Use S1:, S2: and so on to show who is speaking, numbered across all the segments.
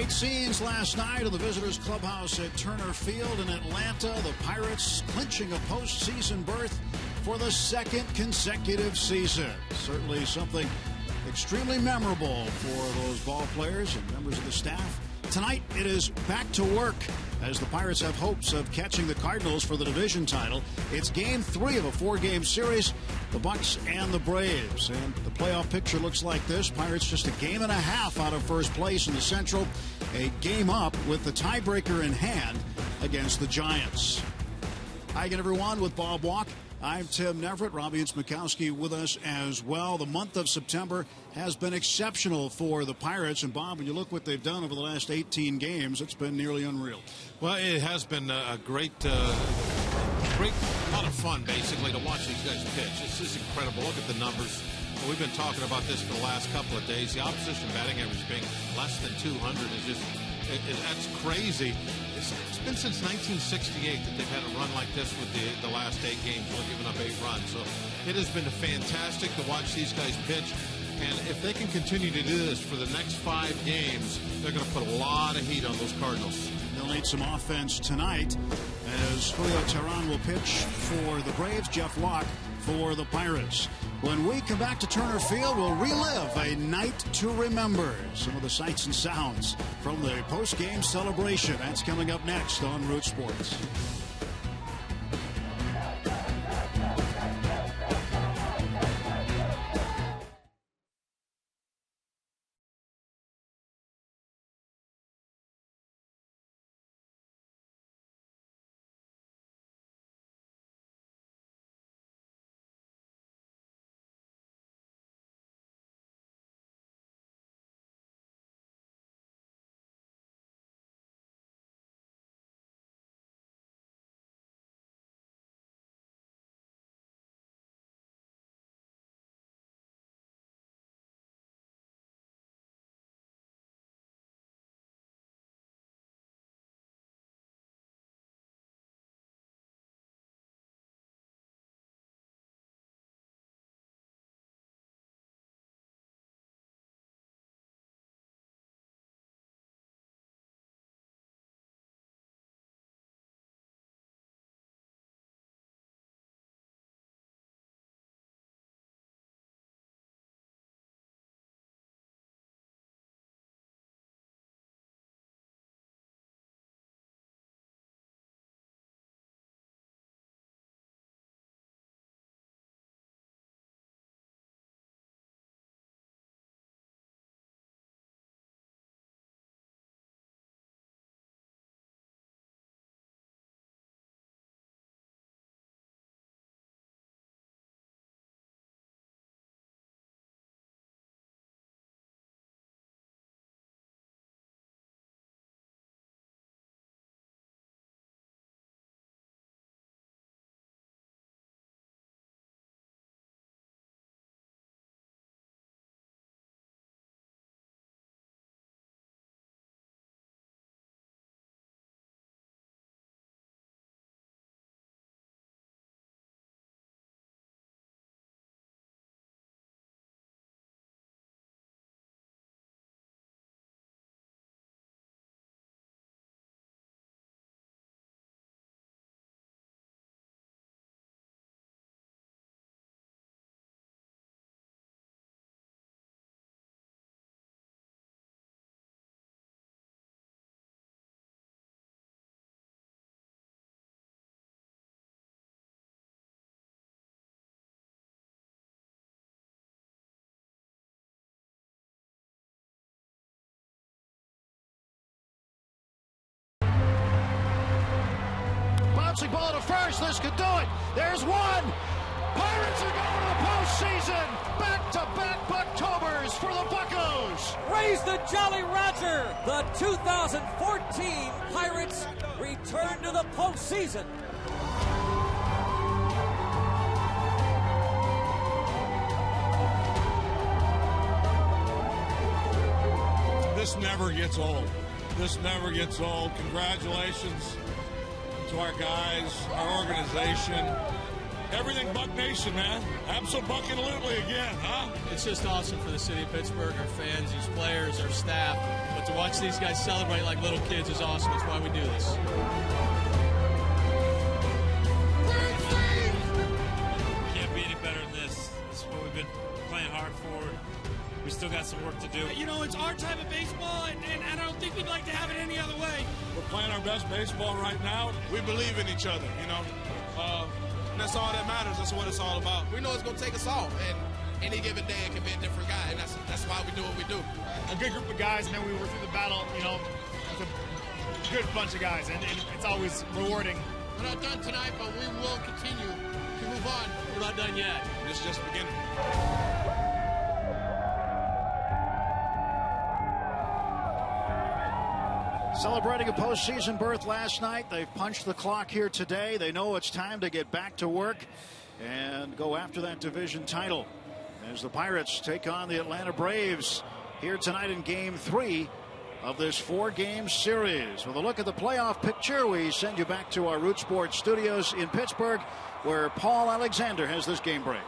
S1: Great scenes last night in the visitors' clubhouse at Turner Field in Atlanta. The Pirates clinching a postseason berth for the second consecutive season. Certainly something extremely memorable for those ball players and members of the staff. Tonight, it is back to work as the Pirates have hopes of catching the Cardinals for the division title. It's Game 3 of a 4-game series, the Bucks and the Braves. And the playoff picture looks like this. Pirates just a game and a half out of first place in the Central, a game up with the tiebreaker in hand against the Giants. Hi again, everyone, with Bob Walk. I'm Tim Neverett. Robbie Smikowski with us as well. The month of September has been exceptional for the Pirates. And, Bob, when you look what they've done over the last 18 games, it's been nearly unreal.
S2: Well, it has been a great lot of fun, basically, to watch these guys pitch. It's just incredible. Look at the numbers. We've been talking about this for the last couple of days. The opposition batting average being less than 200 is just that's crazy. It's been since 1968 that they've had a run like this with the last 8 games, only giving up 8 runs. So it has been fantastic to watch these guys pitch. And if they can continue to do this for the next 5 games, they're going to put a lot of heat on those Cardinals.
S1: They'll need some offense tonight as Julio Teheran will pitch for the Braves, Jeff Locke for the Pirates. When we come back to Turner Field, we'll relive a night to remember. Some of the sights and sounds from the post-game celebration. That's coming up next on Root Sports.
S3: Bouncing ball to first. This could do it. There's one. Pirates are going to the postseason. Back-to-back Bucktobers for the Buccos.
S4: Raise the Jolly Roger. The 2014 Pirates return to the postseason.
S5: This never gets old. This never gets old. Congratulations to our guys, our organization, Everything Buck Nation, man. Absolutely again, huh?
S6: It's just awesome for the city of Pittsburgh, our fans, these players, our staff. But to watch these guys celebrate like little kids is awesome. That's why we do this.
S7: Can't be any better than this. This is what we've been playing hard for. We still got some work to do.
S8: You know, it's our type of baseball, and I don't think we'd like to have it any other way.
S5: We're playing our best baseball right now.
S9: We believe in each other, you know. That's all that matters. That's what it's all about. We know it's going to take us all, and any given day it can be a different guy, and that's why we do what we do.
S10: A good group of guys, and then we were through the battle, you know, with a good bunch of guys, and it's always rewarding.
S8: We're not done tonight, but we will continue to move on.
S6: We're not done yet.
S9: This is just the beginning.
S1: Celebrating a postseason berth last night. They've punched the clock here today. They know it's time to get back to work and go after that division title as the Pirates take on the Atlanta Braves here tonight in Game 3 of this 4-game series. With a look at the playoff picture, we send you back to our Root Sports studios in Pittsburgh, where Paul Alexander has this game break.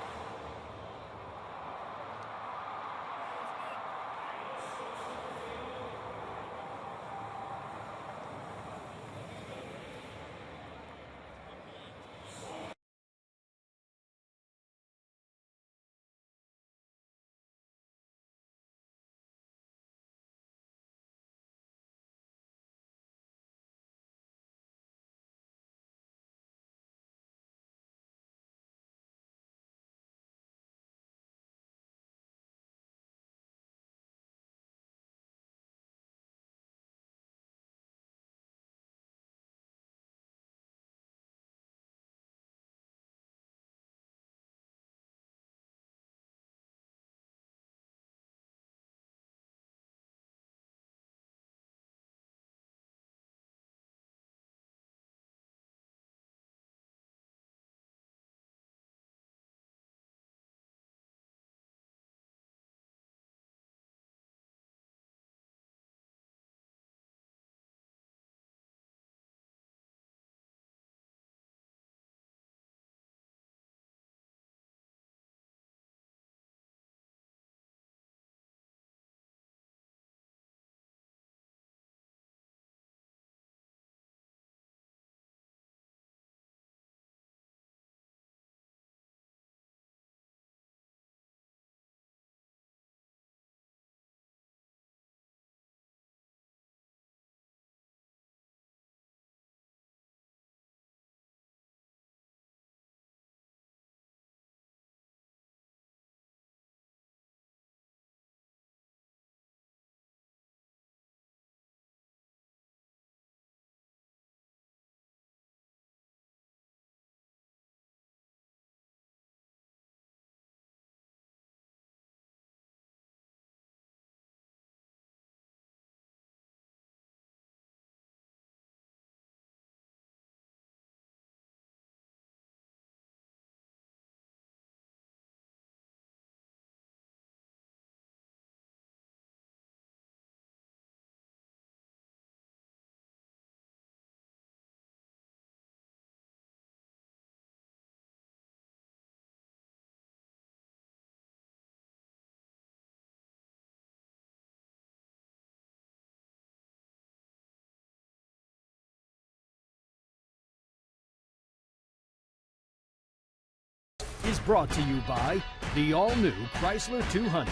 S11: Is brought to you by the all-new Chrysler 200,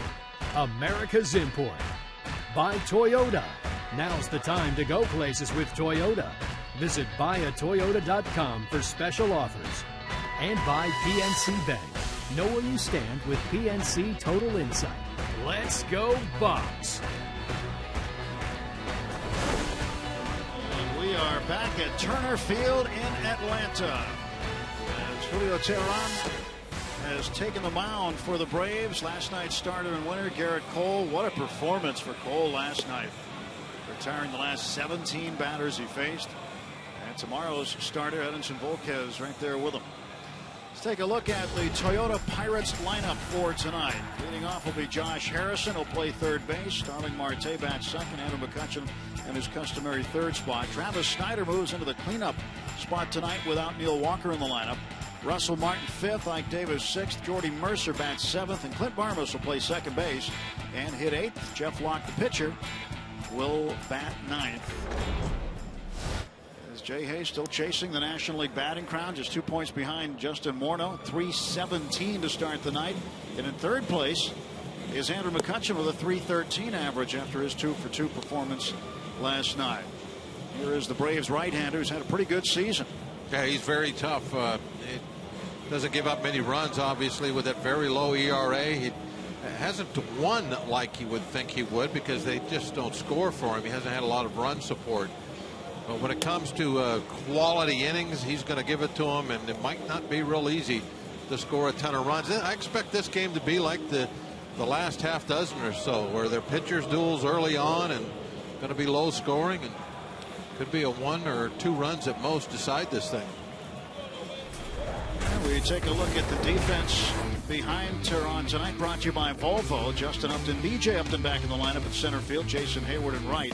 S11: America's import. By Toyota. Now's the time to go places with Toyota. Visit buyatoyota.com for special offers. And by PNC Bank. Know where you stand with PNC Total Insight. Let's go Bucks.
S1: And we are back at Turner Field in Atlanta. As Julio Teheran has taken the mound for the Braves. Last night's starter and winner, Garrett Cole. What a performance for Cole last night. Retiring the last 17 batters he faced. And tomorrow's starter, Edinson Volquez, right there with him. Let's take a look at the Toyota Pirates lineup for tonight. Leading off will be Josh Harrison. He'll play third base. Starling Marte bats second. Adam McCutcheon in his customary third spot. Travis Snyder moves into the cleanup spot tonight without Neil Walker in the lineup. Russell Martin 5th, Ike Davis 6th, Jordy Mercer bats 7th, and Clint Barmas will play second base and hit 8th. Jeff Locke, the pitcher, will bat 9th. As Jay Hayes still chasing the National League batting crown, just 2 points behind Justin Morneau, 317 to start the night. And in third place is Andrew McCutchen with a 313 average after his 2-for-2 performance last night. Here is the Braves right-hander who's had a pretty good season.
S2: Yeah, he's very tough. He doesn't give up many runs, obviously, with that very low ERA. He hasn't won like he would think he would because they just don't score for him. He hasn't had a lot of run support. But when it comes to quality innings, he's going to give it to them, and it might not be real easy to score a ton of runs. I expect this game to be like the last half dozen or so, where their pitchers duels early on and going to be low scoring, and could be a 1 or 2 runs at most decide this thing.
S1: We take a look at the defense behind Tehran tonight, brought to you by Volvo. Justin Upton, BJ Upton back in the lineup at center field. Jason Hayward and right.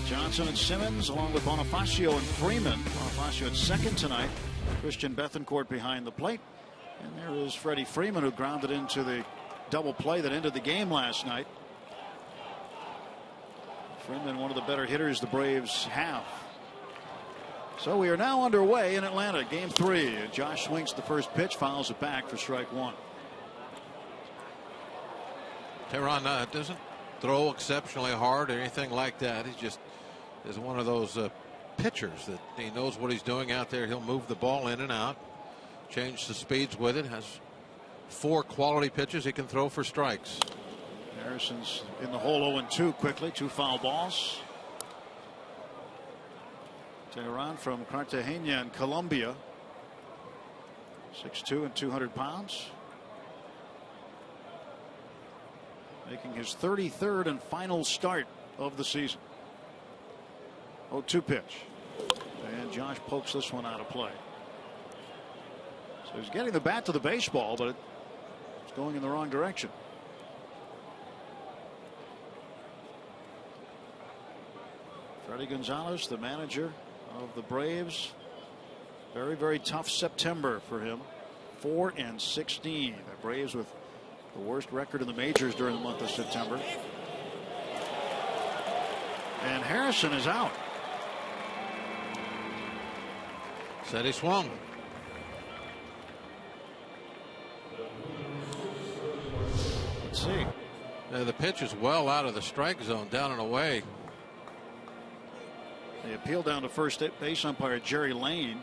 S1: Johnson and Simmons along with Bonifacio and Freeman. Bonifacio at second tonight. Christian Bethancourt behind the plate. And there is Freddie Freeman, who grounded into the double play that ended the game last night. Freeman, one of the better hitters the Braves have. So we are now underway in Atlanta, game 3. Josh swings the first pitch, fouls it back for strike 1.
S2: Tehran doesn't throw exceptionally hard or anything like that. He just is one of those pitchers that he knows what he's doing out there. He'll move the ball in and out, change the speeds with it. Has 4 quality pitches he can throw for strikes.
S1: Harrison's in the hole 0-2 quickly. 2 foul balls. Tehran from Cartagena in Colombia. 6'2" and 200 pounds. Making his 33rd and final start of the season. 0-2 pitch. And Josh pokes this one out of play. So he's getting the bat to the baseball, but it's going in the wrong direction. Freddie Gonzalez, the manager of the Braves. Very, very tough September for him. 4-16. The Braves with the worst record in the majors during the month of September. And Harrison is out.
S2: Said he swung.
S1: Let's see.
S2: The pitch is well out of the strike zone, down and away.
S1: They appeal down to first base umpire Jerry Lane.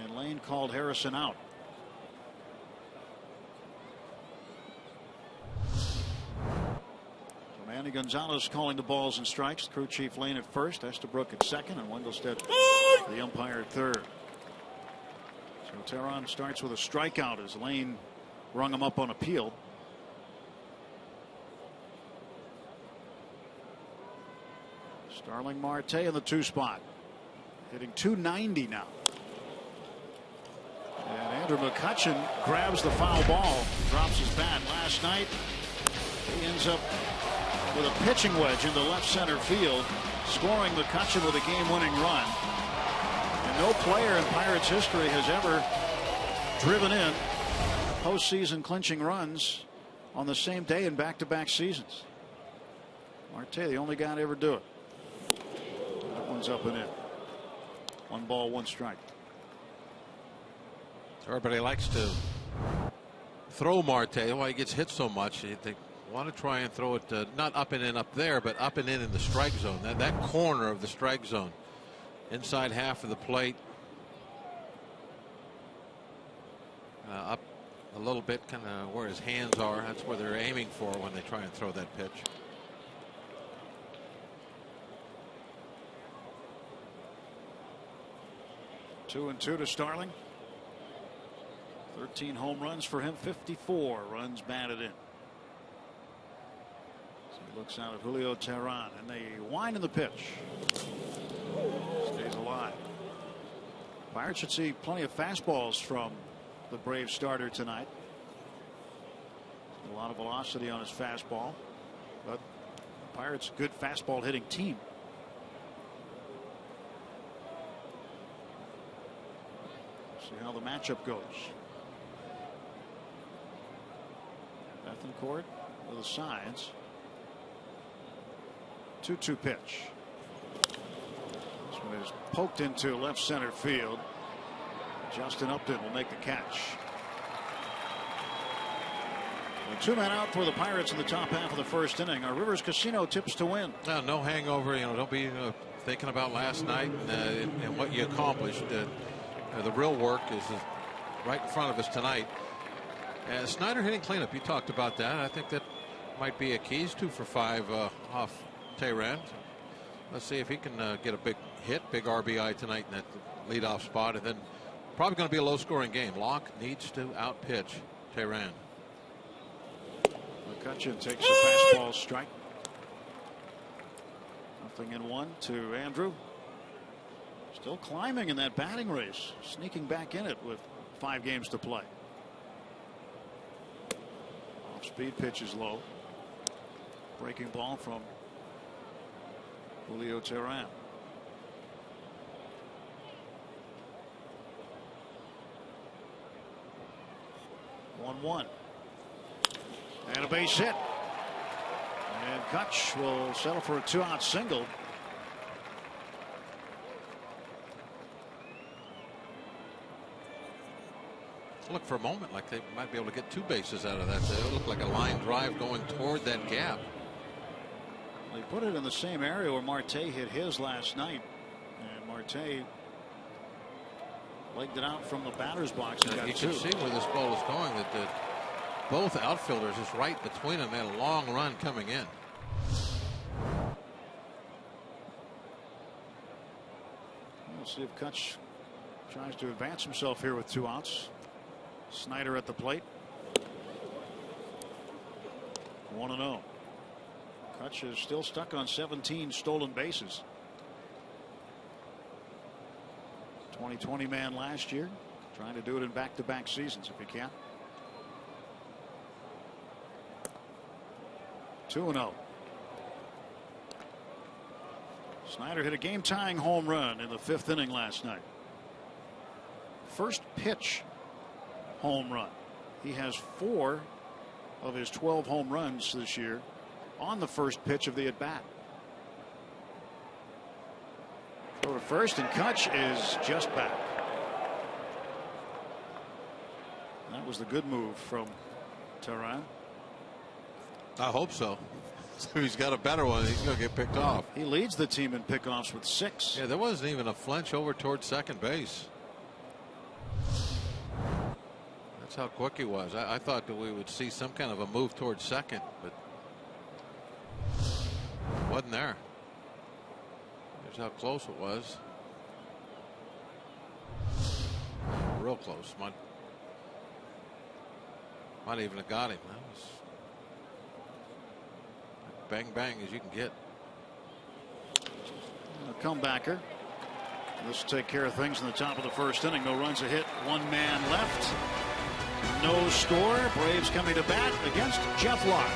S1: And Lane called Harrison out. So Manny Gonzalez calling the balls and strikes. Crew chief Lane at first, Estabrook at second, and Wendelstedt the umpire at third. So Tehran starts with a strikeout as Lane rung him up on appeal. Starling Marte in the 2 spot, hitting .290 now. And Andrew McCutchen grabs the foul ball, drops his bat. Last night he ends up with a pitching wedge into left center field, scoring McCutchen with a game-winning run. And no player in Pirates history has ever driven in postseason clinching runs on the same day in back-to-back seasons. Marte, the only guy to ever do it. That one's up and in. 1 ball, 1 strike.
S2: Everybody likes to throw Marte. Why he gets hit so much. They want to try and throw it not up and in up there, but up and in the strike zone. That corner of the strike zone, inside half of the plate, up a little bit, kind of where his hands are. That's where they're aiming for when they try and throw that pitch.
S1: Two and 2 to Starling. 13 home runs for him, 54 runs batted in. So he looks out at Julio Tehran, and they wind in the pitch. Stays alive. Pirates should see plenty of fastballs from the Braves starter tonight. A lot of velocity on his fastball, but Pirates good fastball hitting team. See how the matchup goes. Bethencourt to the sides. 2-2 pitch. This one is poked into left center field. Justin Upton will make the catch. Two men out for the Pirates in the top half of the first inning. Our Rivers Casino tips to win.
S2: No hangover. Don't be thinking about last night and what you accomplished. The real work is right in front of us tonight. Snyder hitting cleanup. You talked about that. I think that might be a key. He's 2 for 5 off Tehran. Let's see if he can get a big hit, big RBI tonight in that leadoff spot, and then probably going to be a low-scoring game. Locke needs to outpitch Tehran.
S1: McCutcheon takes a fastball strike. 0-1 to Andrew. Still climbing in that batting race, sneaking back in it with 5 games to play. Off speed pitch is low. Breaking ball from Julio Tehran. One. And a base hit. And Kutch will settle for a 2-out single.
S2: Look for a moment like they might be able to get 2 bases out of that. It looked like a line drive going toward that gap.
S1: They put it in the same area where Marte hit his last night. And Marte legged it out from the batter's box and got 2.
S2: You can see where this ball is going. That both outfielders is right between them. They had a long run coming in.
S1: We'll see if Kutch tries to advance himself here with 2 outs. Snyder at the plate. 1-0. Kutch is still stuck on 17 stolen bases. 2020 man last year. Trying to do it in back-to-back seasons if he can. 2-0. Snyder hit a game-tying home run in the 5th inning last night. First pitch home run. He has 4 of his 12 home runs this year on the first pitch of the at-bat. Throw to first, and Kutch is just back. That was the good move from Tehran.
S2: I hope so. He's got a better one. He's going to get picked off.
S1: He leads the team in pickoffs with 6.
S2: Yeah, there wasn't even a flinch over towards second base. That's how quick he was. I thought that we would see some kind of a move towards second, but it wasn't there. Here's how close it was. Real close. Might even have got him. That was bang bang as you can get.
S1: A comebacker. This will take care of things in the top of the first inning. No runs a hit. 1 man left. No score. Braves coming to bat against Jeff Locke.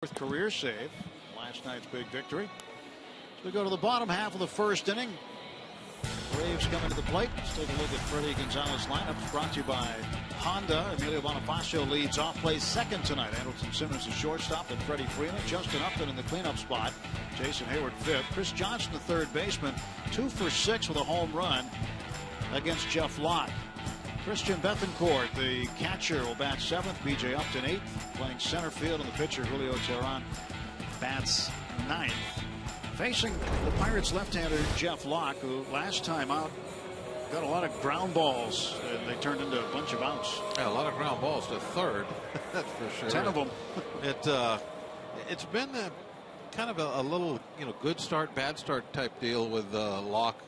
S1: 4th career save. Last night's big victory. So we go to the bottom half of the 1st inning. Braves coming to the plate. Let's take a look at Freddie Gonzalez lineups brought to you by Honda. Emilio Bonifacio leads off, plays second tonight. Andrelton Simmons is shortstop, and Freddie Freeman. Justin Upton in the cleanup spot. Jason Hayward 5th. Chris Johnson, the 3rd baseman, 2 for 6 with a home run against Jeff Locke. Christian Bethancourt, the catcher, will bat 7th. B.J. Upton 8th, playing center field, and the pitcher Julio Teheran bats 9th. Facing the Pirates left-hander Jeff Locke, who last time out got a lot of ground balls, and they turned into a bunch of outs.
S2: Yeah, a lot of ground balls to third. That's for sure.
S1: 10 of them.
S2: It's been kind of a little, good start, bad start type deal with Locke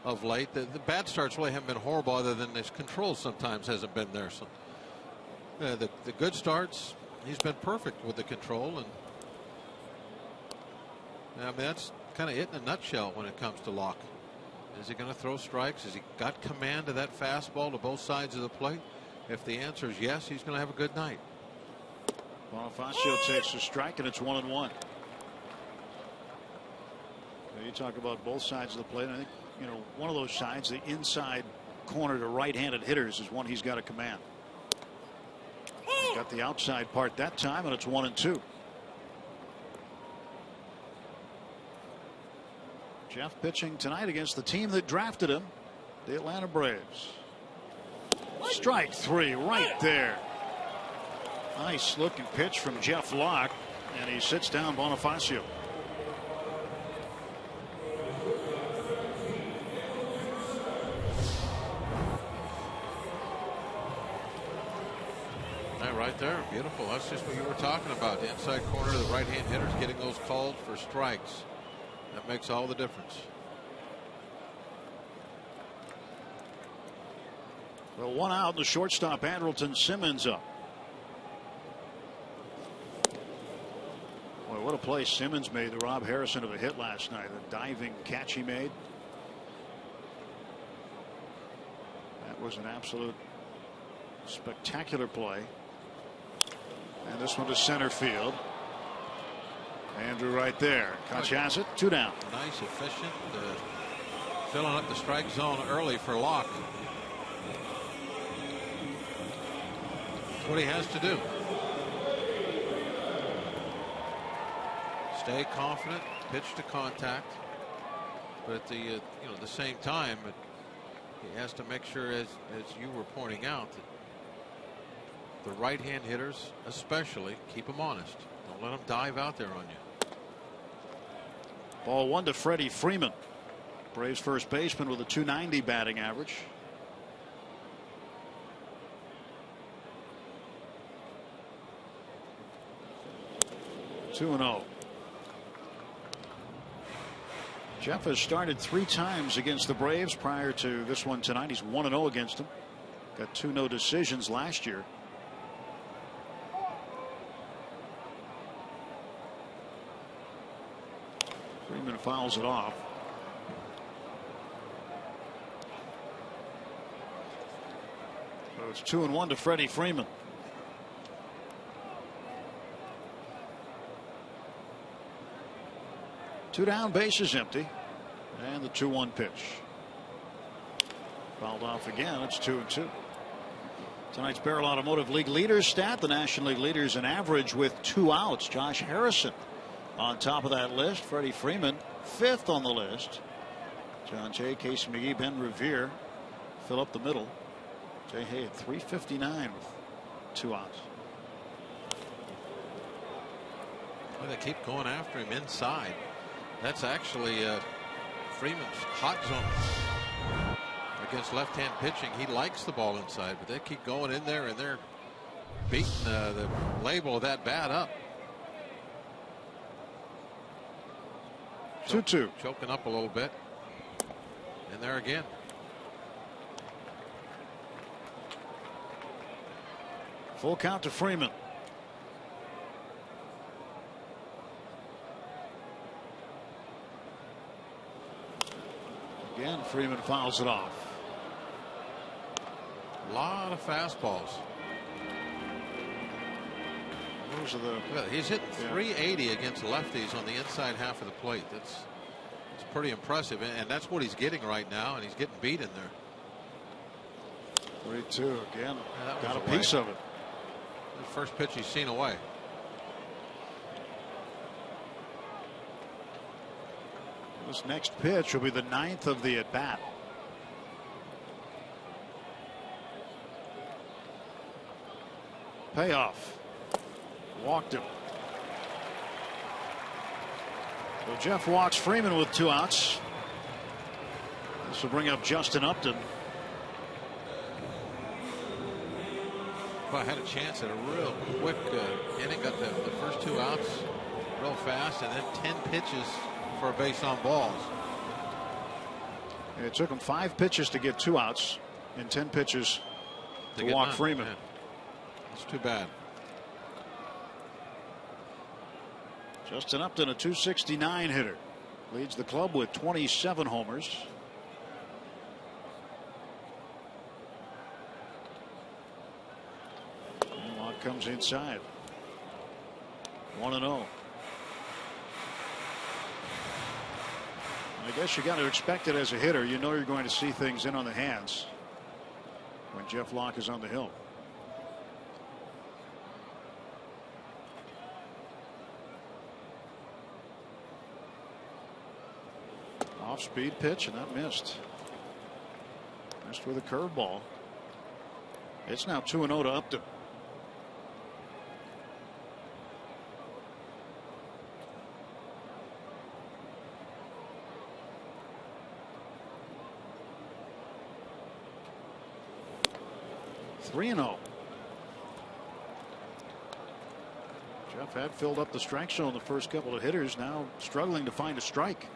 S2: of late. The bad starts really haven't been horrible, other than his control sometimes hasn't been there. So the good starts, he's been perfect with the control, and I mean, that's kind of it in a nutshell when it comes to Locke. Is he going to throw strikes? Has he got command of that fastball to both sides of the plate? If the answer is yes, he's going to have a good night.
S1: Bonifacio takes a strike, and it's 1-1. You talk about both sides of the plate. I think, one of those sides, the inside corner to right-handed hitters, is one he's got to command. Got the outside part that time, and it's 1-2. Jeff pitching tonight against the team that drafted him, the Atlanta Braves. Strike 3 right there. Nice looking pitch from Jeff Locke, and he sits down Bonifacio.
S2: That right there, beautiful. That's just what you were talking about. The inside corner, the right-hand hitters getting those called for strikes. That makes all the difference.
S1: Well, 1 out, the shortstop Andrelton Simmons up. Boy, what a play Simmons made. The Rob Harrison of a hit last night. The diving catch he made. That was an absolute spectacular play. And this one to center field. Andrew right there. Koch has it. 2 down.
S2: Nice, efficient. Filling up the strike zone early for Locke. That's what he has to do. Stay confident, pitch to contact, but at the the same time, he has to make sure, as you were pointing out, that the right-hand hitters especially keep them honest. Don't let them dive out there on you.
S1: Ball 1 to Freddie Freeman. Braves first baseman with a .290 batting average. (2-0). Jeff has started 3 times against the Braves prior to this one tonight. He's 1-0 against them. Got 2 no decisions last year. Freeman fouls it off. So it's 2-1 to Freddie Freeman. Two down, bases empty, and the 2-1 pitch. Fouled off again. It's 2-2. Tonight's Barrel Automotive League leaders stat: the National League leaders in average with 2 outs. Josh Harrison on top of that list. Freddie Freeman 5th on the list. John Jay, Casey McGee, Ben Revere fill up the middle. Jay Hay at 359 with 2 outs.
S2: Well, they keep going after him inside. That's actually Freeman's hot zone against left-hand pitching. He likes the ball inside, but they keep going in there, and they're beating the label of that bat up.
S1: 2-2.
S2: Choking up a little bit. And there again.
S1: Full count to Freeman. Again, Freeman fouls it off.
S2: A lot of fastballs.
S1: Those are the.
S2: He's hitting 380 against lefties on the inside half of the plate. It's pretty impressive, and that's what he's getting right now, and he's getting beat in there.
S1: 3-2 again.
S2: Yeah,
S1: got a piece of it.
S2: The first pitch he's seen away.
S1: This next pitch will be the 9th of the at bat. Payoff. Walked him. So Jeff walks Freeman with 2 outs. This will bring up Justin Upton.
S2: Well, I had a chance at a real quick inning. Got the first 2 outs real fast, and then 10 pitches for a base on balls.
S1: It took him 5 pitches to get 2 outs and 10 pitches to walk
S2: none.
S1: Freeman.
S2: Yeah. It's too bad.
S1: Justin Upton, a .269 hitter, leads the club with 27 homers. Locke comes inside. 1-0. I guess you got to expect it as a hitter. You know you're going to see things in on the hands when Jeff Locke is on the hill. Off-speed pitch, and that missed. Missed with a curveball. It's now 2-0 to Upton. Jeff had filled up the strike zone the first couple of hitters, now struggling to find a strike.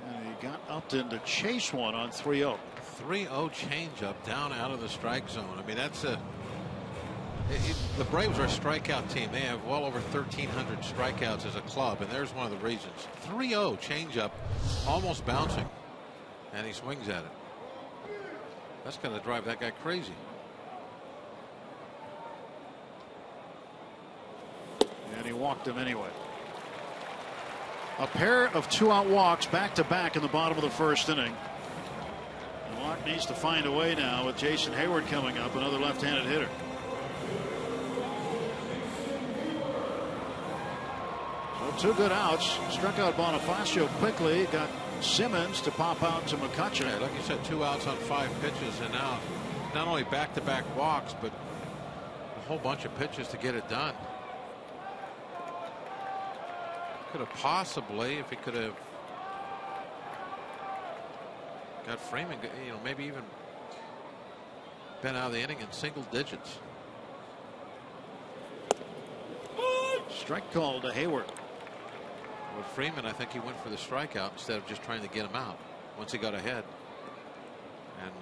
S1: And he got Upton to chase one on 3-0.
S2: 3-0 changeup down out of the strike zone. I mean, that's a. The Braves are a strikeout team. They have well over 1,300 strikeouts as a club, and there's one of the reasons. 3-0 changeup, almost bouncing, and he swings at it. That's going to drive that guy crazy.
S1: And he walked him anyway. A pair of 2-out walks back to back in the bottom of the first inning. And Locke needs to find a way now with Jason Hayward coming up, another left-handed hitter. So 2 good outs. Struck out Bonifacio quickly. Got Simmons to pop out to McCutcheon.
S2: Yeah, like you said, 2 outs on 5 pitches, and now not only back-to-back walks, but a whole bunch of pitches to get it done. Could have possibly, if he could have got Freeman, maybe even been out of the inning in single digits.
S1: Strike call to Hayward.
S2: With Freeman, I think he went for the strikeout instead of just trying to get him out once he got ahead. And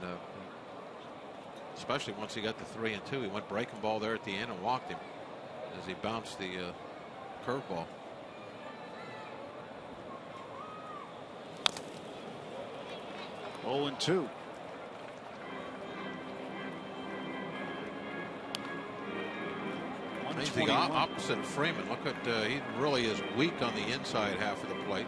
S2: especially once he got the 3-2, he went breaking ball there at the end and walked him as he bounced the curveball.
S1: Oh, 2.
S2: He's the opposite of Freeman. Look at he really is weak on the inside half of the plate.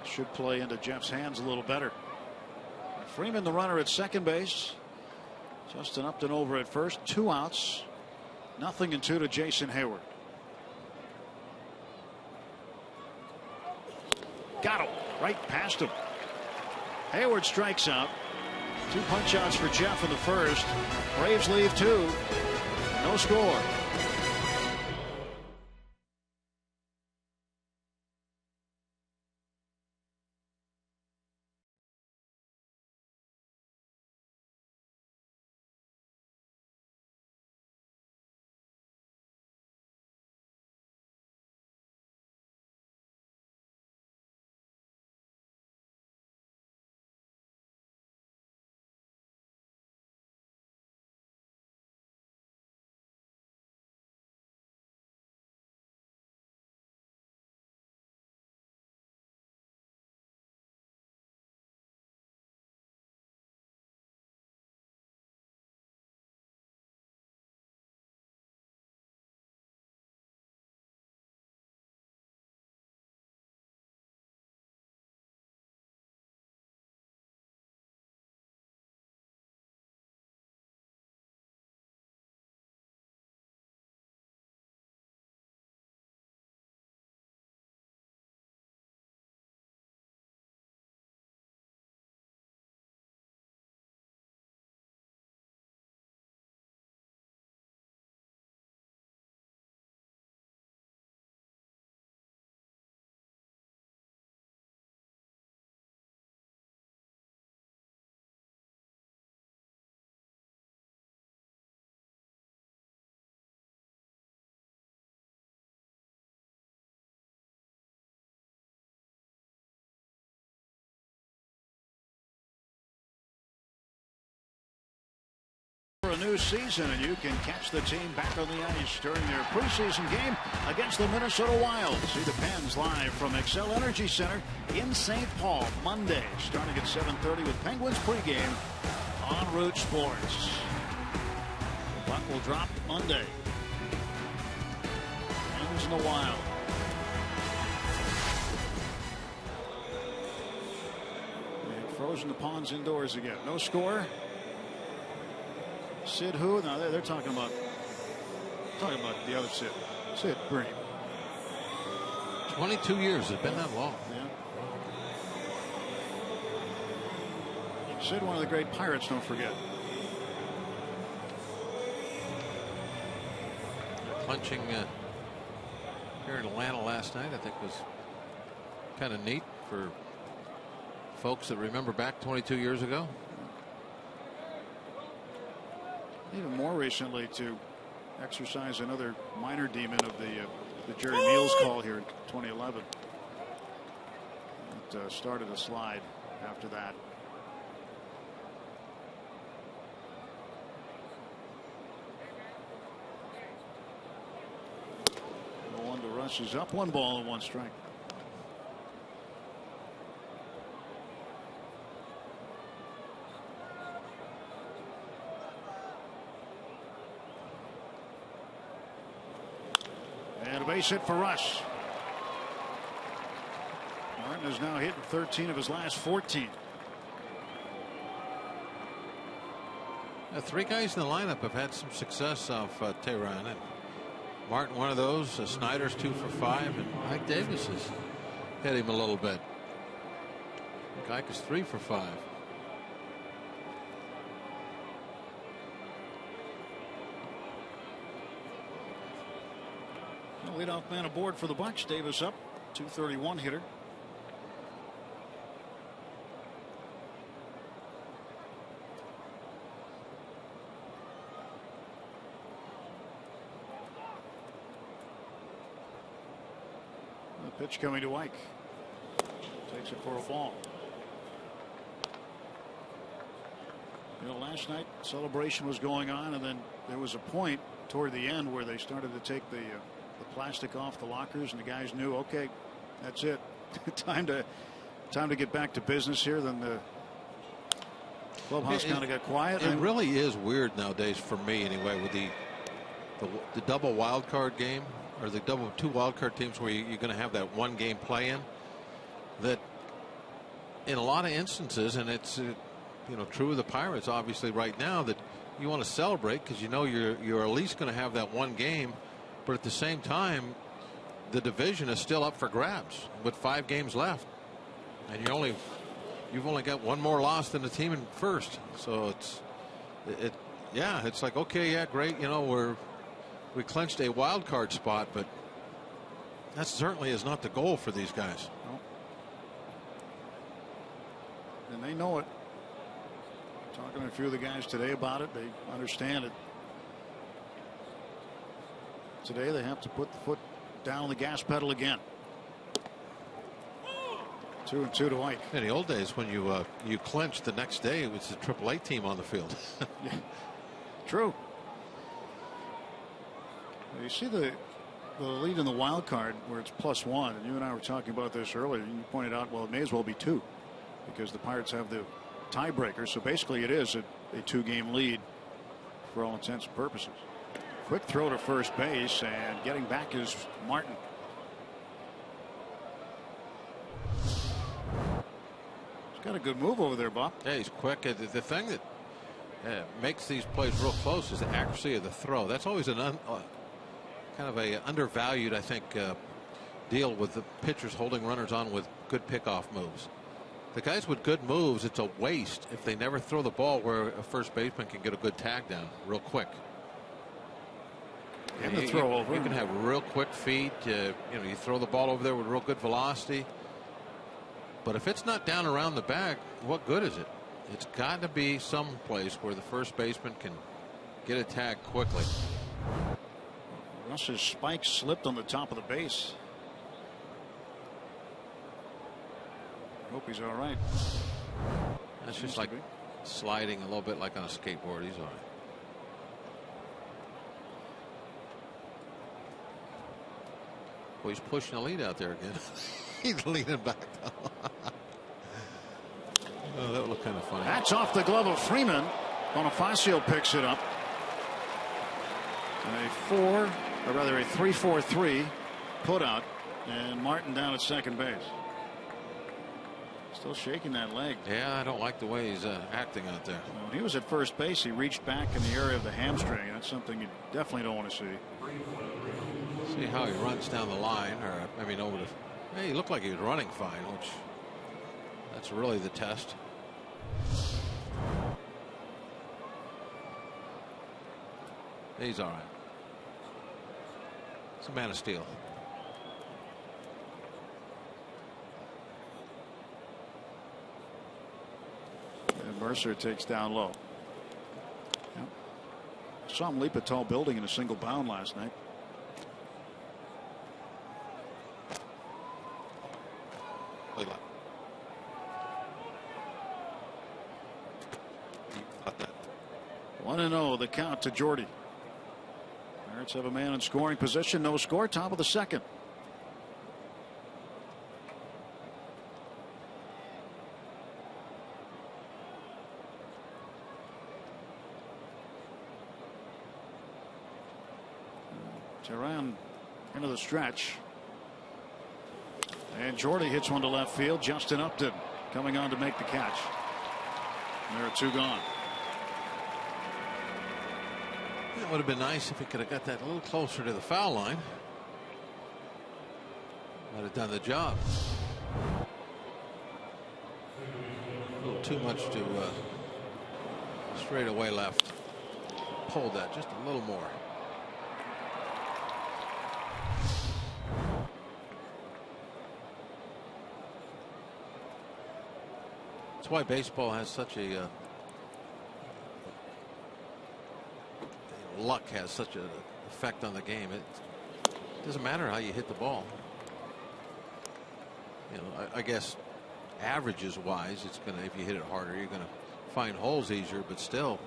S1: It should play into Jeff's hands a little better. Freeman the runner at second base. Justin Upton over at first. 2 outs. 0-2 to Jason Hayward. Got him right past him. Hayward strikes out. 2 punch outs for Jeff in the first. Braves leave 2. No score. new season, and you can catch the team back on the ice during their preseason game against the Minnesota Wild. See the Pens live from Xcel Energy Center in St. Paul Monday, starting at 7:30 with Penguins pregame on Root Sports. The puck will drop Monday. Pens in the Wild. They've frozen the ponds indoors again. No score. Sid who? No, they're talking about the other Sid. Sid Bream.
S2: 22 years. It's been that long.
S1: Yeah. Sid, one of the great Pirates, don't forget.
S2: Clinching here in Atlanta last night, I think, was kind of neat for folks that remember back 22 years ago.
S1: Even more recently, to exercise another minor demon of the Jerry Meals call here in 2011. It started a slide after that. No one to rush is up 1-1 strike. And a base hit for Rush. Martin has now hit 13 of his last 14.
S2: Three guys in the lineup have had some success off Tehran. And Martin, one of those. Snyder's 2 for 5, and Mike Davis has hit him a little bit. Geiger's 3 for 5.
S1: Leadoff man aboard for the Bucks. Davis up, 231 hitter. The pitch coming to Ike. Takes it for a ball. You know, last night celebration was going on, and then there was a point toward the end where they started to take the plastic off the lockers, and the guys knew, okay, that's it. time to get back to business here. Then the clubhouse kind of got quiet.
S2: It really is weird nowadays, for me anyway, with the double wild card game, or the double 2 wild card teams where you're going to have that 1 game play in. That in a lot of instances, and it's true of the Pirates obviously right now, that you want to celebrate because you know you're at least going to have that 1 game. But at the same time, the division is still up for grabs with 5 games left, and you've only got 1 more loss than the team in first. So it's like, okay, yeah, great, we clinched a wild card spot, but that certainly is not the goal for these guys.
S1: No. And they know it. Talking to a few of the guys today about it, they understand it. Today they have to put the foot down on the gas pedal again. 2-2 to Ike.
S2: In the old days, when you clinched the next day, it was the AAA team on the field.
S1: Yeah. True. You see the lead in the wild card where it's +1, and you and I were talking about this earlier. You pointed out, well, it may as well be 2 because the Pirates have the tiebreaker. So basically, it is a 2-game lead for all intents and purposes. Quick throw to first base, and getting back is Martin. He's got a good move over there, Bob.
S2: Yeah, he's quick. The thing that makes these plays real close is the accuracy of the throw. That's always kind of a undervalued, I think, deal with the pitchers holding runners on with good pickoff moves. The guys with good moves, it's a waste if they never throw the ball where a first baseman can get a good tag down real quick.
S1: And the throw over.
S2: You can have real quick feet. You throw the ball over there with real good velocity. But if it's not down around the bag, what good is it? It's got to be some place where the first baseman can get a tag quickly.
S1: Russ's spike slipped on the top of the base. Hope he's all right.
S2: That's just like sliding a little bit like on a skateboard. He's all right. Well, he's pushing the lead out there again. He's leaning back. Oh, that would look kind of funny.
S1: That's off the glove of Freeman. Bonifacio picks it up. And a 3-4-3 put out, and Martin down at second base. Still shaking that leg.
S2: Yeah, I don't like the way he's acting out there.
S1: When he was at first base, he reached back in the area of the hamstring. That's something you definitely don't want to see.
S2: See how he runs down the line, or I mean over the. Hey, he looked like he was running fine, which that's really the test. He's all right. It's a man of steel.
S1: And Mercer takes down low. Yep. Saw him leap a tall building in a single bound last night. One and 0 the count to Jordy. Pirates have a man in scoring position. No score. Top of the second. Teheran into the stretch. And Jordy hits one to left field. Justin Upton coming on to make the catch. There are two gone.
S2: It would have been nice if he could have got that a little closer to the foul line. Might have done the job. A little too much to straight away left. Pulled that just a little more. That's why baseball has such a luck has such an effect on the game. It doesn't matter how you hit the ball. You know, I guess averages wise, it's gonna, if you hit it harder, you're gonna find holes easier, but still,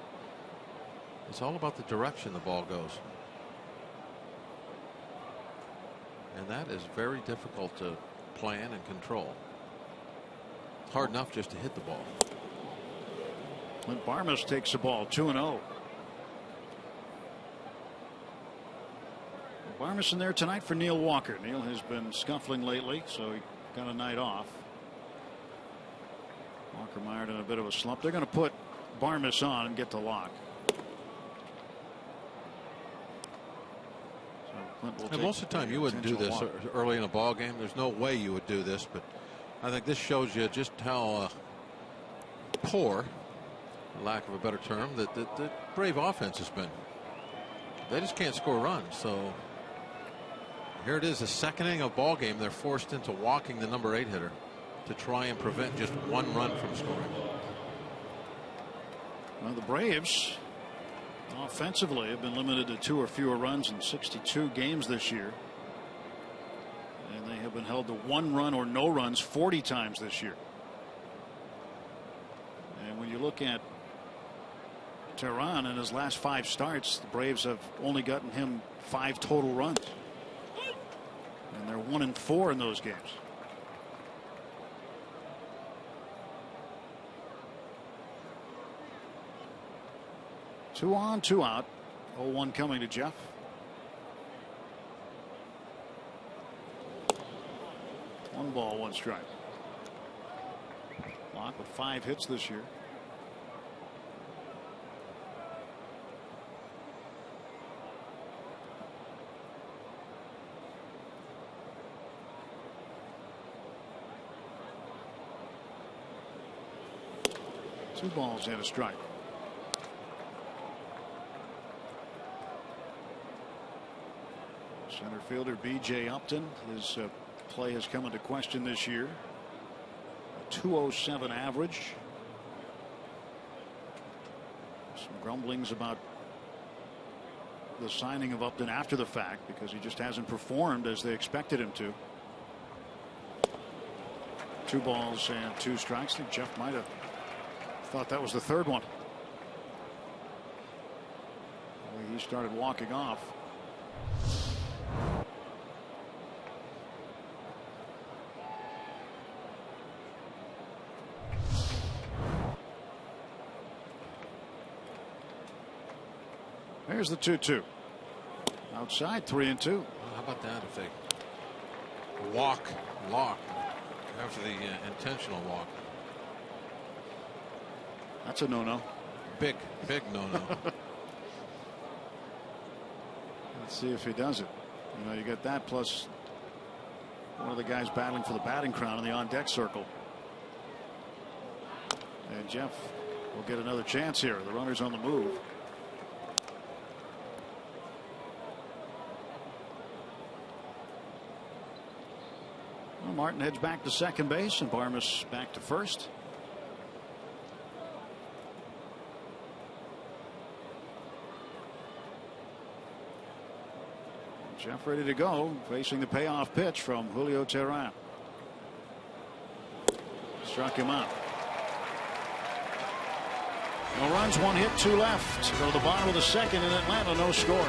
S2: it's all about the direction the ball goes. And that is very difficult to plan and control. It's hard enough just to hit the ball.
S1: Clint Barmes takes the ball 2-0. Barmes in there tonight for Neil Walker. Neil has been scuffling lately, so he got a night off. Walker mired in a bit of a slump. They're going to put Barmes on and get to lock. So Clint will
S2: and most of the time you wouldn't do this early in a ball game. There's no way you would do this, but I think this shows you just how poor, for lack of a better term, that the Brave offense has been. They just can't score runs. So here it is, the second inning of ball game. They're forced into walking the number 8 hitter to try and prevent just one run from scoring.
S1: Well, the Braves offensively have been limited to 2 or fewer runs in 62 games this year. And they have been held to 1 run or no runs 40 times this year. And when you look at Teheran in his last 5 starts, the Braves have only gotten him 5 total runs. And they're 1-4 in those games. Two on, 2 out. 0-1 coming to Jeff. One ball, 1 strike. Locke with 5 hits this year. Two balls and a strike. Center fielder B.J. Upton. His play has come into question this year. A .207 average. Some grumblings about the signing of Upton after the fact because he just hasn't performed as they expected him to. 2 balls and 2 strikes. I think Jeff might have thought that was the 3rd one. He started walking off. There's the 2-2. Outside, 3-2.
S2: How about that if they walk after the intentional walk?
S1: That's a no-no.
S2: Big no-no.
S1: Let's see if he does it. You know, you get that plus one of the guys battling for the batting crown in the on-deck circle. And Jeff will get another chance here. The runner's on the move. Well, Martin heads back to second base and Barmes back to first. Jeff ready to go, facing the payoff pitch from Julio Teheran. Struck him out. No runs, 1 hit, 2 left. Go to the bottom of the second in Atlanta, no score.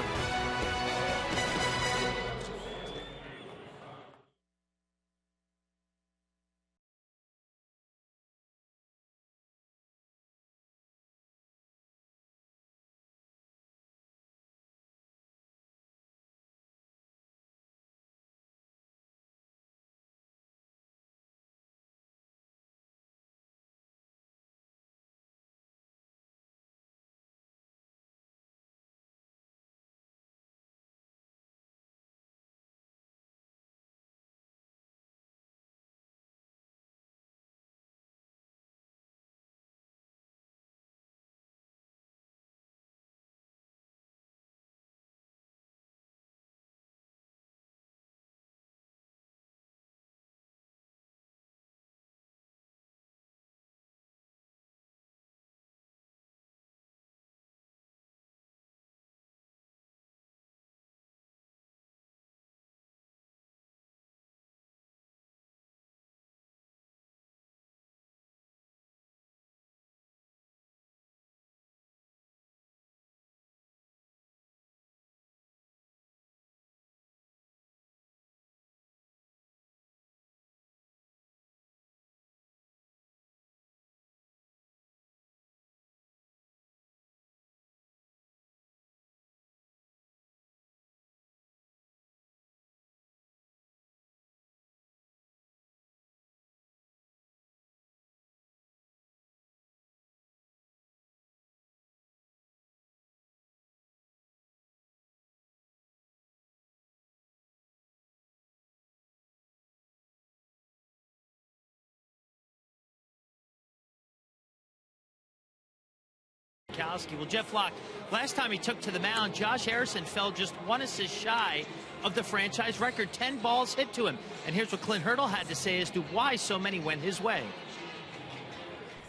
S12: Well, Jeff Locke, last time he took to the mound, Josh Harrison fell just 1 assist shy of the franchise record. 10 balls hit to him. And here's what Clint Hurdle had to say as to why so many went his way.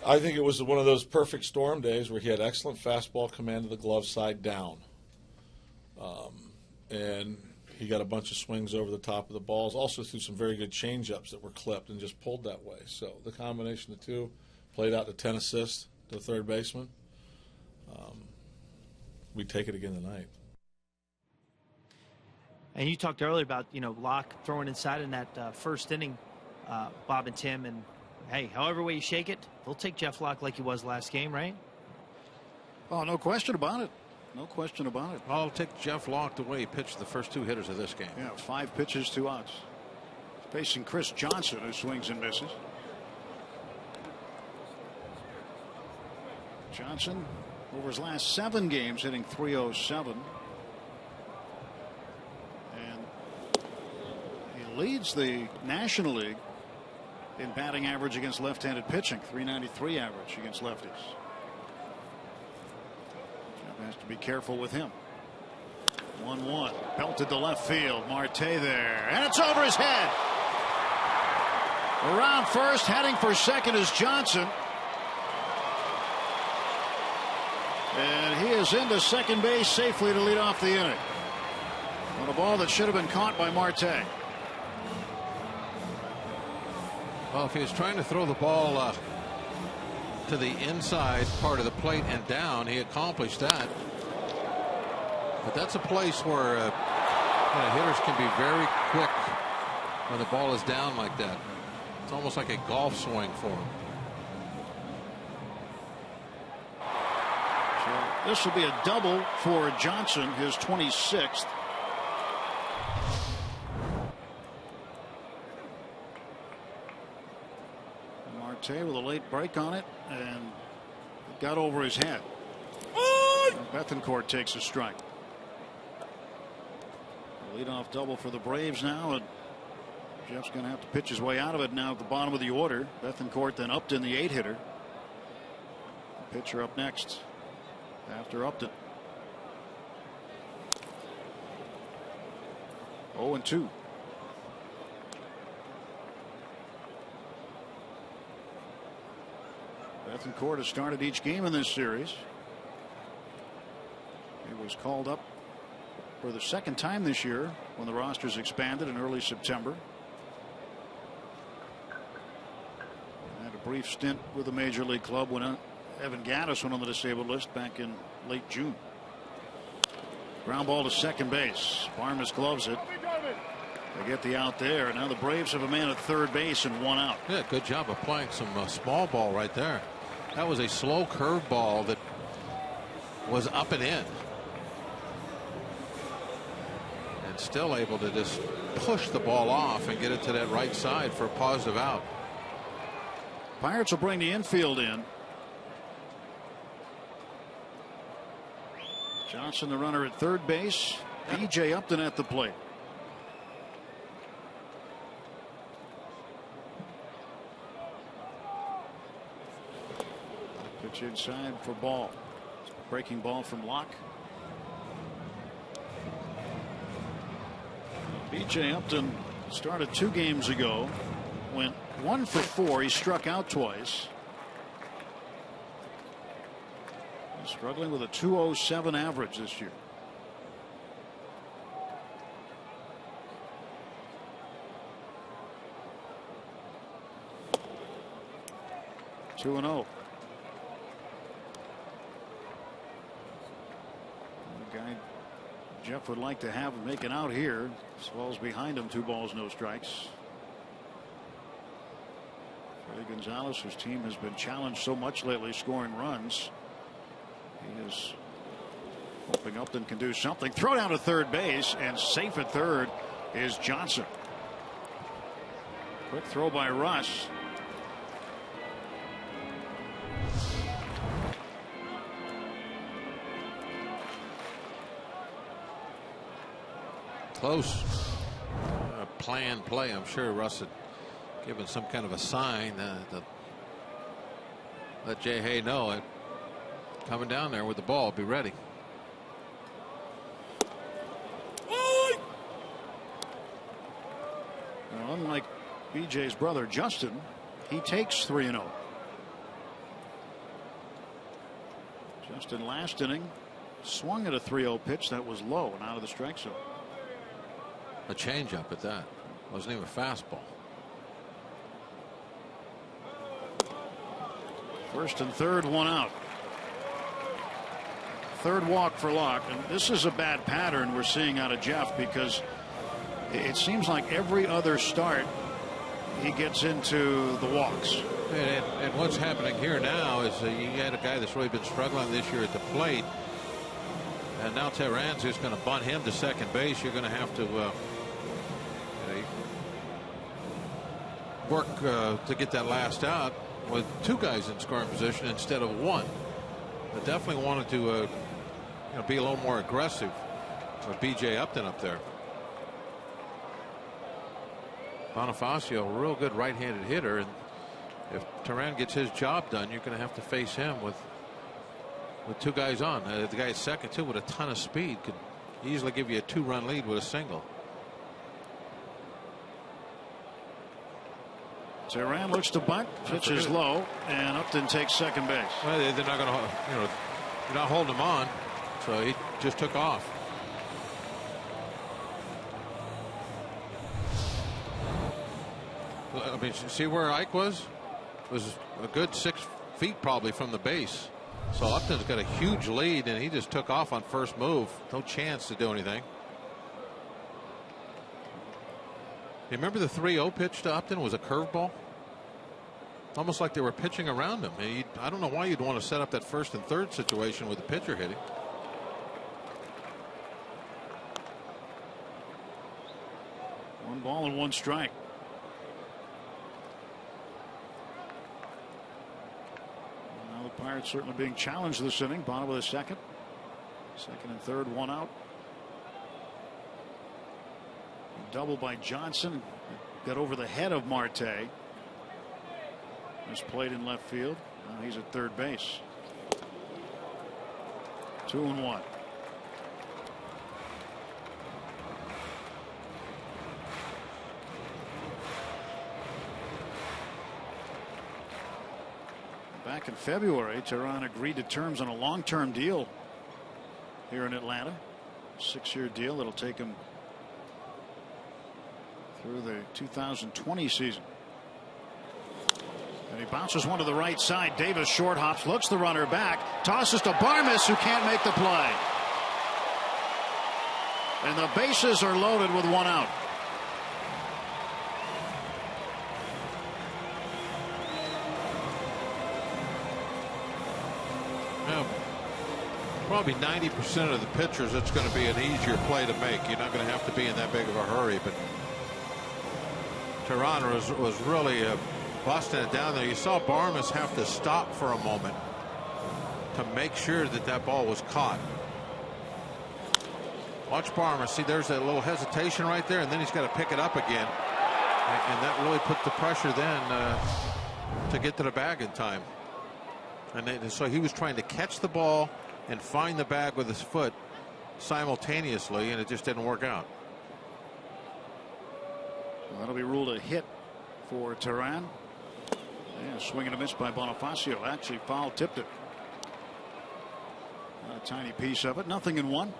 S5: I think it was one of those perfect storm days where he had excellent fastball command of the glove side down. And he got a bunch of swings over the top of the balls. Also threw some very good changeups that were clipped and just pulled that way. So the combination of the two played out to 10 assists to the third baseman. We'd take it again tonight.
S12: And you talked earlier about, Locke throwing inside in that first inning, Bob and Tim. And, hey, however way you shake it, they'll take Jeff Locke like he was last game, right?
S1: Oh, no question about it. No question about it.
S2: I'll take Jeff Locke the way he pitched the first 2 hitters of this game.
S1: Yeah, 5 pitches, 2 outs. Facing Chris Johnson, who swings and misses. Johnson, over his last 7 games, hitting .307. And he leads the National League in batting average against left-handed pitching, .393 average against lefties. Jeff has to be careful with him. 1-1, belted to left field. Marte there, and it's over his head. Around first, heading for second is Johnson. And he is into second base safely to lead off the inning on a ball that should have been caught by Marte.
S2: Well, if he was trying to throw the ball to the inside part of the plate and down, he accomplished that. But that's a place where hitters can be very quick when the ball is down like that. It's almost like a golf swing for him.
S1: This will be a double for Johnson, his 26th. Marte with a late break on it and got over his head. Bethancourt takes a strike. Leadoff double for the Braves now, and Jeff's going to have to pitch his way out of it now at the bottom of the order. Bethancourt, then Upton, the 8-hitter. Pitcher up next after Upton. 0-2. Bethancourt has started each game in this series. He was called up for the second time this year when the rosters expanded in early September. Had a brief stint with the major league club when Evan Gattis went on the disabled list back in late June. Ground ball to second base. Barnes gloves it. They get the out there. Now the Braves have a man at third base and one out.
S2: Yeah, good job of playing some small ball right there. That was a slow curve ball that was up and in. And still able to just push the ball off and get it to that right side for a positive out.
S1: Pirates will bring the infield in. Johnson, the runner at third base. B.J. Upton at the plate. Pitch inside for ball. Breaking ball from Locke. B.J. Upton started 2 games ago. Went 1 for 4. He struck out twice. He's struggling with a 2.07 average this year. Two and 0. The guy Jeff would like to have him make it out here. Swells behind him. 2 balls, no strikes. Freddy Gonzalez, whose team has been challenged so much lately, scoring runs. He is hoping Upton can do something. Throw down to third base, and safe at third is Johnson. Quick throw by Russ.
S2: Close. Planned play. I'm sure Russ had given some kind of a sign to let Jay Hay know it. Coming down there with the ball, be ready.
S1: Now, unlike BJ's brother Justin, he takes 3-0. Justin last inning swung at a 3-0 pitch that was low and out of the strike zone.
S2: A changeup at that. Wasn't even a fastball.
S1: First and third, one out. Third walk for Locke, and this is a bad pattern we're seeing out of Jeff, because it seems like every other start he gets into the walks.
S2: And what's happening here now is you got a guy that's really been struggling this year at the plate, and now Teheran's just going to bunt him to second base. You're going to have to work to get that last out with 2 guys in scoring position instead of 1. I definitely wanted to be a little more aggressive with B.J. Upton up there. Bonifacio, a real good right-handed hitter, and if Teheran gets his job done, you're going to have to face him with 2 guys on. The guy at second too, with a ton of speed, could easily give you a 2-run lead with a single.
S1: Teheran looks to bunt, pitch is low, and Upton takes second base.
S2: Well, they're not going to, you're not holding him on, so he just took off. I mean, see where Ike was? It was a good 6 feet probably from the base. So Upton's got a huge lead, and he just took off on first move. No chance to do anything. You remember the 3-0 pitch to Upton was a curveball? almost like they were pitching around him. I don't know why you'd want to set up that first and third situation with the pitcher hitting.
S1: One ball and one strike. Now the Pirates certainly being challenged this inning. Bottom of the second. Second and third, one out. Double by Johnson. Got over the head of Marte. Was played in left field. Now he's at third base. 2-1. Back in February, Teheran agreed to terms on a long-term deal here in Atlanta. 6-year deal that'll take him through the 2020 season. And he bounces one to the right side. Davis short hops, looks the runner back, tosses to Barmes, who can't make the play. And the bases are loaded with one out.
S2: Well, probably 90% of the pitchers, it's going to be an easier play to make. You're not going to have to be in that big of a hurry. But Teheran was really busting it down there. You saw Barmes have to stop for a moment to make sure that that ball was caught. Watch Barmes. See, there's that little hesitation right there, and then he's got to pick it up again. And that really put the pressure then to get to the bag in time. And so he was trying to catch the ball and find the bag with his foot simultaneously, and it just didn't work out.
S1: Well, that'll be ruled a hit for Teheran. Yeah, swing and a miss by Bonifacio. Actually foul tipped it. A tiny piece of it. 0-1.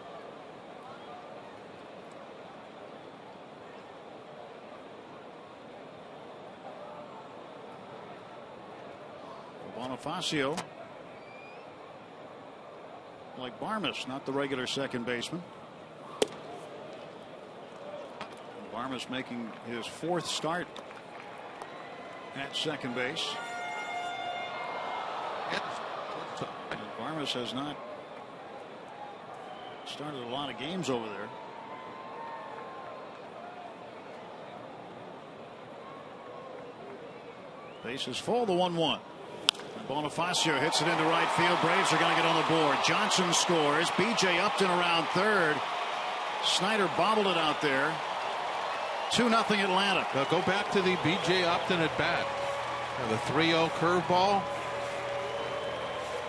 S1: Bonifacio, like Barmes, not the regular second baseman. Barmes making his 4th start at second base. And Barmes has not started a lot of games over there. Base is full, the 1-1. Bonifacio hits it into right field. Braves are going to get on the board. Johnson scores. B.J. Upton around third. Snyder bobbled it out there. 2-0 Atlanta.
S2: Now go back to the B.J. Upton at bat. The 3-0 curveball.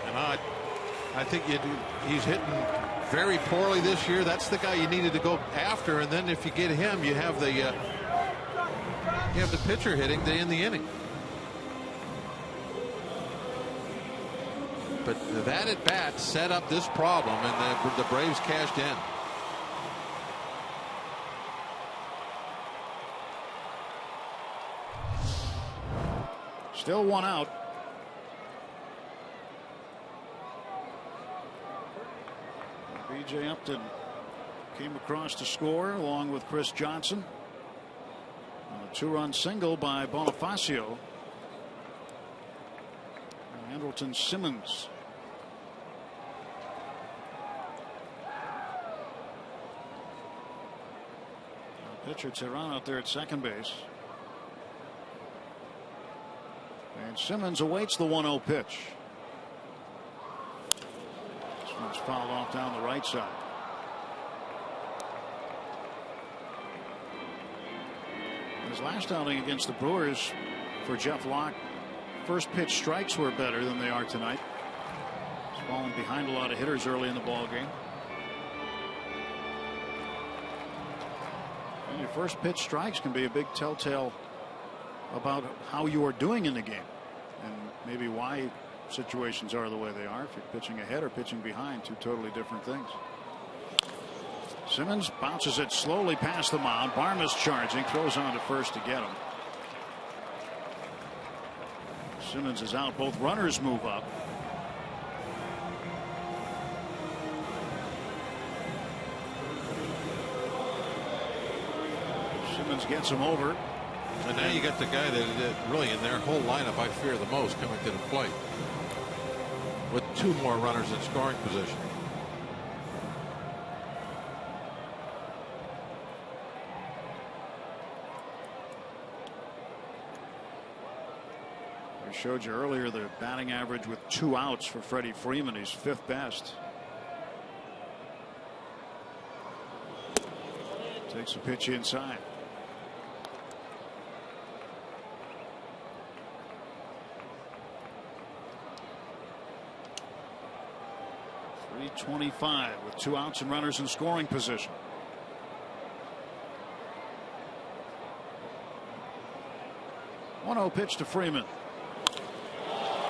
S2: And I think he's hitting very poorly this year. That's the guy you needed to go after. And then if you get him, you have the pitcher hitting to end the inning. But that at bat set up this problem, and the Braves cashed in.
S1: Still one out. B.J. Upton came across to score along with Chris Johnson. A 2-run single by Bonifacio. Andrelton Simmons. Pitcher Teheran out there at second base. And Simmons awaits the 1-0 pitch. This one's fouled off down the right side. His last outing against the Brewers for Jeff Locke, first pitch strikes were better than they are tonight. He's fallen behind a lot of hitters early in the ball game. And your first pitch strikes can be a big telltale about how you are doing in the game and maybe why situations are the way they are. If you're pitching ahead or pitching behind, two totally different things. Simmons bounces it slowly past the mound. Barmes charging, throws on to first to get him. Simmons is out. Both runners move up. Simmons gets him over.
S2: And now you got the guy that really in their whole lineup I fear the most coming to the plate with 2 more runners in scoring position.
S3: I showed you earlier the batting average with 2 outs for Freddie Freeman. He's 5th best. Takes a pitch inside. .325 with 2 outs and runners in scoring position. .1-0 pitch to Freeman.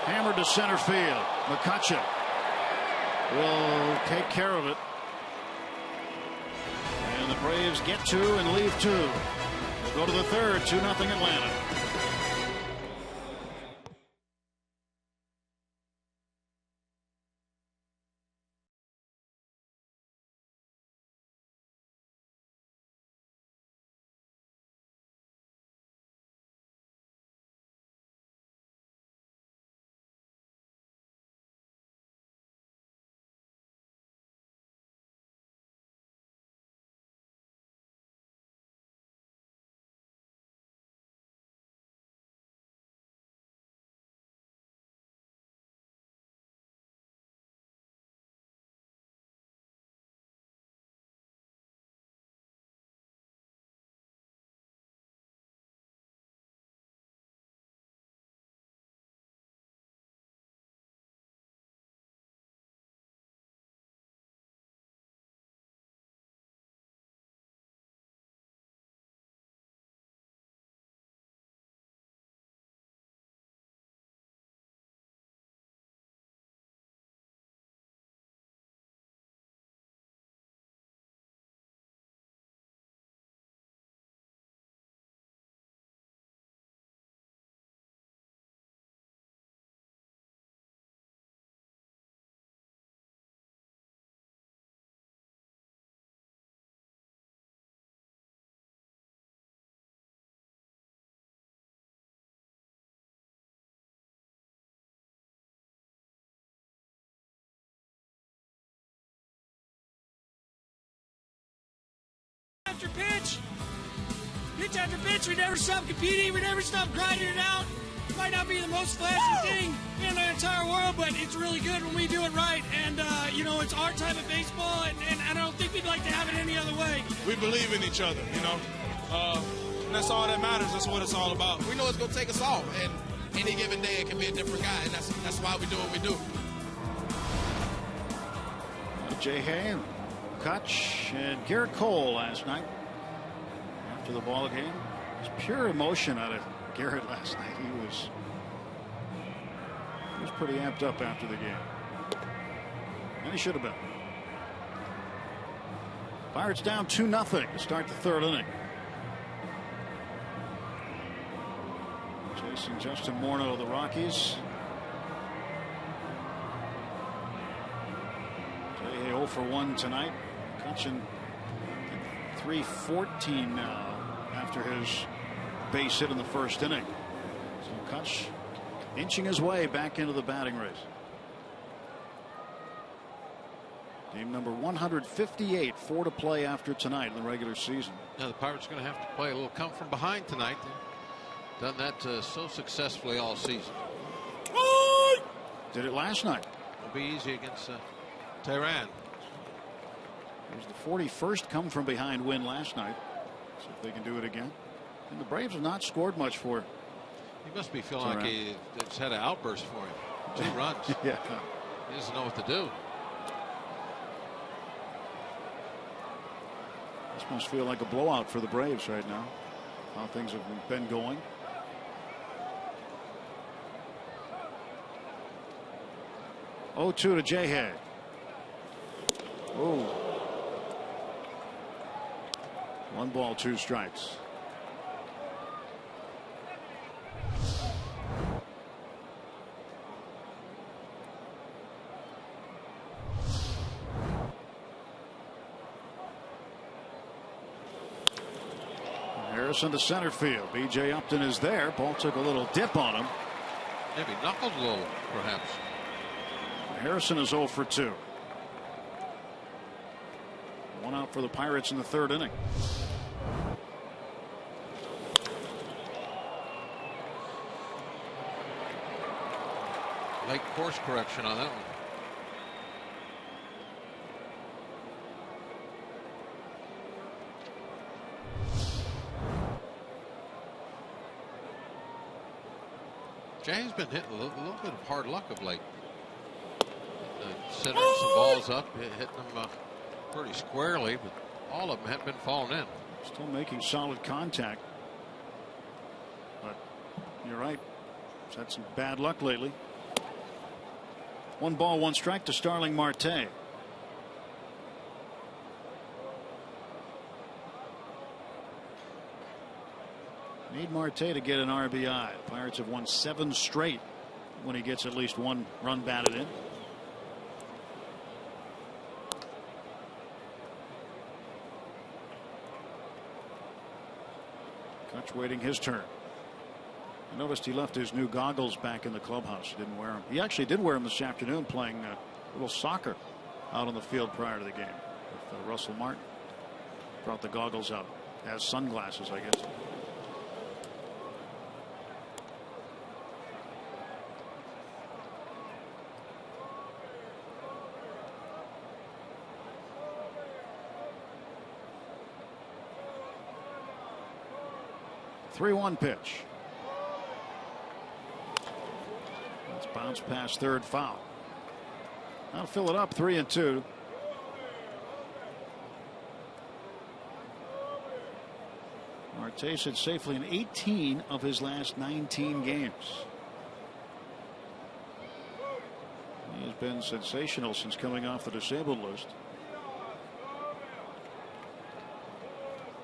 S3: Hammered to center field. McCutcheon will take care of it. And the Braves get 2 and leave 2. They'll go to the 3rd, 2-0 Atlanta.
S8: After pitch. Pitch after pitch. We never stop competing. We never stop grinding it out. It might not be the most flashy thing in the entire world, but it's really good when we do it right. And, you know, it's our type of baseball, and I don't think we'd like to have it any other way.
S9: We believe in each other, you know. And that's all that matters. That's what it's all about. We know it's going to take us all. And any given day, it can be a different guy. And that's why we do what we do.
S3: Jay Hay, Kutch, and Garrett Cole last night after the ball game. It was pure emotion out of Garrett last night. He was pretty amped up after the game, and he should have been. Pirates down 2-0 to start the 3rd inning. Chasing Justin Morneau of the Rockies. Jay Hay 0 for 1 tonight. Cutchin 3-14 now after his base hit in the 1st inning. So Kutch inching his way back into the batting race. Game number 158, 4 to play after tonight in the regular season.
S2: Now the Pirates are going to have to play a little come from behind tonight. They've done that so successfully all season.
S3: Did it last night.
S2: It'll be easy against Tehran.
S3: It was the 41st come from behind win last night. See if they can do it again. And the Braves have not scored much for.
S2: He must be feeling like it's had an outburst for him. 2 runs.
S3: Yeah.
S2: He doesn't know what to do.
S3: This must feel like a blowout for the Braves right now. How things have been going. Oh, 2 to Jay Hay. Oh. 1 ball, 2 strikes.
S1: Harrison to center field. B.J. Upton is there. Ball took a little dip on him.
S2: Maybe knuckled a little, perhaps.
S1: Harrison is 0 for 2. One out for the Pirates in the third inning.
S2: Late course correction on that one. Jay's been hitting a little bit of hard luck of late. Centering some balls up, hitting them pretty squarely, but all of them have been falling in.
S1: Still making solid contact. But you're right. He's had some bad luck lately. 1 ball, 1 strike to Starling Marte. Need Marte to get an RBI. The Pirates have won 7 straight when he gets at least 1 run batted in. Kutch waiting his turn. I noticed he left his new goggles back in the clubhouse. He didn't wear them. He actually did wear them this afternoon playing a little soccer out on the field prior to the game with Russell Martin. Brought the goggles out as sunglasses, I guess. Three-one pitch. Let's bounce past third, foul. I'll fill it up 3-2. Marte sits safely in 18 of his last 19 games. He has been sensational since coming off the disabled list.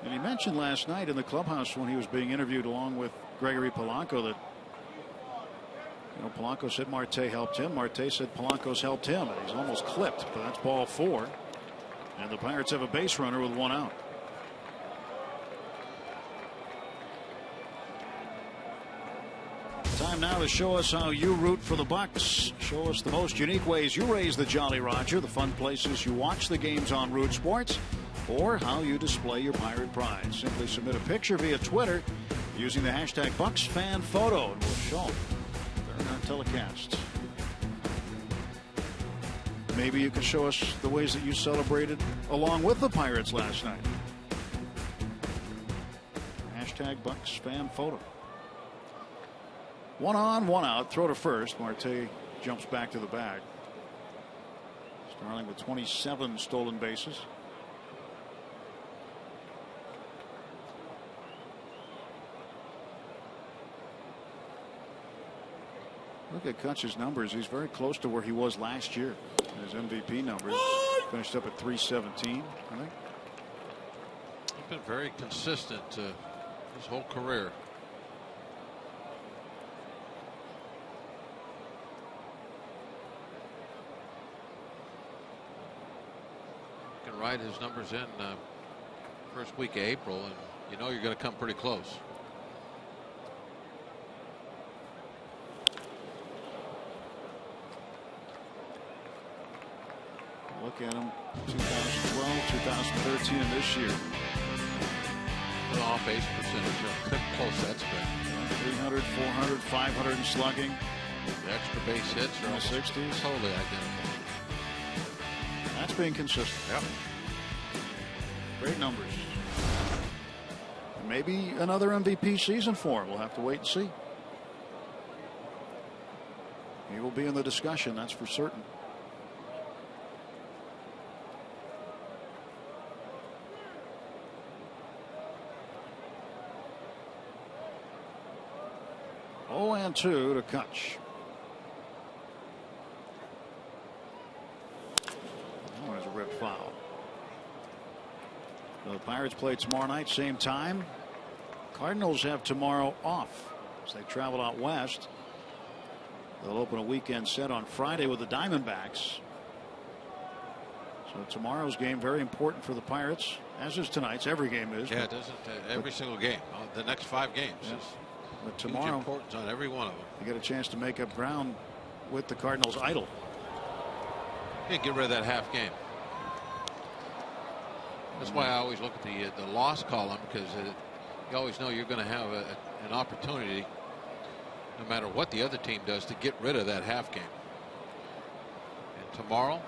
S1: And he mentioned last night in the clubhouse when he was being interviewed along with Gregory Polanco that, you know, Polanco said Marte helped him. Marte said Polanco's helped him, and he's almost clipped, but that's ball 4. And the Pirates have a base runner with 1 out. Time now to show us how you root for the Bucks. Show us the most unique ways you raise the Jolly Roger, the fun places you watch the games on Root Sports, or how you display your Pirate pride. Simply submit a picture via Twitter using the hashtag BucksFanPhoto, and we'll show them during our telecast. Maybe you can show us the ways that you celebrated along with the Pirates last night. Hashtag BucksFanPhoto. 1 on, 1 out. Throw to first. Marte jumps back to the bag. Starling with 27 stolen bases. Look at Kutch's numbers. He's very close to where he was last year. His MVP numbers finished up at 317, I think.
S2: He's been very consistent his whole career. You can write his numbers in first week of April, and you know you're going to come pretty close.
S1: Look at him, 2012, 2013, and this year.
S2: The off-base percentage, close, that's great.
S1: 300, 400, 500 in slugging.
S2: The extra base hits are
S1: in the 60s.
S2: Totally identical.
S1: That's being consistent.
S2: Yep.
S1: Great numbers. Maybe another MVP season for him. We'll have to wait and see. He will be in the discussion, that's for certain. And 2 to Kutch. That was a rip foul. The Pirates play tomorrow night, same time. Cardinals have tomorrow off as they travel out west. They'll open a weekend set on Friday with the Diamondbacks. So tomorrow's game very important for the Pirates. As is tonight's. Every game is.
S2: Yeah, it doesn't. Every single game. The next 5 games.
S1: Yeah.
S2: Is
S1: but tomorrow,
S2: importance on every one of them.
S1: You get a chance to make up ground with the Cardinals idle.
S2: Yeah, get rid of that half game. That's why I always look at the loss column, because you always know you're going to have an opportunity, no matter what the other team does, to get rid of that half game. And tomorrow,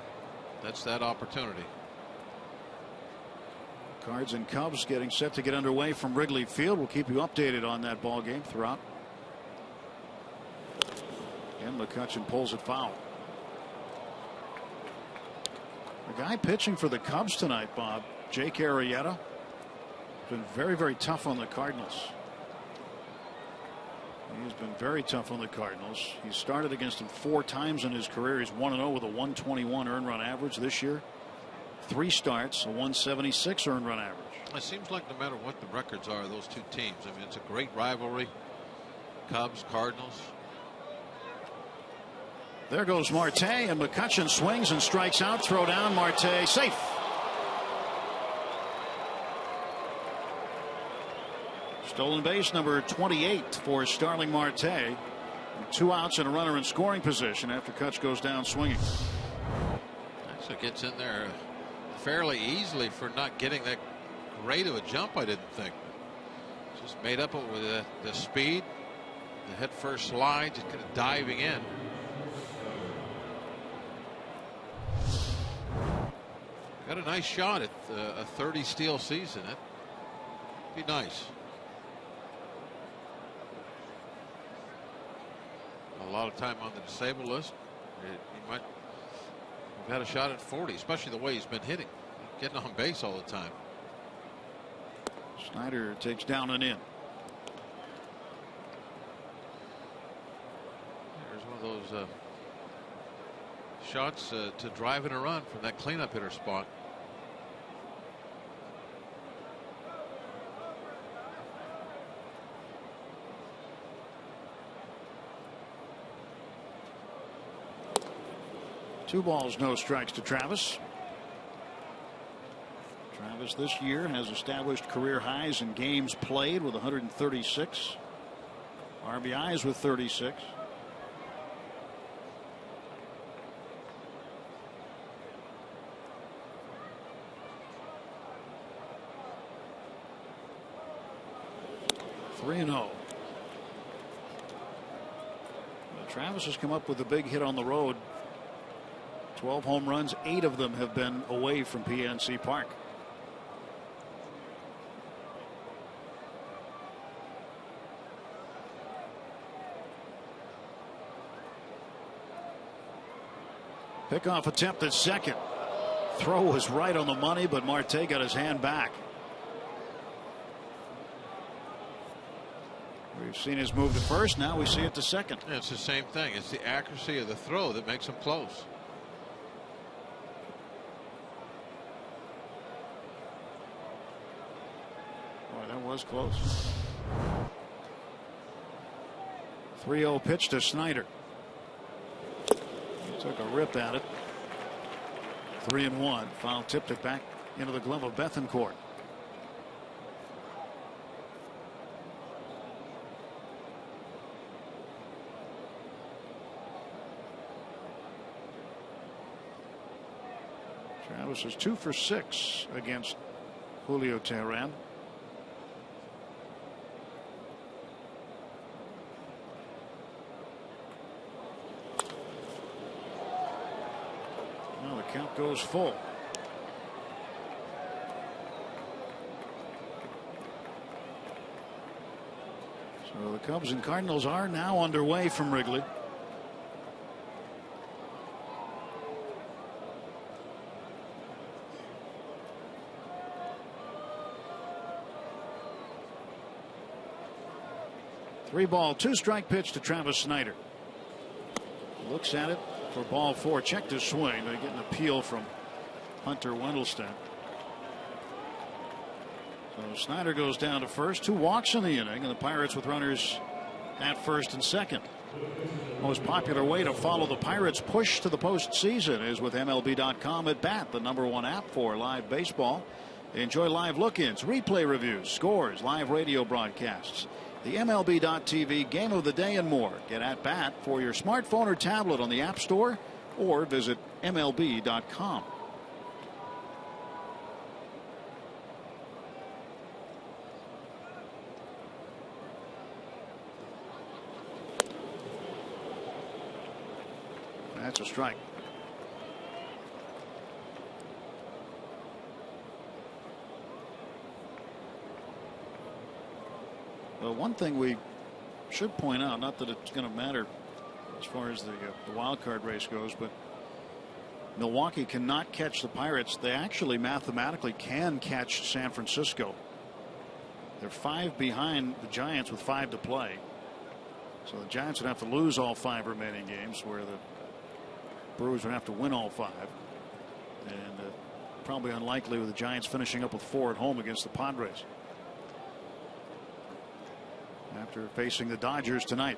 S2: that's that opportunity.
S1: Cards and Cubs getting set to get underway from Wrigley Field. We'll keep you updated on that ball game throughout. And McCutchen pulls it foul. The guy pitching for the Cubs tonight, Bob, Jake Arrieta, been very, very tough on the Cardinals. He's been very tough on the Cardinals. He started against them 4 times in his career. He's 1-0 with a 121 earned run average this year. 3 starts, a 176 earned run average.
S2: It seems like no matter what the records are of those 2 teams, I mean, it's a great rivalry. Cubs, Cardinals.
S1: There goes Marte, and McCutchen swings and strikes out. Throw down, Marte safe. Stolen base number 28 for Starling Marte. 2 outs and a runner in scoring position after Kutch goes down swinging.
S2: Actually gets in there fairly easily for not getting that great of a jump, I didn't think. Just made up with the speed, the head first slide, just kind of diving in. Got a nice shot at a 30 steal season. That'd be nice. A lot of time on the disabled list. He might have had a shot at 40, especially the way he's been hitting, getting on base all the time.
S1: Snyder takes down and in.
S2: There's one of those shots to drive in a run from that cleanup hitter spot.
S1: Two balls, no strikes to Travis. Travis this year has established career highs in games played with 136. RBIs with 36. (3-0). Travis has come up with a big hit on the road. 12 home runs, 8 of them have been away from PNC Park. Pickoff attempt at second. Throw was right on the money, but Marte got his hand back. We've seen his move to first. Now we see it to second.
S2: Yeah, it's the same thing. It's the accuracy of the throw that makes him close.
S1: Boy, that was close. 3-0 pitch to Snyder. He took a rip at it. 3-1. Foul tipped it back into the glove of Bethancourt. Travis is 2 for 6 against Julio Teheran. Well, the count goes full. So the Cubs and Cardinals are now underway from Wrigley. Three ball, 2-strike pitch to Travis Snyder. Looks at it for ball 4. Checked his swing. They get an appeal from Hunter Wendelstedt. So Snyder goes down to first. 2 walks in the inning, and the Pirates with runners at first and second. Most popular way to follow the Pirates' push to the postseason is with MLB.com at Bat, the #1 app for live baseball.
S3: Enjoy live look-ins, replay reviews, scores, live radio broadcasts, the MLB.TV Game of the Day, and more. Get At Bat for your smartphone or tablet on the App Store or visit MLB.com. That's a strike. Well, one thing we should point out, not that it's going to matter as far as the wild card race goes, but Milwaukee cannot catch the Pirates. They actually mathematically can catch San Francisco. They're 5 behind the Giants with 5 to play. So the Giants would have to lose all 5 remaining games, where the Brewers would have to win all 5. And probably unlikely with the Giants finishing up with 4 at home against the Padres. After facing the Dodgers tonight.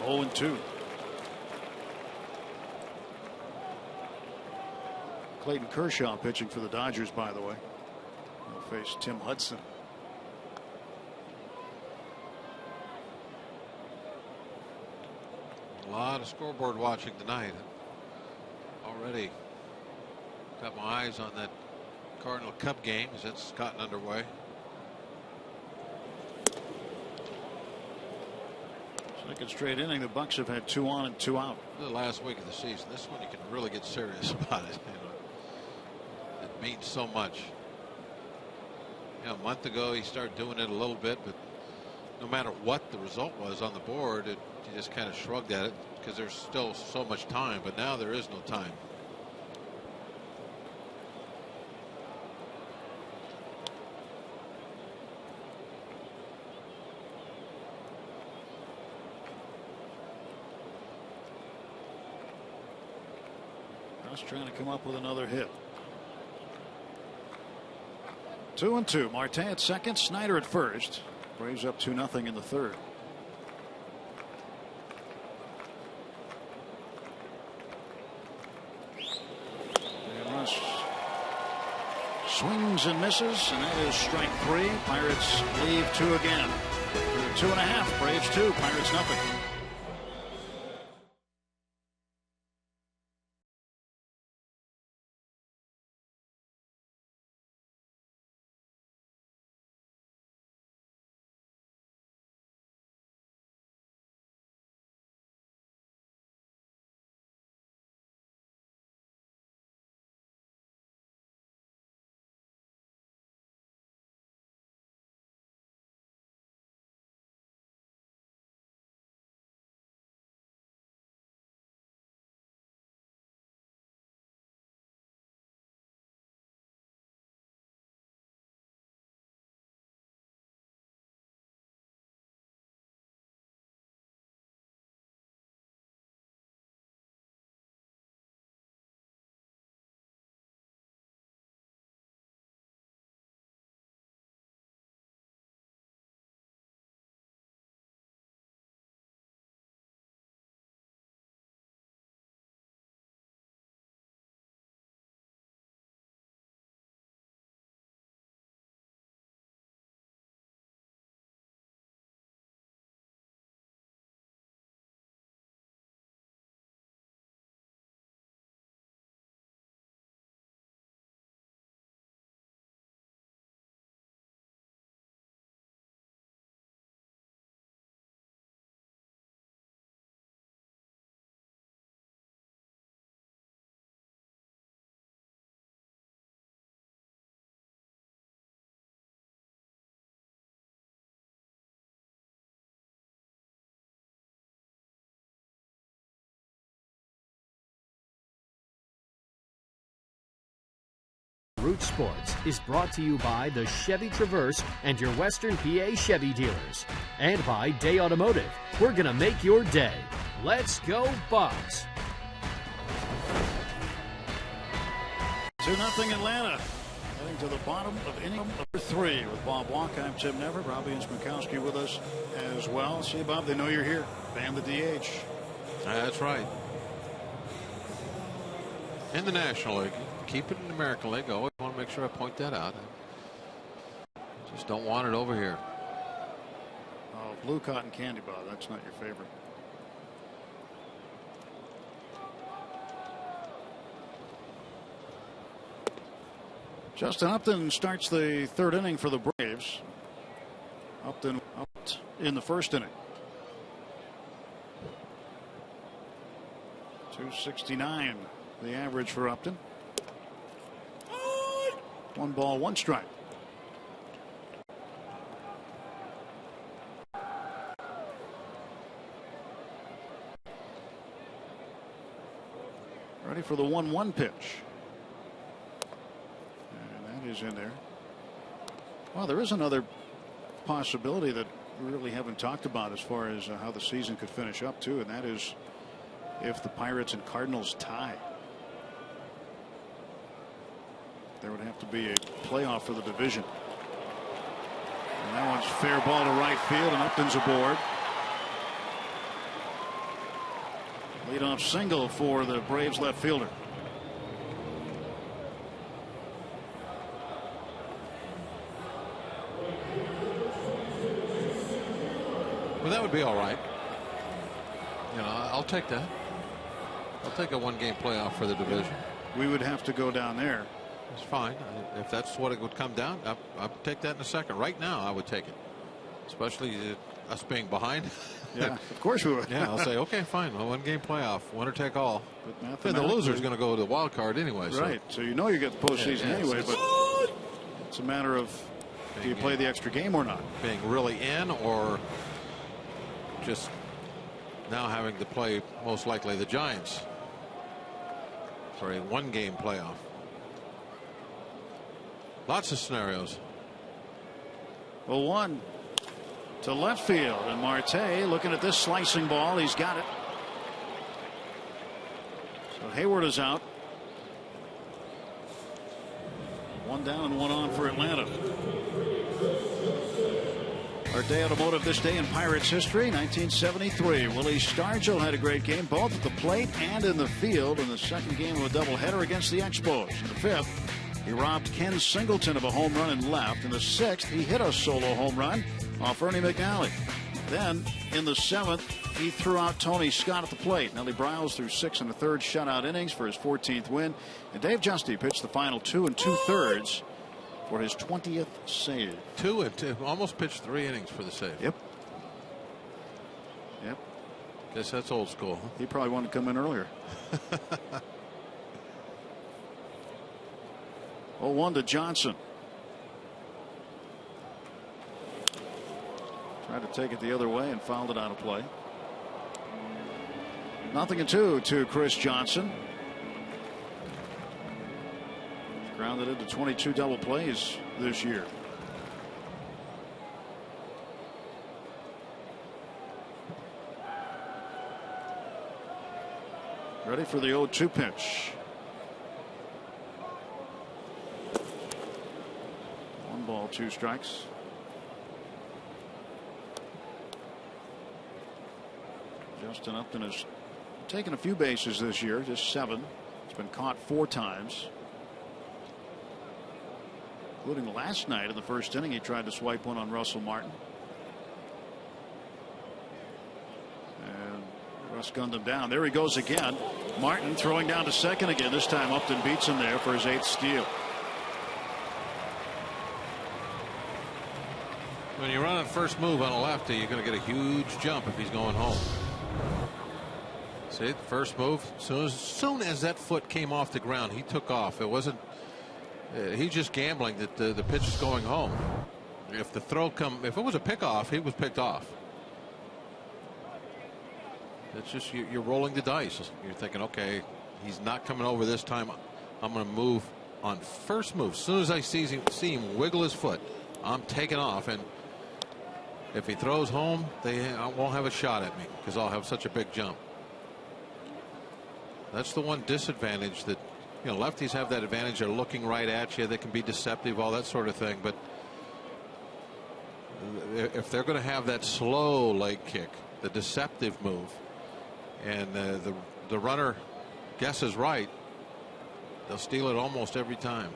S3: 0-2. Clayton Kershaw pitching for the Dodgers, by the way. He'll face Tim Hudson.
S2: A lot of scoreboard watching tonight. Already got my eyes on that Cardinal Cub game as it's gotten underway.
S3: Second straight inning, the Bucks have had 2 on and 2 out.
S2: The last week of the season. This one you can really get serious about it. You know, it means so much. You know, a month ago he started doing it a little bit, but no matter what the result was on the board, you just kind of shrugged at it because there's still so much time. But now there is no time.
S3: Trying to come up with another hit. 2-2. Marte at second, Snyder at first. Braves up 2-0 in the third. And Russ swings and misses, and that is strike 3. Pirates leave 2 again. 2.5. Braves 2. Pirates nothing.
S11: Root Sports is brought to you by the Chevy Traverse and your Western PA Chevy dealers. And by Day Automotive. We're going to make your day. Let's go Bucks.
S3: 2-0 Atlanta. Heading to the bottom of inning number 3 with Bob Walk. I'm Tim Never. Robbie and Smikowski with us as well. See, Bob, they know you're here. Ban the DH.
S2: That's right. In the National League. Keep it in the American League. Always want to make sure I point that out. I just don't want it over here.
S3: Oh, blue cotton candy bar. That's not your favorite. Justin Upton starts the third inning for the Braves. Upton out in the first inning. 269 the average for Upton. 1 ball, 1 strike. Ready for the 1-1 pitch. And that is in there. Well, there is another possibility that we really haven't talked about as far as how the season could finish up too, and that is if the Pirates and Cardinals tie. There would have to be a playoff for the division. And that one's fair ball to right field, and Upton's aboard. Leadoff single for the Braves left fielder.
S2: Well, that would be all right. You know, I'll take that. I'll take a 1-game playoff for the division.
S3: We would have to go down there.
S2: It's fine. If that's what it would come down, I'd take that in a second. Right now, I would take it. Especially us being behind.
S3: Yeah, of course we would.
S2: Yeah, I'll say, okay, fine. A 1-game playoff. Winner take all. But the loser's going to go to the wild card anyway.
S3: Right. So you know you get the postseason anyway, but it's a matter of do you play the extra game or not?
S2: Being really in, or just now having to play most likely the Giants for a 1-game playoff. Lots of scenarios.
S3: Well, 1 to left field, and Marte looking at this slicing ball. He's got it. So Hayward is out. 1 down and 1 on for Atlanta. Our day automotive this day in Pirates history, 1973. Willie Stargell had a great game both at the plate and in the field in the second game of a doubleheader against the Expos. In the 5th, he robbed Ken Singleton of a home run and left. In the 6th, he hit a solo home run off Ernie McNally. Then in the 7th, he threw out Tony Scott at the plate. Nellie Briles threw 6 1/3 shutout innings for his 14th win. And Dave Justy pitched the final 2 2/3 for his 20th save.
S2: 2 and 2, almost pitched 3 innings for the save.
S3: Yep. Yep.
S2: Guess that's old school. Huh?
S3: He probably wanted to come in earlier. 0-1 to Johnson. Tried to take it the other way and fouled it out of play. 0-2 to Chris Johnson. Grounded into 22 double plays this year. Ready for the 0-2 pitch. 1 ball, 2 strikes. Justin Upton has taken a few bases this year, just 7. He's been caught 4 times. Including last night in the first inning, he tried to swipe one on Russell Martin. And Russ gunned him down. There he goes again. Martin throwing down to second again. This time Upton beats him there for his 8th steal.
S2: When you run a first move on a lefty, you're going to get a huge jump if he's going home. See, first move, soon as that foot came off the ground, he took off. It wasn't. He's just gambling that the pitch is going home. If the throw if it was a pickoff, he was picked off. It's just you're rolling the dice. You're thinking, okay, he's not coming over this time. I'm going to move on first move. As soon as I see him wiggle his foot, I'm taking off. And if he throws home, they won't have a shot at me because I'll have such a big jump. That's the one disadvantage that, you know, lefties have that advantage. They're looking right at you. They can be deceptive, all that sort of thing. But if they're going to have that slow leg kick, the deceptive move, and the runner guesses right, they'll steal it almost every time.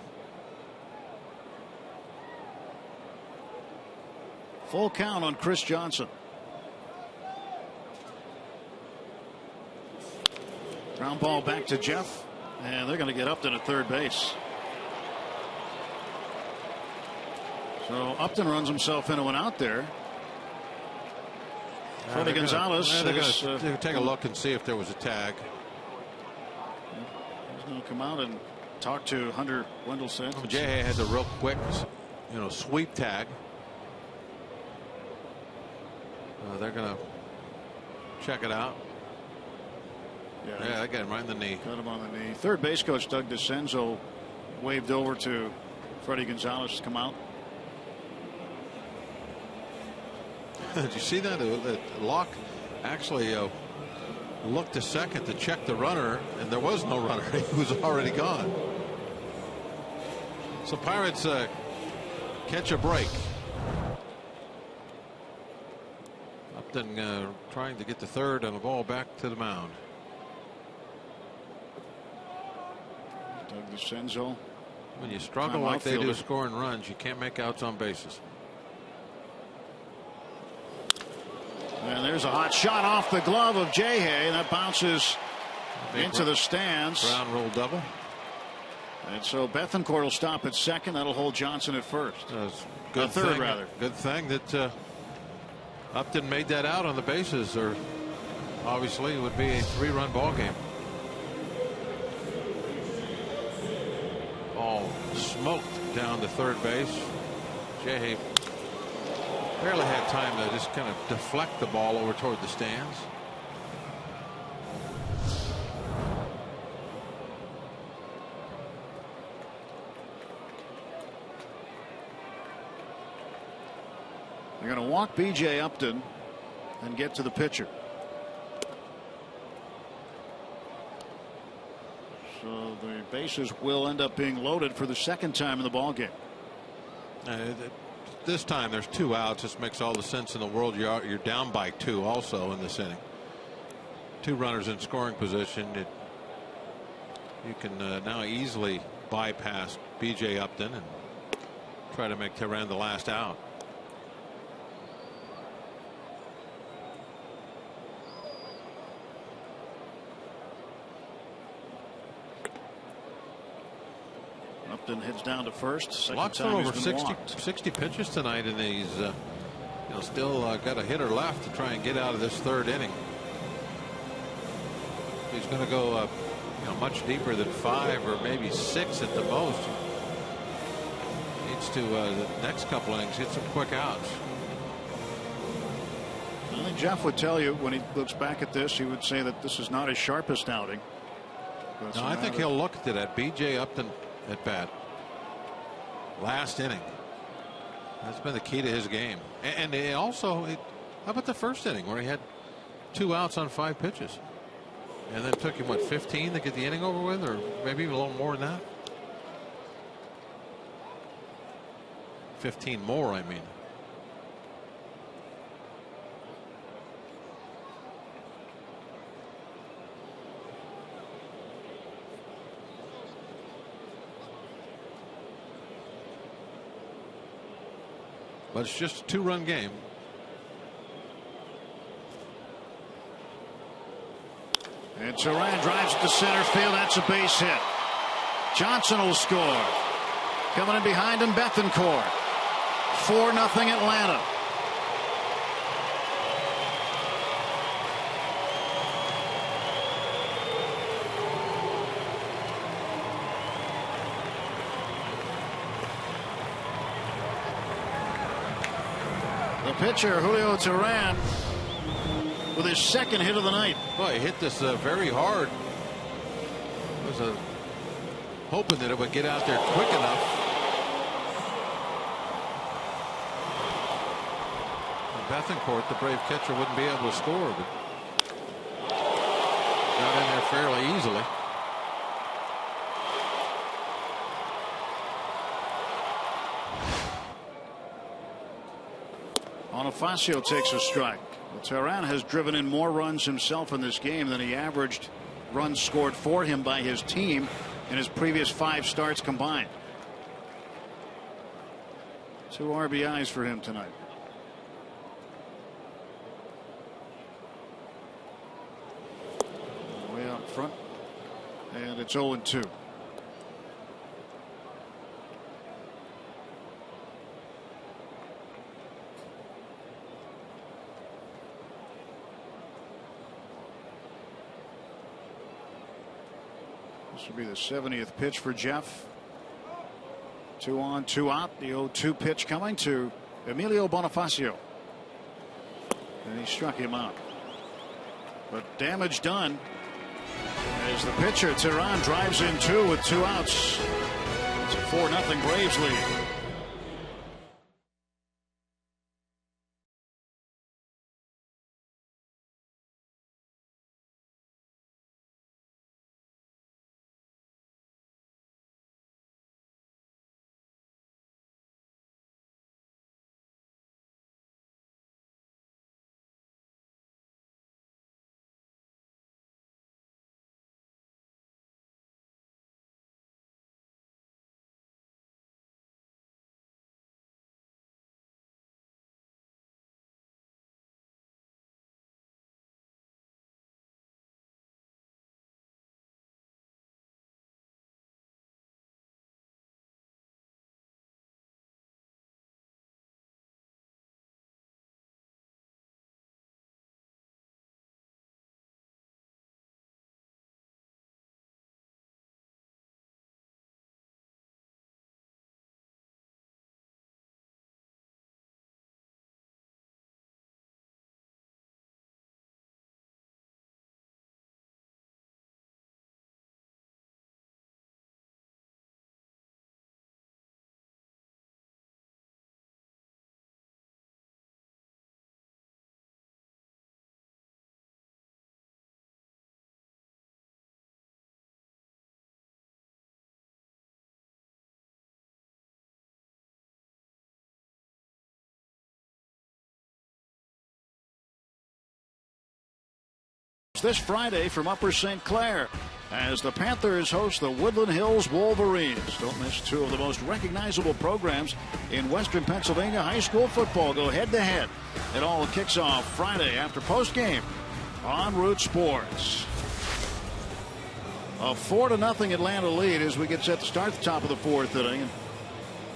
S3: Full count on Chris Johnson. Ground ball back to Jeff, and they're going to get Upton at third base. So Upton runs himself into an out there. Freddie Gonzalez.
S2: They're going to take a look and see if there was a tag.
S3: He's going to come out and talk to Hunter Wendelstedt.
S2: Jay has a real quick, sweep tag. They're going to check it out. Yeah, they got him right in the knee.
S3: Got him on the knee. Third base coach Doug DeCenzo waved over to Freddie Gonzalez to come out.
S2: Did you see that? Locke actually looked a second to check the runner, and there was no runner. He was already gone. So Pirates catch a break. Upton trying to get the third and the ball back to the mound.
S3: Doug DeCenzo.
S2: When you struggle like they do scoring runs, you can't make outs on bases.
S3: And there's a hot shot off the glove of Jay. That bounces into the stands.
S2: Ground rule double.
S3: And so Bethancourt will stop at second. That'll hold Johnson at first.
S2: Good
S3: third,
S2: thing,
S3: rather.
S2: Good thing that Upton made that out on the bases, or obviously it would be a 3-run ball game. Ball smoked down to third base. Jay barely had time to just kind of deflect the ball over toward the stands.
S3: They're going to walk B.J. Upton and get to the pitcher. So the bases will end up being loaded for the second time in the ball game.
S2: This time there's 2 outs. This makes all the sense in the world. You're down by 2 also in this inning. 2 runners in scoring position. You can now easily bypass B.J. Upton and try to make Tehran the last out.
S3: Upton heads down to first.
S2: Locke's thrown over 60 pitches tonight, and he's still got a hitter left to try and get out of this third inning. He's going to go much deeper than 5 or maybe 6 at the most. Needs to the next couple innings hit some quick outs.
S3: I think Jeff would tell you when he looks back at this, he would say that this is not his sharpest outing.
S2: No, I think he'll look at that B.J. Upton at bat last inning. That's been the key to his game. And also, how about the first inning where he had 2 outs on 5 pitches, and then took him 15 to get the inning over with, or maybe even a little more than that. 15 more, I mean. But it's just a 2-run game.
S3: And Tehran drives to center field. That's a base hit. Johnson will score. Coming in behind him, Bethancourt. 4-0 Atlanta. The pitcher, Julio Tehran, with his second hit of the night.
S2: Boy, he hit this very hard. Was hoping that it would get out there quick enough. Bethancourt, the Brave catcher, wouldn't be able to score, but got in there fairly easily.
S3: Bonifacio takes a strike. Well, Tehran has driven in more runs himself in this game than he averaged runs scored for him by his team in his previous 5 starts combined. 2 RBIs for him tonight. out front. And it's 0-2. This will be the 70th pitch for Jeff. 2 on, 2 out. The 0-2 pitch coming to Emilio Bonifacio. And he struck him out. But damage done as the pitcher, Teheran, drives in 2 with 2 outs. It's a 4-0 Braves lead. This Friday from Upper St. Clair as the Panthers host the Woodland Hills Wolverines. Don't miss 2 of the most recognizable programs in Western Pennsylvania high school football go head-to-head. It all kicks off Friday after postgame on Root Sports. A 4-0 Atlanta lead as we get set to start the top of the 4th inning. And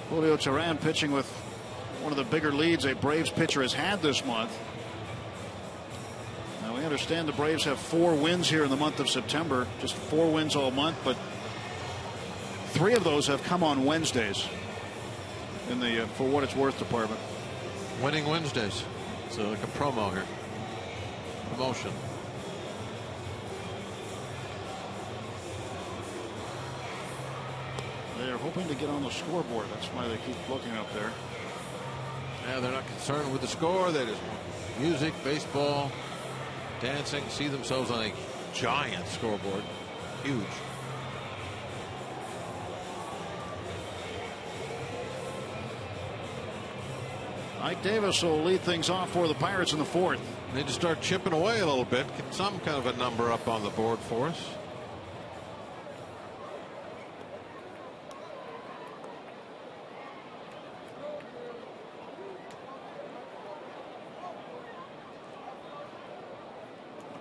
S3: Julio Teheran pitching with one of the bigger leads a Braves pitcher has had this month. I understand the Braves have 4 wins here in the month of September, just 4 wins all month, but 3 of those have come on Wednesdays in the for what it's worth department.
S2: Winning Wednesdays. So like a promo here. Promotion.
S3: They're hoping to get on the scoreboard. That's why they keep looking up there.
S2: Yeah, they're not concerned with the score. They just want music, baseball, dancing, see themselves on a giant scoreboard. Huge.
S3: Ike Davis will lead things off for the Pirates in the 4th.
S2: Need to start chipping away a little bit. Get some kind of a number up on the board for us.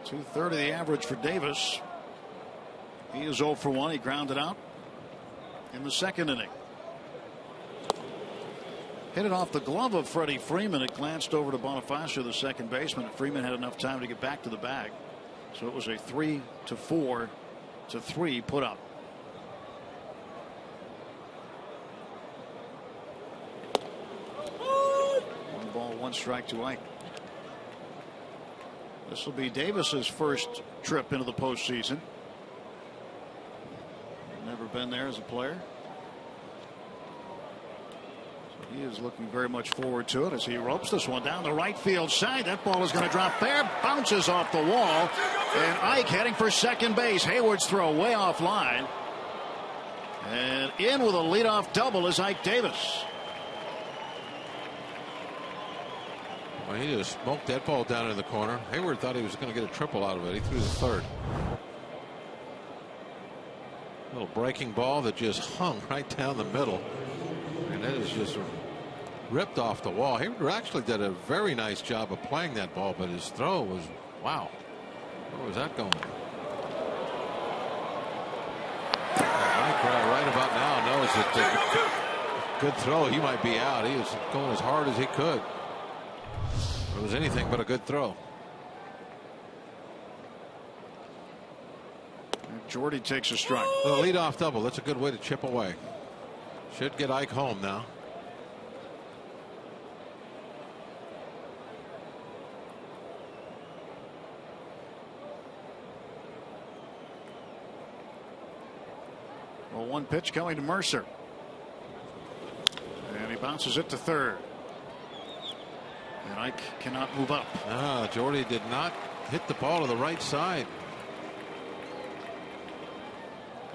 S3: .230 the average for Davis. He is 0 for 1. He grounded out in the 2nd inning. Hit it off the glove of Freddie Freeman. It glanced over to Bonifacio, the second baseman. Freeman had enough time to get back to the bag. So it was a 3-4 to 3 put up. One ball, 1 strike to Ike. This will be Davis's first trip into the postseason. Never been there as a player. So he is looking very much forward to it as he ropes this one down the right field side. That ball is going to drop there. Bounces off the wall. And Ike heading for second base. Hayward's throw way off line. And in with a leadoff double is Ike Davis.
S2: Well, he just smoked that ball down in the corner. Hayward thought he was going to get a triple out of it. He threw the 3rd. Little breaking ball that just hung right down the middle. And it is just ripped off the wall. Hayward actually did a very nice job of playing that ball, but his throw was, wow. Where was that going? was a good throw. He might be out. He was going as hard as he could. It was anything but a good throw.
S3: Jordy takes a strike.
S2: The leadoff double. That's a good way to chip away. Should get Ike home now.
S3: Well, one pitch coming to Mercer. And he bounces it to third. And Ike cannot move up.
S2: Jordy did not hit the ball to the right side.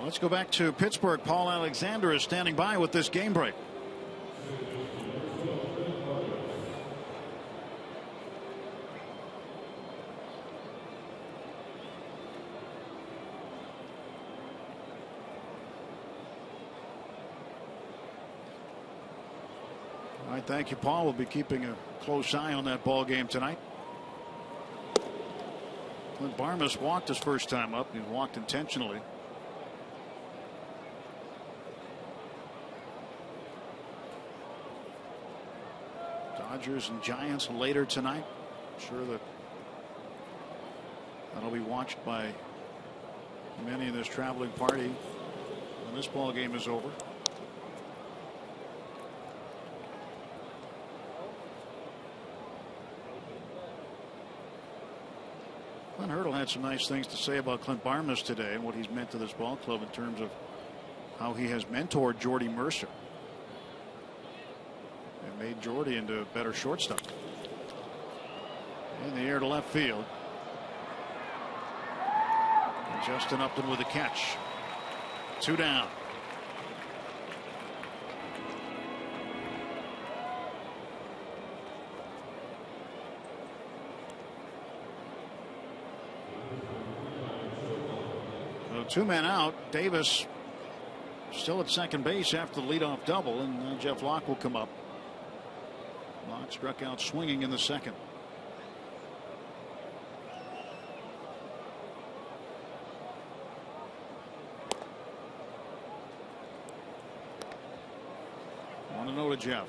S3: Let's go back to Pittsburgh. Paul Alexander is standing by with this game break. All right, thank you, Paul. We'll be keeping a close eye on that ball game tonight. Clint Barmas walked his first time up. He walked intentionally. Dodgers and Giants later tonight. I'm sure that'll be watched by many in this traveling party when this ball game is over. Clint Hurdle had some nice things to say about Clint Barmas today and what he's meant to this ball club in terms of how he has mentored Jordy Mercer and made Jordy into a better shortstop. In the air to left field. And Justin Upton with a catch. 2 down. So 2 men out. Davis still at second base after the leadoff double, and Jeff Locke will come up. Locke struck out swinging in the second. Want to know to Jeff.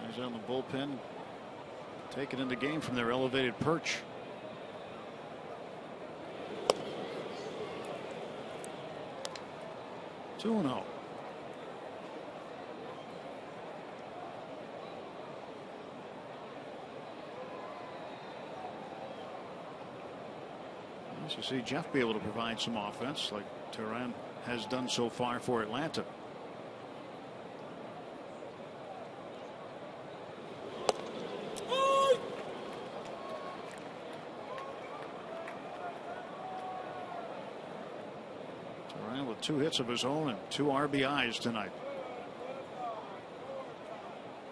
S3: He's on the bullpen. Taken into game from their elevated perch. Two and 0. Nice to see Jeff be able to provide some offense like Teheran has done so far for Atlanta. With 2 hits of his own and 2 RBIs tonight.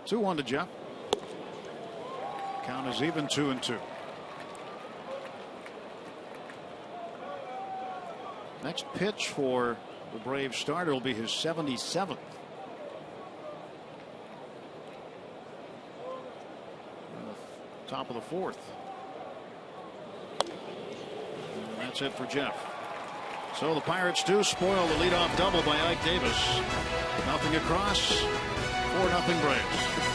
S3: 2-1 to Jeff. Count is even 2-2. Next pitch for the Braves starter will be his 77th. Top of the 4th. And that's it for Jeff. So the Pirates do spoil the leadoff double by Ike Davis. Nothing across. 4-0 Braves.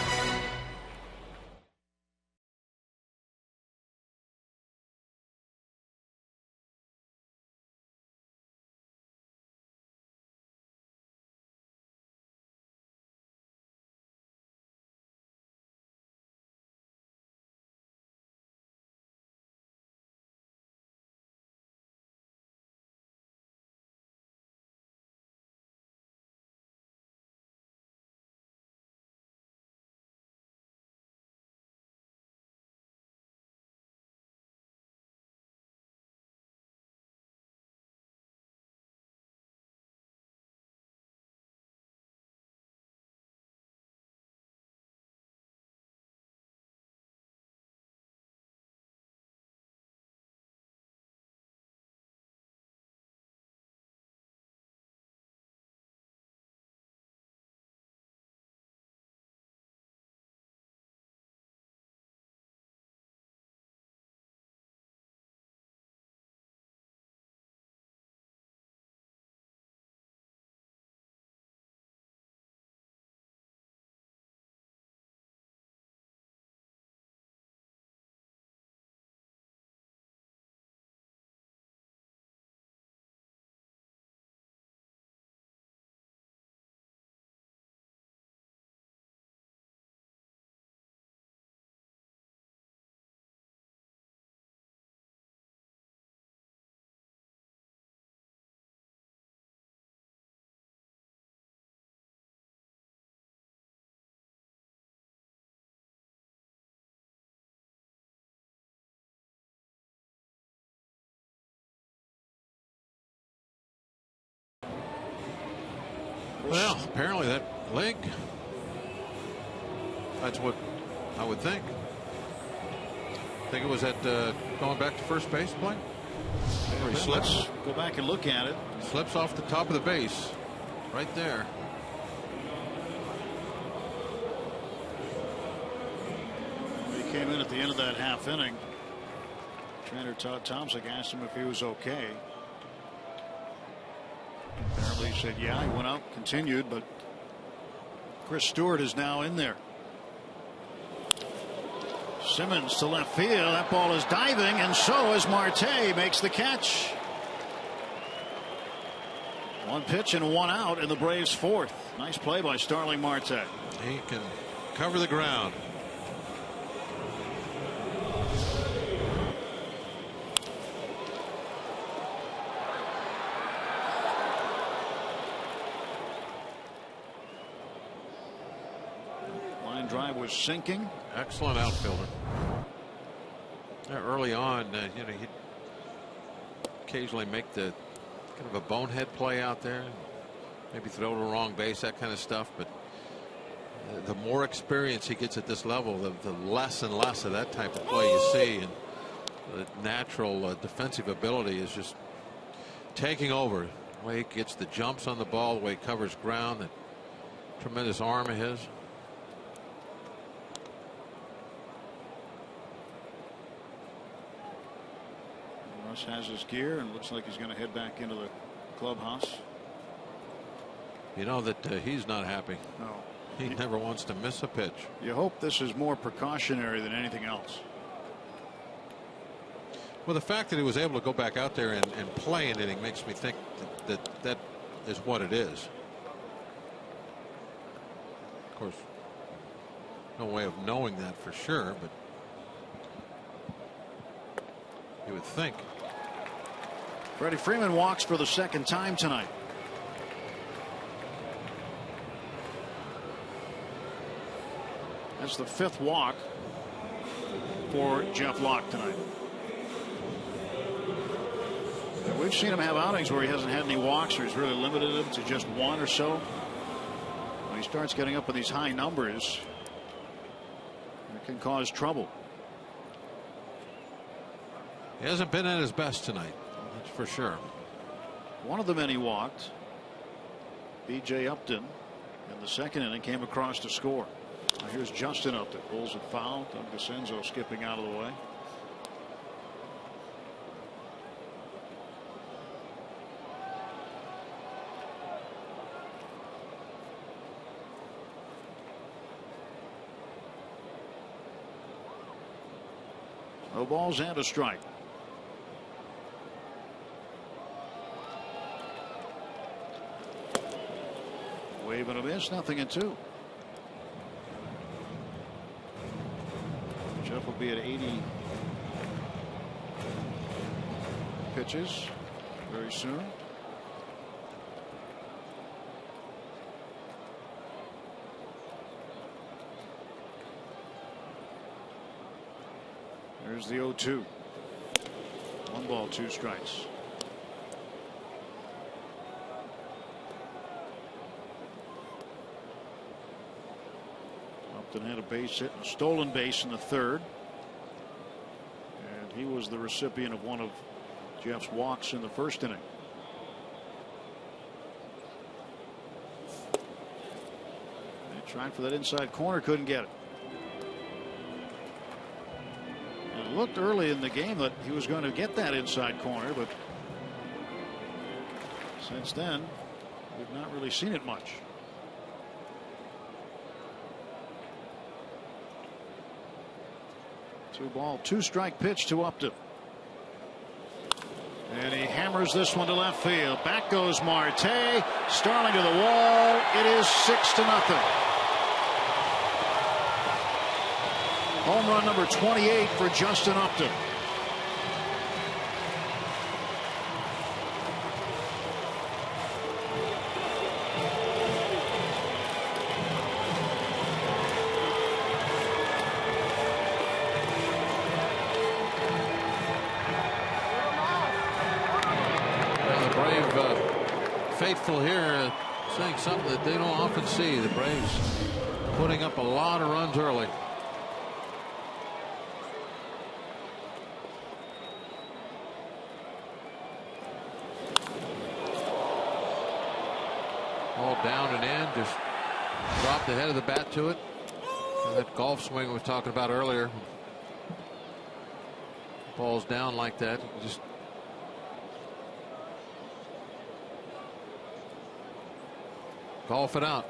S2: Well, apparently that leg. That's what I would think. I think it was at going back to first base play.
S3: He slips. Go back and look at it.
S2: Slips off the top of the base, right there.
S3: He came in at the end of that half inning. Trainer Todd Tomczyk asked him if he was okay. Apparently he said yeah. He went out, continued, but Chris Stewart is now in there. Simmons to left field. That ball is diving, and so is Marte. Makes the catch. One pitch and one out in the Braves' fourth. Nice play by Starling Marte.
S2: He can cover the ground.
S3: Line drive was sinking.
S2: Excellent outfielder. Early on, you know, he'd occasionally make the kind of a bonehead play out there, maybe throw to the wrong base, that kind of stuff. But the more experience he gets at this level, the less and less of that type of play you see, and the natural defensive ability is just taking over. The way he gets the jumps on the ball, the way he covers ground, that tremendous arm of his.
S3: Russ has his gear and looks like he's going to head back into the clubhouse.
S2: You know that he's not happy.
S3: No.
S2: He never wants to miss a pitch.
S3: You hope this is more precautionary than anything else.
S2: Well, the fact that he was able to go back out there and play an inning makes me think that is what it is. Of course, no way of knowing that for sure, but you would think.
S3: Freddie Freeman walks for the second time tonight. That's the fifth walk for Jeff Locke tonight. And we've seen him have outings where he hasn't had any walks, or he's really limited them to just one or so. When he starts getting up in these high numbers, it can cause trouble.
S2: He hasn't been at his best tonight, that's for sure.
S3: One of the men he walked, B.J. Upton, in the second inning, came across to score. Now here's Justin Upton. Pulls it foul. Doug DeCenzo skipping out of the way. No balls and a strike. Wave and a miss, 0-2. Jeff will be at 80 pitches very soon. There's the 0-2. 1 ball, 2 strikes. Upton had a base hit and a stolen base in the third. And he was the recipient of one of Jeff's walks in the first inning. They tried for that inside corner, couldn't get it. It looked early in the game that he was going to get that inside corner, but since then we've not really seen it much. Two ball, 2 strike pitch to Upton. And he hammers this one to left field. Back goes Marte. Starling to the wall. It is 6-0. Home run number 28 for Justin Upton.
S2: Faithful here Saying something that they don't often see. The Braves putting up a lot of runs early. All down and in, just dropped the head of the bat to it. And that golf swing we were talking about earlier. Ball's down like that, you just golf it out.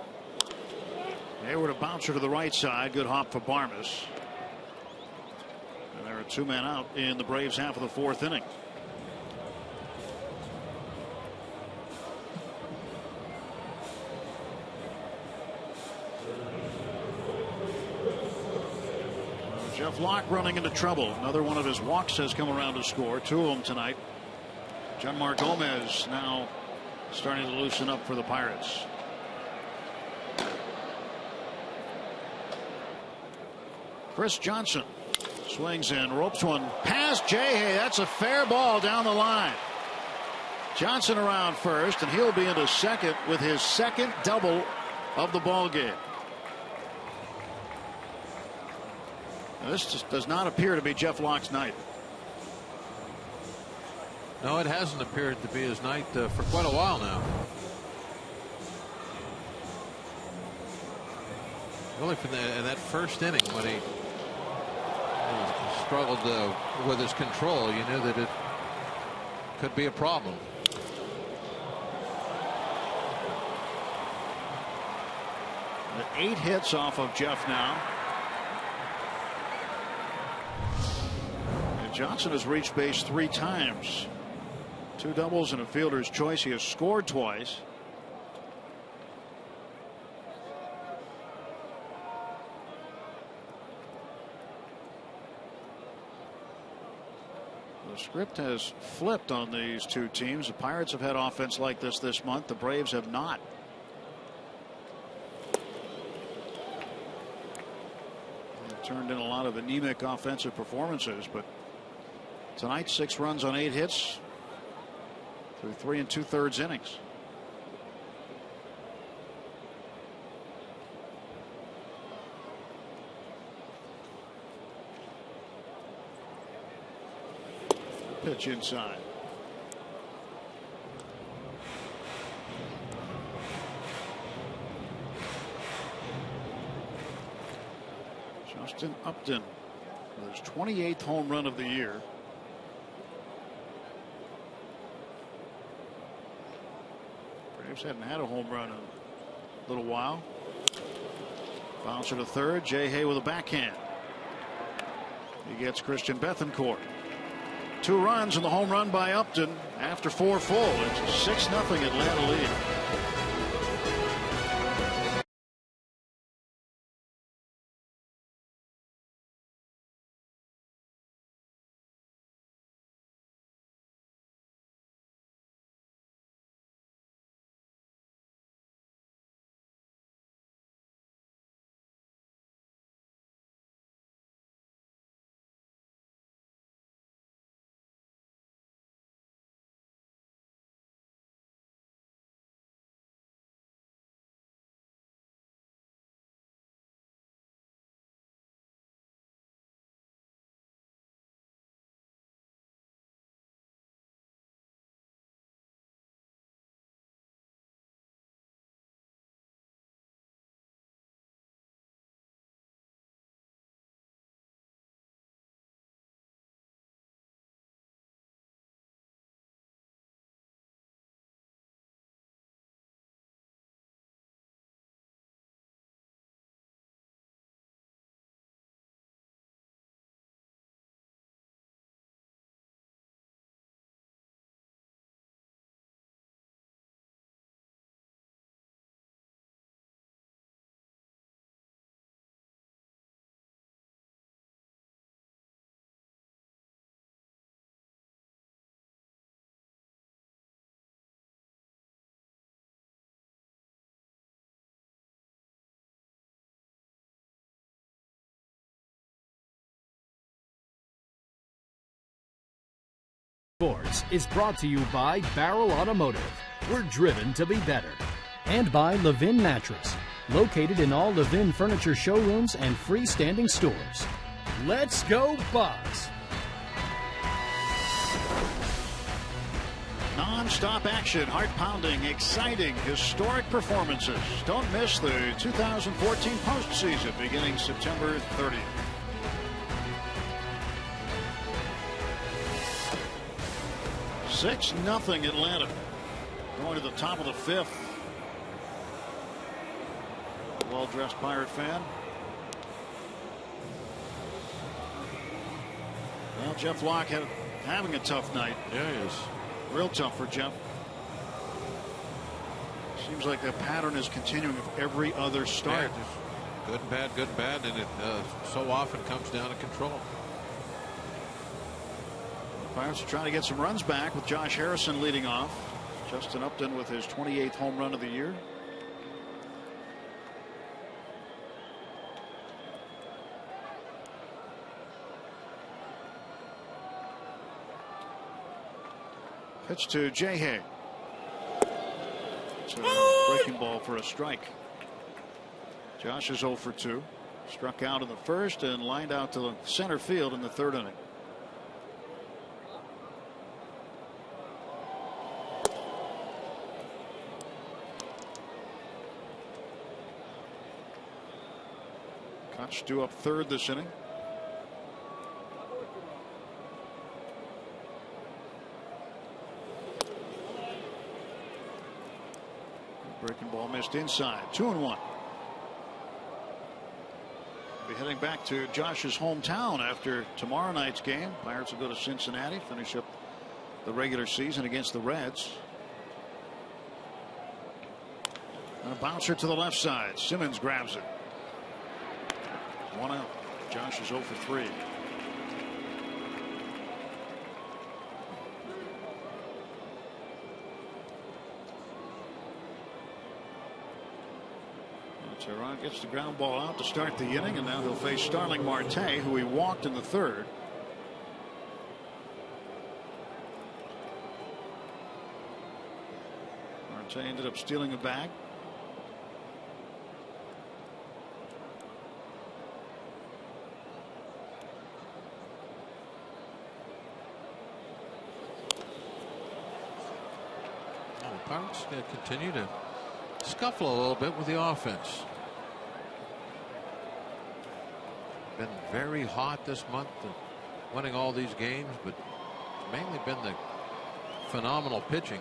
S3: Hayward, a bouncer to the right side. Good hop for Barmes. And there are 2 men out in the Braves half of the 4th inning. Jeff Locke running into trouble. Another one of his walks has come around to score. 2 of them tonight. Janmar Gomez now starting to loosen up for the Pirates. Chris Johnson swings in, ropes one past Jay. That's a fair ball down the line. Johnson around first, and he'll be into second with his second double of the ball game. Now, this just does not appear to be Jeff Locke's night.
S2: No, it hasn't appeared to be his night for quite a while now. Really, from in that first inning when he struggled with his control, you knew that it could be a problem.
S3: The 8 hits off of Jeff now. And Johnson has reached base 3 times. 2 doubles and a fielder's choice. He has scored twice. The script has flipped on these 2 teams. The Pirates have had offense like this month. The Braves have not. They've turned in a lot of anemic offensive performances, but tonight 6 runs on 8 hits through 3 2/3 innings. Pitch inside. Justin Upton with his 28th home run of the year. Braves hadn't had a home run in a little while. Bouncer to third. Jay Hay with a backhand. He gets Christian Bethancourt. 2 runs and the home run by Upton after 4 full. It's a 6-0 Atlanta lead.
S11: Sports is brought to you by Barrel Automotive. We're driven to be better. And by Levin Mattress, located in all Levin furniture showrooms and freestanding stores. Let's go Bucks!
S1: Non-stop action, heart-pounding, exciting, historic performances. Don't miss the 2014 postseason beginning September 30th. Six nothing Atlanta. Going to the top of the fifth. Well-dressed Pirate fan. Well, Jeff Locke having a tough night.
S2: Yeah, he is.
S1: Real tough for Jeff. Seems like the pattern is continuing with every other start.
S2: Yeah, good and bad, and it so often comes down to control.
S1: The Pirates are trying to get some runs back with Josh Harrison leading off. Justin Upton with his 28th home run of the year. Pitch to Jay Hay. It's a breaking ball for a strike. Josh is 0 for 2. Struck out in the first and lined out to the center field in the third inning. Koch due up third this inning. Breaking ball missed inside. 2-1. Be heading back to Josh's hometown after tomorrow night's game. Pirates will go to Cincinnati, finish up the regular season against the Reds. And a bouncer to the left side. Simmons grabs it. 1 out. Josh is 0 for 3. Teheran gets the ground ball out to start the inning, and now he'll face Starling Marte, who he walked in the third. Marte ended up stealing a bag.
S2: The Pirates going to continue to scuffle a little bit with the offense. Been very hot this month and winning all these games, but it's mainly been the phenomenal pitching.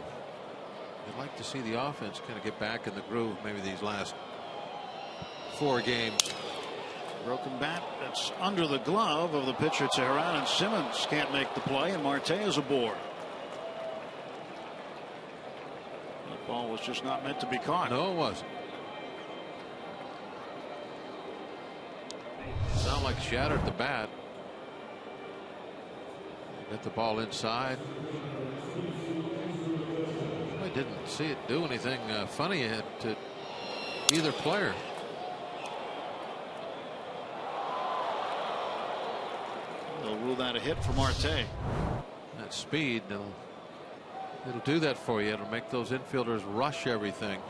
S2: I'd like to see the offense kind of get back in the groove maybe these last 4 games.
S1: Broken bat that's under the glove of the pitcher Teheran, and Simmons can't make the play, and Marte is aboard. That ball was just not meant to be caught.
S2: No, it wasn't. Sound like shattered the bat. Get the ball inside. I didn't see it do anything funny to either player.
S1: They'll rule that a hit for Marte.
S2: That speed, it'll do that for you. It'll make those infielders rush everything.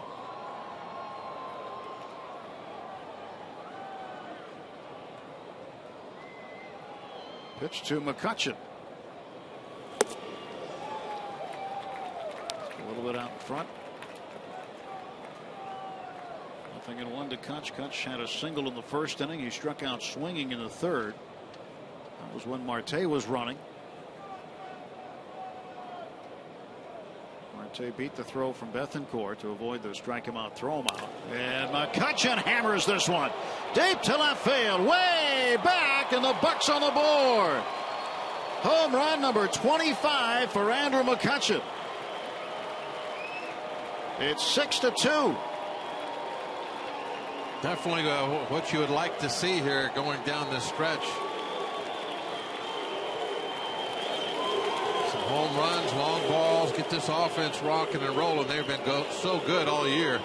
S1: Pitch to McCutcheon. A little bit out in front. 0-1 to Kutch. Kutch had a single in the first inning. He struck out swinging in the third. That was when Marte was running. Marte beat the throw from Bethancourt to avoid the strike him out, throw him out. And McCutcheon hammers this one deep to left field, way back, and the Bucks on the board. Home run number 25 for Andrew McCutcheon. It's 6-2.
S2: Definitely what you would like to see here going down this stretch. Some home runs, long balls, get this offense rocking and rolling. They've been so good all year.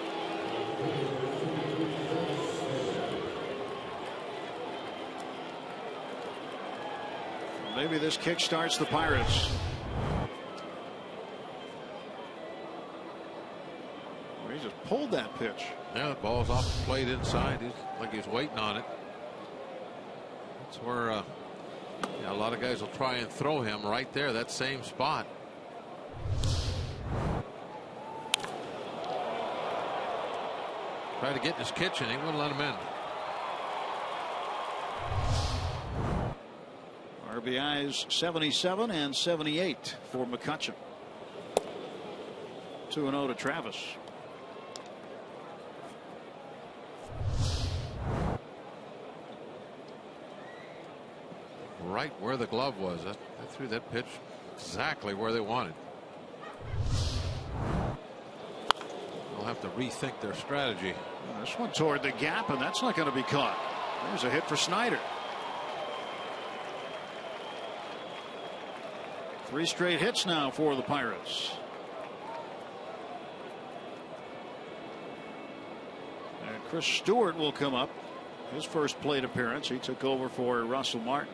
S1: Maybe this kick starts the Pirates.
S3: He just pulled that pitch.
S2: Yeah, the ball's off the plate inside. He's waiting on it. That's where a lot of guys will try and throw him right there, that same spot. Try to get in his kitchen. He wouldn't let him in.
S3: RBIs 77 and 78 for McCutchen. 2-0 to Travis.
S2: Right where the glove was. That threw that pitch exactly where they wanted. They'll have to rethink their strategy.
S3: This one toward the gap, and that's not going to be caught. There's a hit for Snyder. 3 straight hits now for the Pirates. And Chris Stewart will come up. His first plate appearance. He took over for Russell Martin.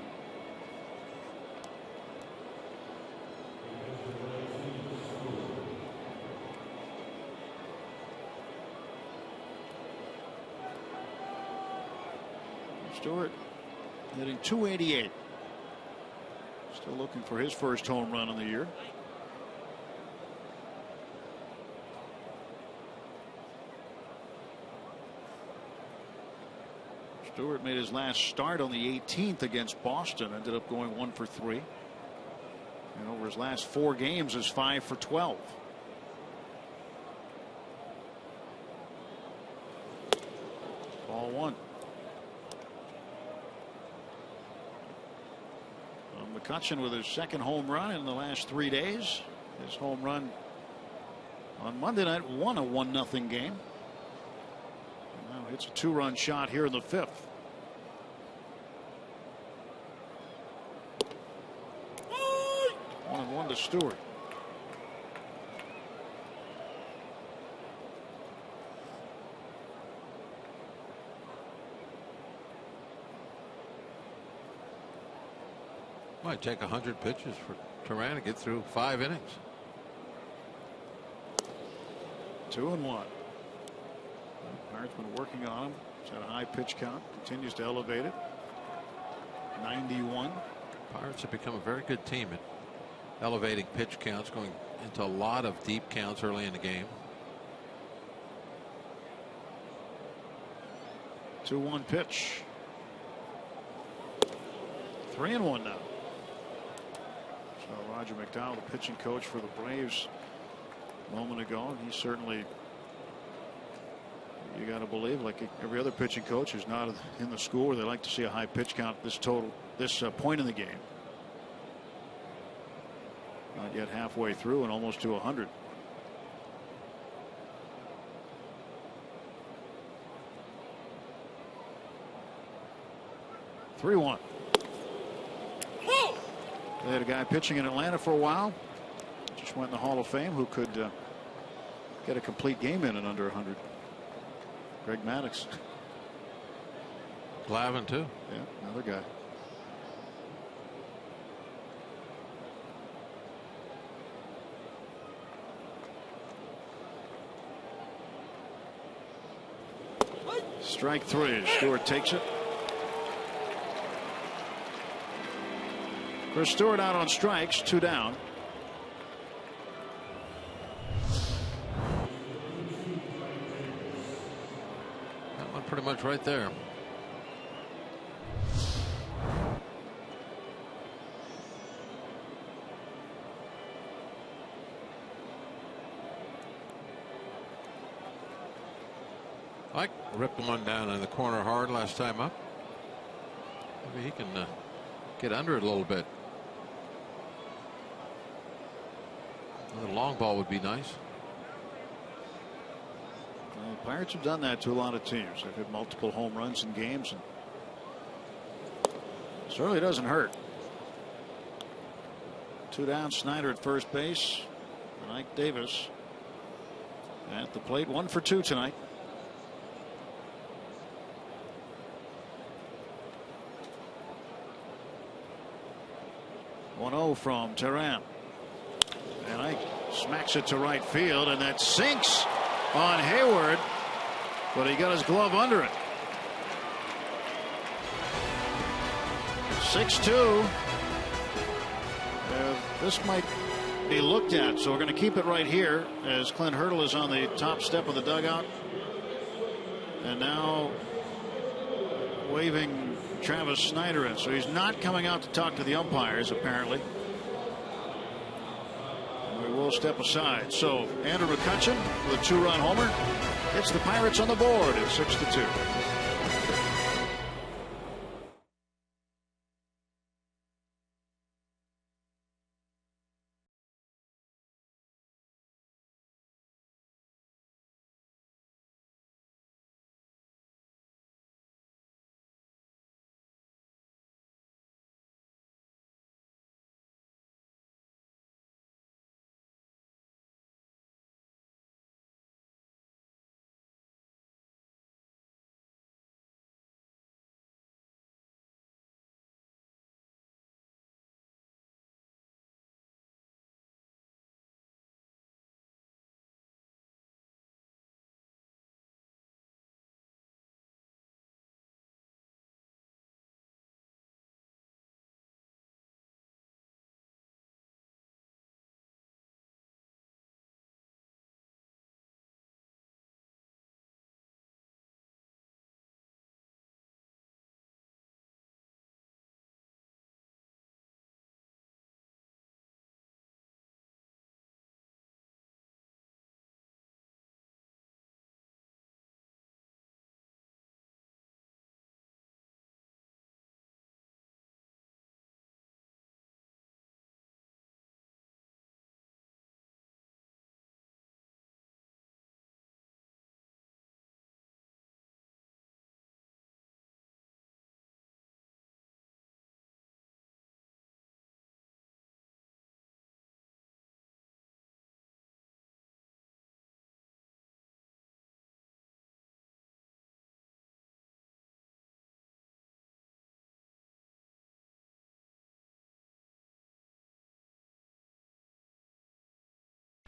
S3: Stewart hitting .288. Still looking for his first home run of the year. Stewart made his last start on the 18th against Boston. Ended up going 1 for 3. And over his last 4 games is 5 for 12. Ball 1. McCutchen with his second home run in the last 3 days. His home run on Monday night won a 1-0 game. Now hits a 2-run shot here in the 5th. One and one to Stewart.
S2: Might take 100 pitches for Turan to get through 5 innings.
S3: 2-1. Pirates been working on him. He's had a high pitch count. Continues to elevate it. 91.
S2: Pirates have become a very good team at elevating pitch counts, going into a lot of deep counts early in the game.
S3: 2-1 pitch. 3-1 now. So Roger McDowell, the pitching coach for the Braves a moment ago, and he certainly, you got to believe, like every other pitching coach who's not in the school where they like to see a high pitch count this point in the game. Not yet halfway through and almost to 100. (3-1). They had a guy pitching in Atlanta for a while. Just went in the Hall of Fame who could get a complete game in under 100. Greg Maddux.
S2: Glavine too.
S3: Yeah, another guy. Strike 3. Stewart takes it. Chris Stewart out on strikes, 2 down.
S2: That one pretty much right there. Mike ripped one down in the corner hard last time up. Maybe he can get under it a little bit. Another long ball would be nice.
S3: Well, the Pirates have done that to a lot of teams. They've had multiple home runs in games, and it certainly doesn't hurt. 2 down. Snyder at first base. Ike Davis at the plate. 1 for 2 tonight. (1-0) from Turan. And Ike smacks it to right field, and that sinks on Hayward, but he got his glove under it. 6-2. This might be looked at, so we're going to keep it right here as Clint Hurdle is on the top step of the dugout. And now waving Travis Snyder in. So he's not coming out to talk to the umpires, apparently. We will step aside. So Andrew McCutchen with a 2-run homer gets the Pirates on the board at 6-2.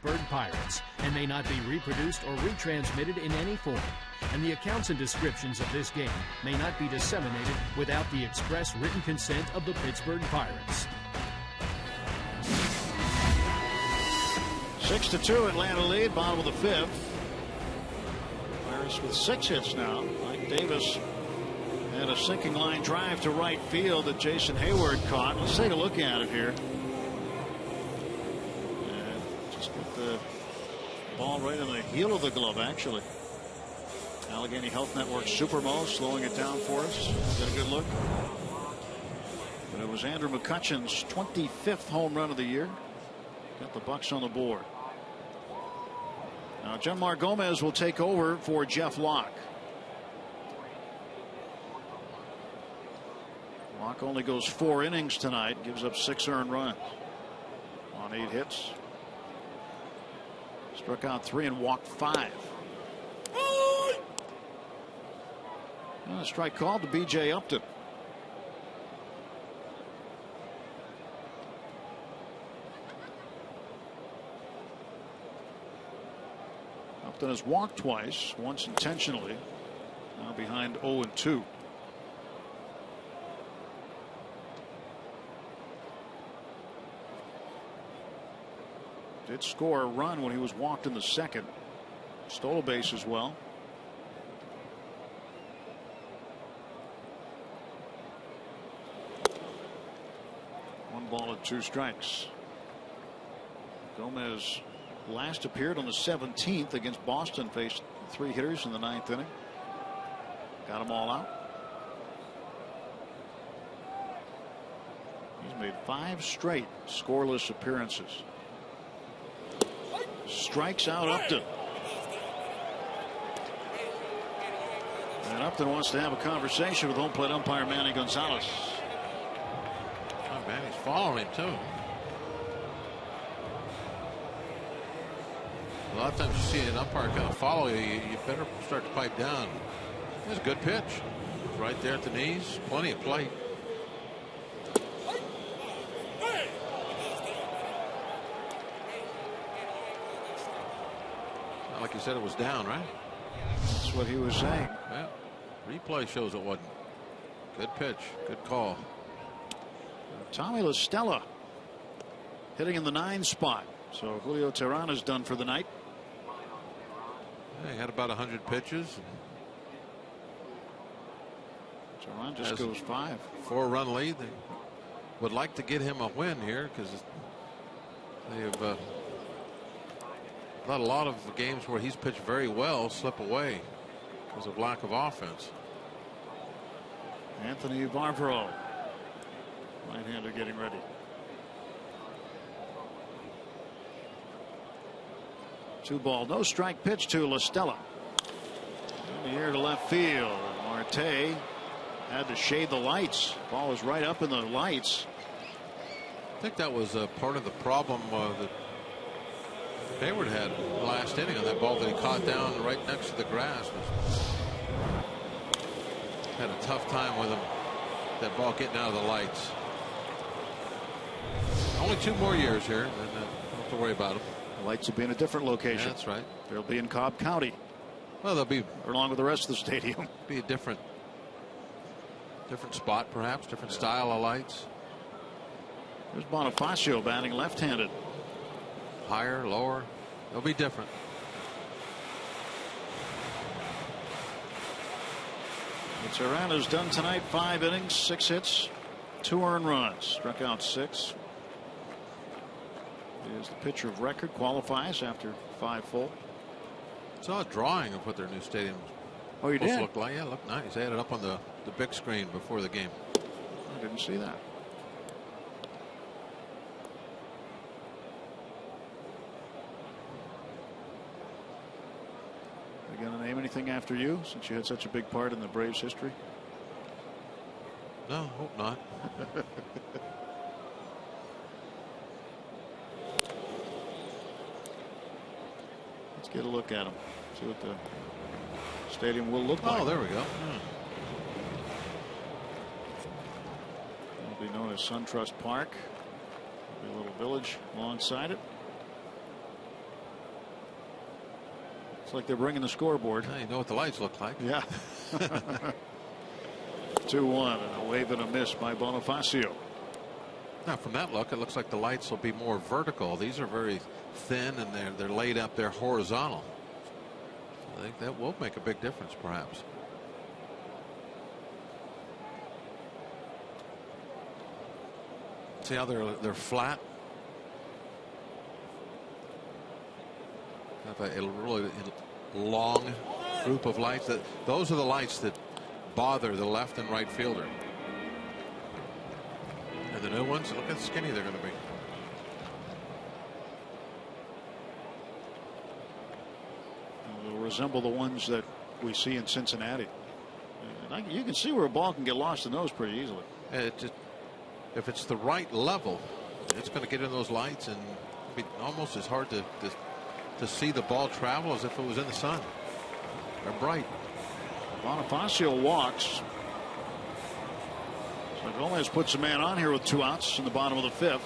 S11: Pittsburgh Pirates and may not be reproduced or retransmitted in any form, and the accounts and descriptions of this game may not be disseminated without the express written consent of the Pittsburgh Pirates.
S3: 6-2 Atlanta lead, bottom of the fifth. Pirates with 6 hits now. Mike Davis had a sinking line drive to right field that Jason Hayward caught. Let's take a look at it here. The ball right in the heel of the glove, actually. Allegheny Health Network Supermo slowing it down for us. Get a good look. But it was Andrew McCutchen's 25th home run of the year. Got the Bucks on the board. Now Genmar Gomez will take over for Jeff Locke. Locke only goes 4 innings tonight, gives up 6 earned runs on 8 hits. Struck out 3 and walked 5. And a strike called to B.J. Upton. Upton has walked twice, once intentionally. Now behind 0-2. Did score a run when he was walked in the second. Stole a base as well. One ball and 2 strikes. Gomez last appeared on the 17th against Boston. Faced 3 hitters in the 9th inning. Got them all out. He's made 5 straight scoreless appearances. Strikes out Upton. And Upton wants to have a conversation with home plate umpire Manny Gonzalez.
S2: Oh, Manny's following him too. A lot of times you see an umpire kind of follow you, you better start to pipe down. It's a good pitch. Right there at the knees. Plenty of plate. like you said, it was down, right?
S3: That's what he was saying.
S2: Yeah. Replay shows it wasn't. Good pitch. Good call.
S3: Tommy La Stella hitting in the 9 spot. So Julio Teheran is done for the night.
S2: Yeah, he had about 100 pitches.
S3: Teheran just goes 5.
S2: 4-run lead. They would like to get him a win here because they have let a lot of games where he's pitched very well slip away because of lack of offense.
S3: Anthony Barbaro, right-hander, getting ready. Two ball, no strike pitch to La Stella. In the air to left field. Marte had to shade the lights. Ball was right up in the lights.
S2: I think that was part of the problem that Hayward had last inning on that ball that he caught down right next to the grass. Had a tough time with him. That ball getting out of the lights. Only 2 more years here, and don't have to worry about him.
S3: The lights will be in a different location.
S2: Yeah, that's right.
S3: They'll be in Cobb County.
S2: Well, they'll be
S3: along with the rest of the stadium.
S2: Be a different spot, perhaps, different style of lights.
S3: There's Bonifacio batting left-handed.
S2: Higher, lower, they'll be different.
S3: Serrano's done tonight. 5 innings, 6 hits, 2 earned runs, struck out 6. He is the pitcher of record, qualifies after 5 full.
S2: Saw a drawing of what their new stadium looked like. Yeah, it looked nice. They had it up on the big screen before the game.
S3: I didn't see that. Are you going to name anything after you, since you had such a big part in the Braves' history?
S2: No, hope not.
S3: Let's get a look at them. See what the stadium will look like.
S2: Oh, there we go.
S3: It'll be known as SunTrust Park. There'll be a little village alongside it. It's like they're bringing the scoreboard.
S2: Yeah, you know what the lights look like.
S3: Yeah. 2-1 and a wave and a miss by Bonifacio.
S2: Now, from that look, it looks like the lights will be more vertical. These are very thin and they're laid up there horizontal. I think that will make a big difference, perhaps. See how they're flat. Have a really long group of lights. Those are the lights that bother the left and right fielder. And the new ones, look how skinny they're going to be.
S3: They'll resemble the ones that we see in Cincinnati. And you can see where a ball can get lost in those pretty easily.
S2: If it's the right level, it's going to get in those lights and be almost as hard to see the ball travel as if it was in the sun. They're bright.
S3: Bonifacio walks. So Gomez puts a man on here with 2 outs in the bottom of the 5th.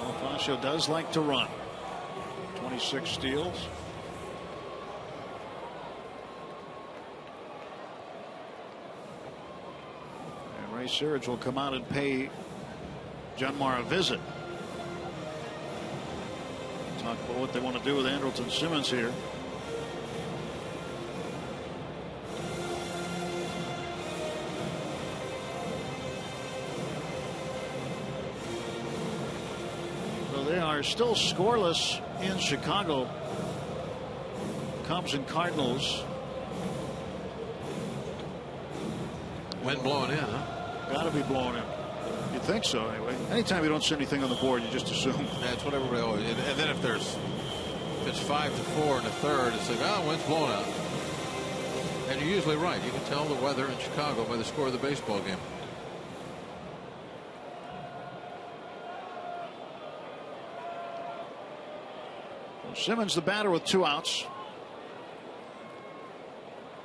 S3: Bonifacio does like to run. 26 steals. And Ray Searage will come out and pay Junmar a visit. Talk about what they want to do with Andrelton Simmons here. So they are still scoreless in Chicago. Cubs and Cardinals.
S2: Wind blowing in, huh?
S3: Got to be blowing in. You'd think so, anyway. Anytime you don't see anything on the board, you just assume.
S2: That's what everybody always. And then if it's 5-4 in the third, it's like, oh, wind's blowing out. And you're usually right. You can tell the weather in Chicago by the score of the baseball game.
S3: Simmons, the batter, with 2 outs.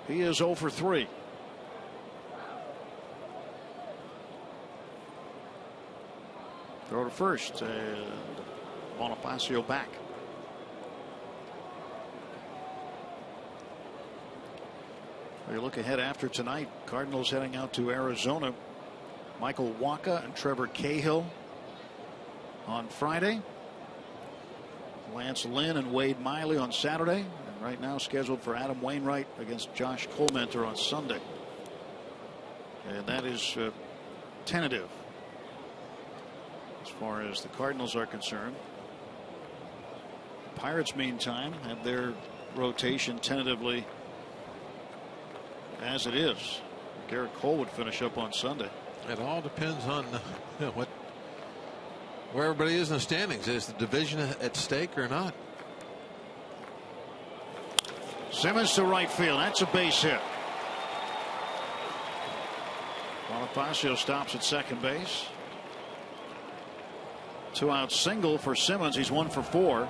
S3: He is 0 for 3. Throw to first, and Bonifacio back. You look ahead after tonight. Cardinals heading out to Arizona. Michael Wacha and Trevor Cahill on Friday. Lance Lynn and Wade Miley on Saturday. And right now scheduled for Adam Wainwright against Josh Colmenter on Sunday. And that is tentative as far as the Cardinals are concerned. The Pirates, meantime, have their rotation tentatively as it is. Garrett Cole would finish up on Sunday.
S2: It all depends on where everybody is in the standings. Is the division at stake or not?
S3: Simmons to right field. That's a base hit. Bonifacio stops at second base. 2-out single for Simmons. He's 1 for 4.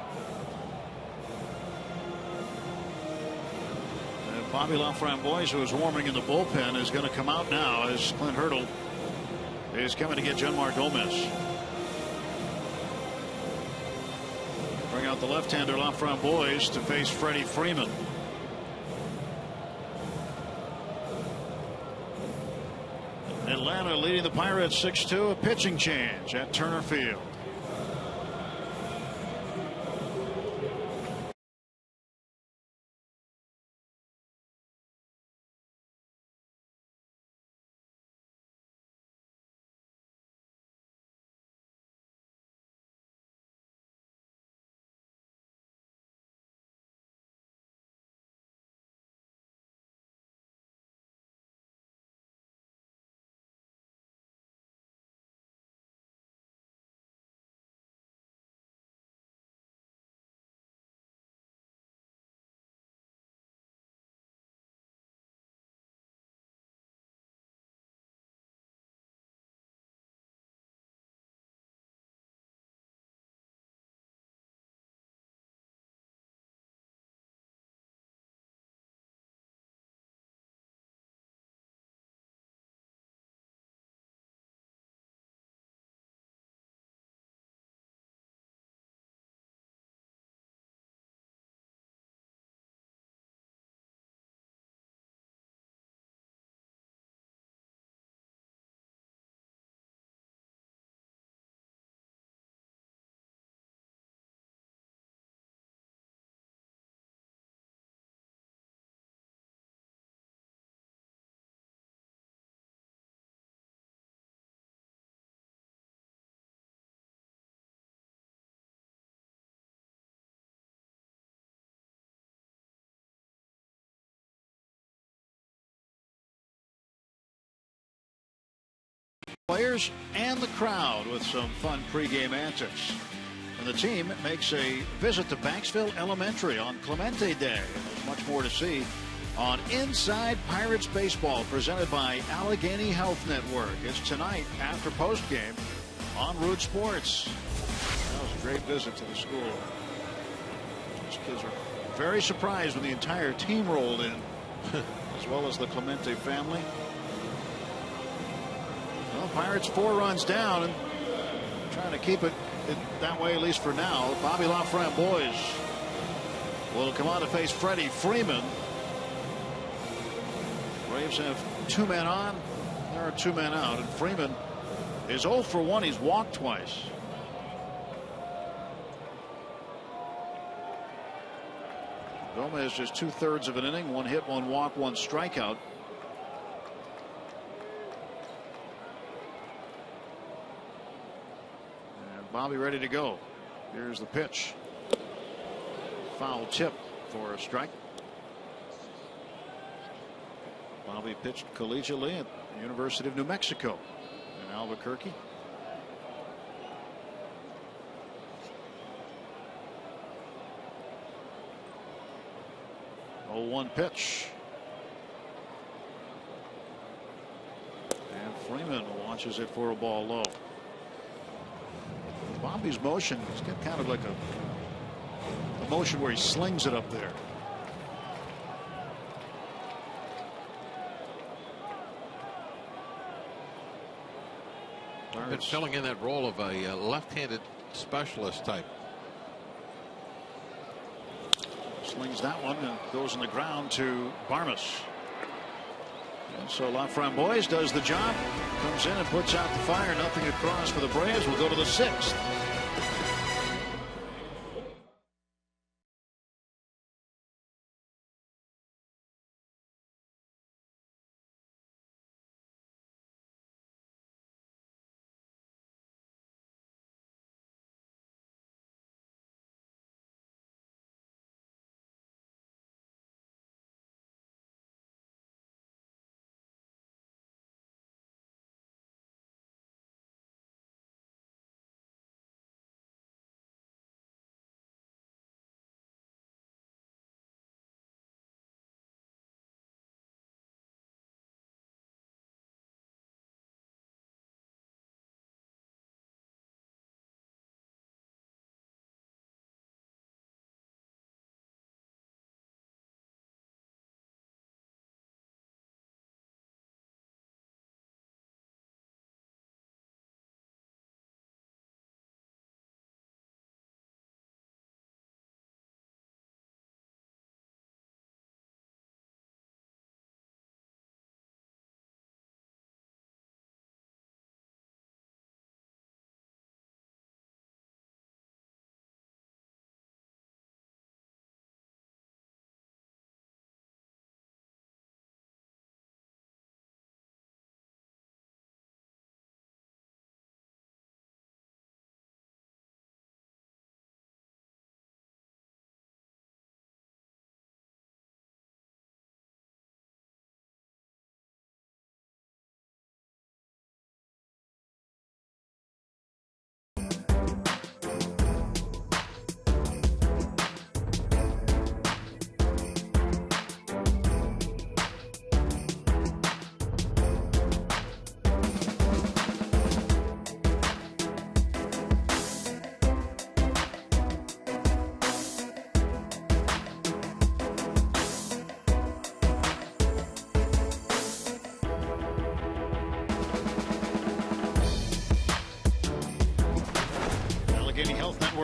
S3: And Bobby LaFramboise, who is warming in the bullpen, is going to come out now as Clint Hurdle is coming to get Genmar Gomez. Bring out the left-hander LaFramboise to face Freddie Freeman. Atlanta leading the Pirates 6-2. A pitching change at Turner Field. Players and the crowd with some fun pregame antics. And the team makes a visit to Banksville Elementary on Clemente Day. There's much more to see on Inside Pirates Baseball, presented by Allegheny Health Network. It's tonight after postgame on Root Sports. That was a great visit to the school. These kids are very surprised when the entire team rolled in, as well as the Clemente family. Well, Pirates 4 runs down and trying to keep it that way, at least for now. Bobby LaFramboise will come on to face Freddie Freeman. Braves have 2 men on. There are 2 men out, and Freeman is 0 for 1. He's walked twice. Gomez just 2/3 of an inning, 1 hit, 1 walk, 1 strikeout. Bobby ready to go. Here's the pitch. Foul tip for a strike. Bobby pitched collegiately at the University of New Mexico in Albuquerque. Oh, 1 pitch. And Freeman launches it for a ball low. Bobby's motion, he's got kind of like a motion where he slings it up there.
S2: Been filling in that role of a left-handed specialist type.
S3: Slings that one and goes on the ground to Barmes. And so Laframboise does the job. Comes in and puts out the fire. Nothing across for the Braves. We'll go to the 6th.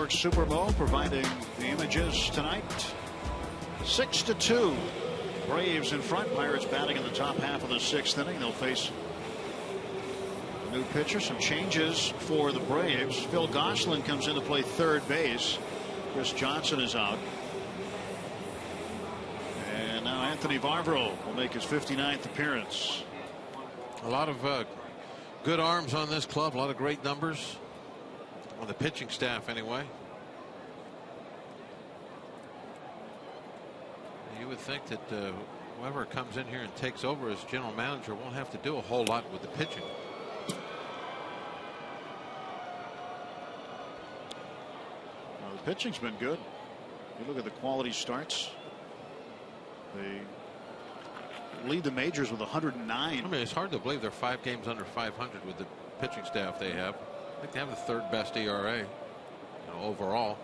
S3: Super Bowl providing the images tonight. 6-2. Braves in front. Pirates batting in the top half of the 6th inning. They'll face a new pitcher. Some changes for the Braves. Phil Gosselin comes in to play third base. Chris Johnson is out. And now Anthony Vavro will make his 59th appearance.
S2: A lot of good arms on this club. A lot of great numbers on the pitching staff anyway. You would think that whoever comes in here and takes over as general manager won't have to do a whole lot with the pitching.
S3: Well, the pitching's been good. You look at the quality starts. They lead the majors with 109.
S2: I mean, it's hard to believe they're 5 games under 500 with the pitching staff they have. I think they have the 3rd best ERA, overall.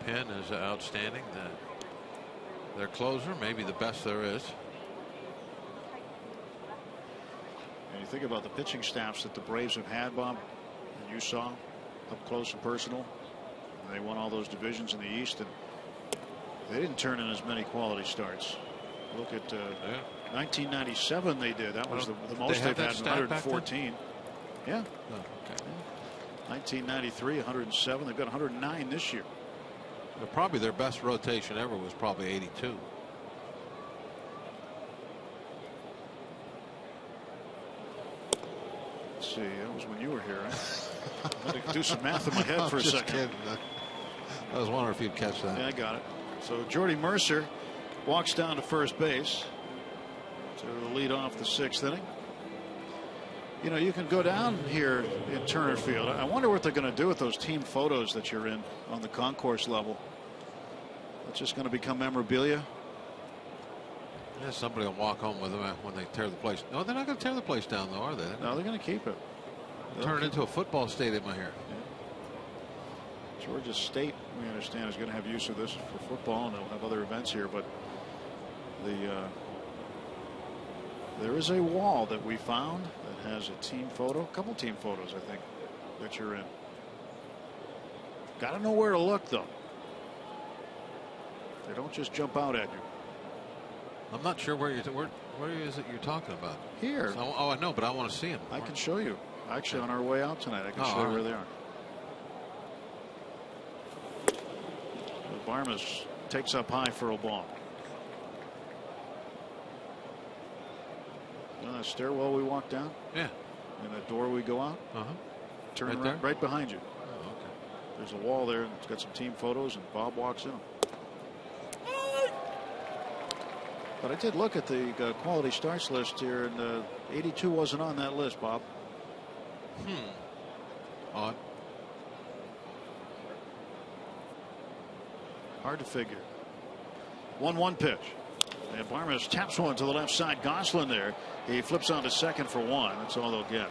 S2: Penn is outstanding. Their closer, maybe the best there is.
S3: And you think about the pitching staffs that the Braves have had, Bob, and you saw up close and personal. They won all those divisions in the East, and they didn't turn in as many quality starts. Look at 1997 they did. That was the most they've had, 114. Yeah.
S2: Oh, okay.
S3: 1993, 107. They've got 109 this year.
S2: Well, probably their best rotation ever was probably 82.
S3: Let's see. That was when you were here. I had to do some math in my head for a second.
S2: Kidding. I was wondering if you'd catch that.
S3: Yeah, I got it. So Jordy Mercer walks down to first base to lead off the 6th inning. You know, you can go down here in Turner Field. I wonder what they're going to do with those team photos that you're in on the concourse level. It's just going to become memorabilia.
S2: Yeah, somebody will walk home with them when they tear the place. No, they're not going to tear the place down, though, are they?
S3: No, they're going to keep it.
S2: Turn it into a football stadium, I hear.
S3: Yeah. Georgia State, we understand, is going to have use of this for football, and they'll have other events here. But there is a wall that we found that has a team photo, a couple team photos, I think, that you're in. Got to know where to look, though. They don't just jump out at you.
S2: I'm not sure where is it you're talking about?
S3: Here.
S2: So, oh, I know, but I want to see them.
S3: I can show you. Actually, on our way out tonight, I can show you where they are. Barmes takes up high for a ball. The stairwell we walk down?
S2: Yeah.
S3: And that door we go out? Turn
S2: right
S3: right behind you.
S2: Oh, okay.
S3: There's a wall there, and it's got some team photos, and Bob walks in. But I did look at the quality starts list here, and 82 wasn't on that list, Bob.
S2: Odd.
S3: Hard to figure. 1-1 pitch. And Barmes taps one to the left side. Gosselin there. He flips on to second for one. That's all they'll get.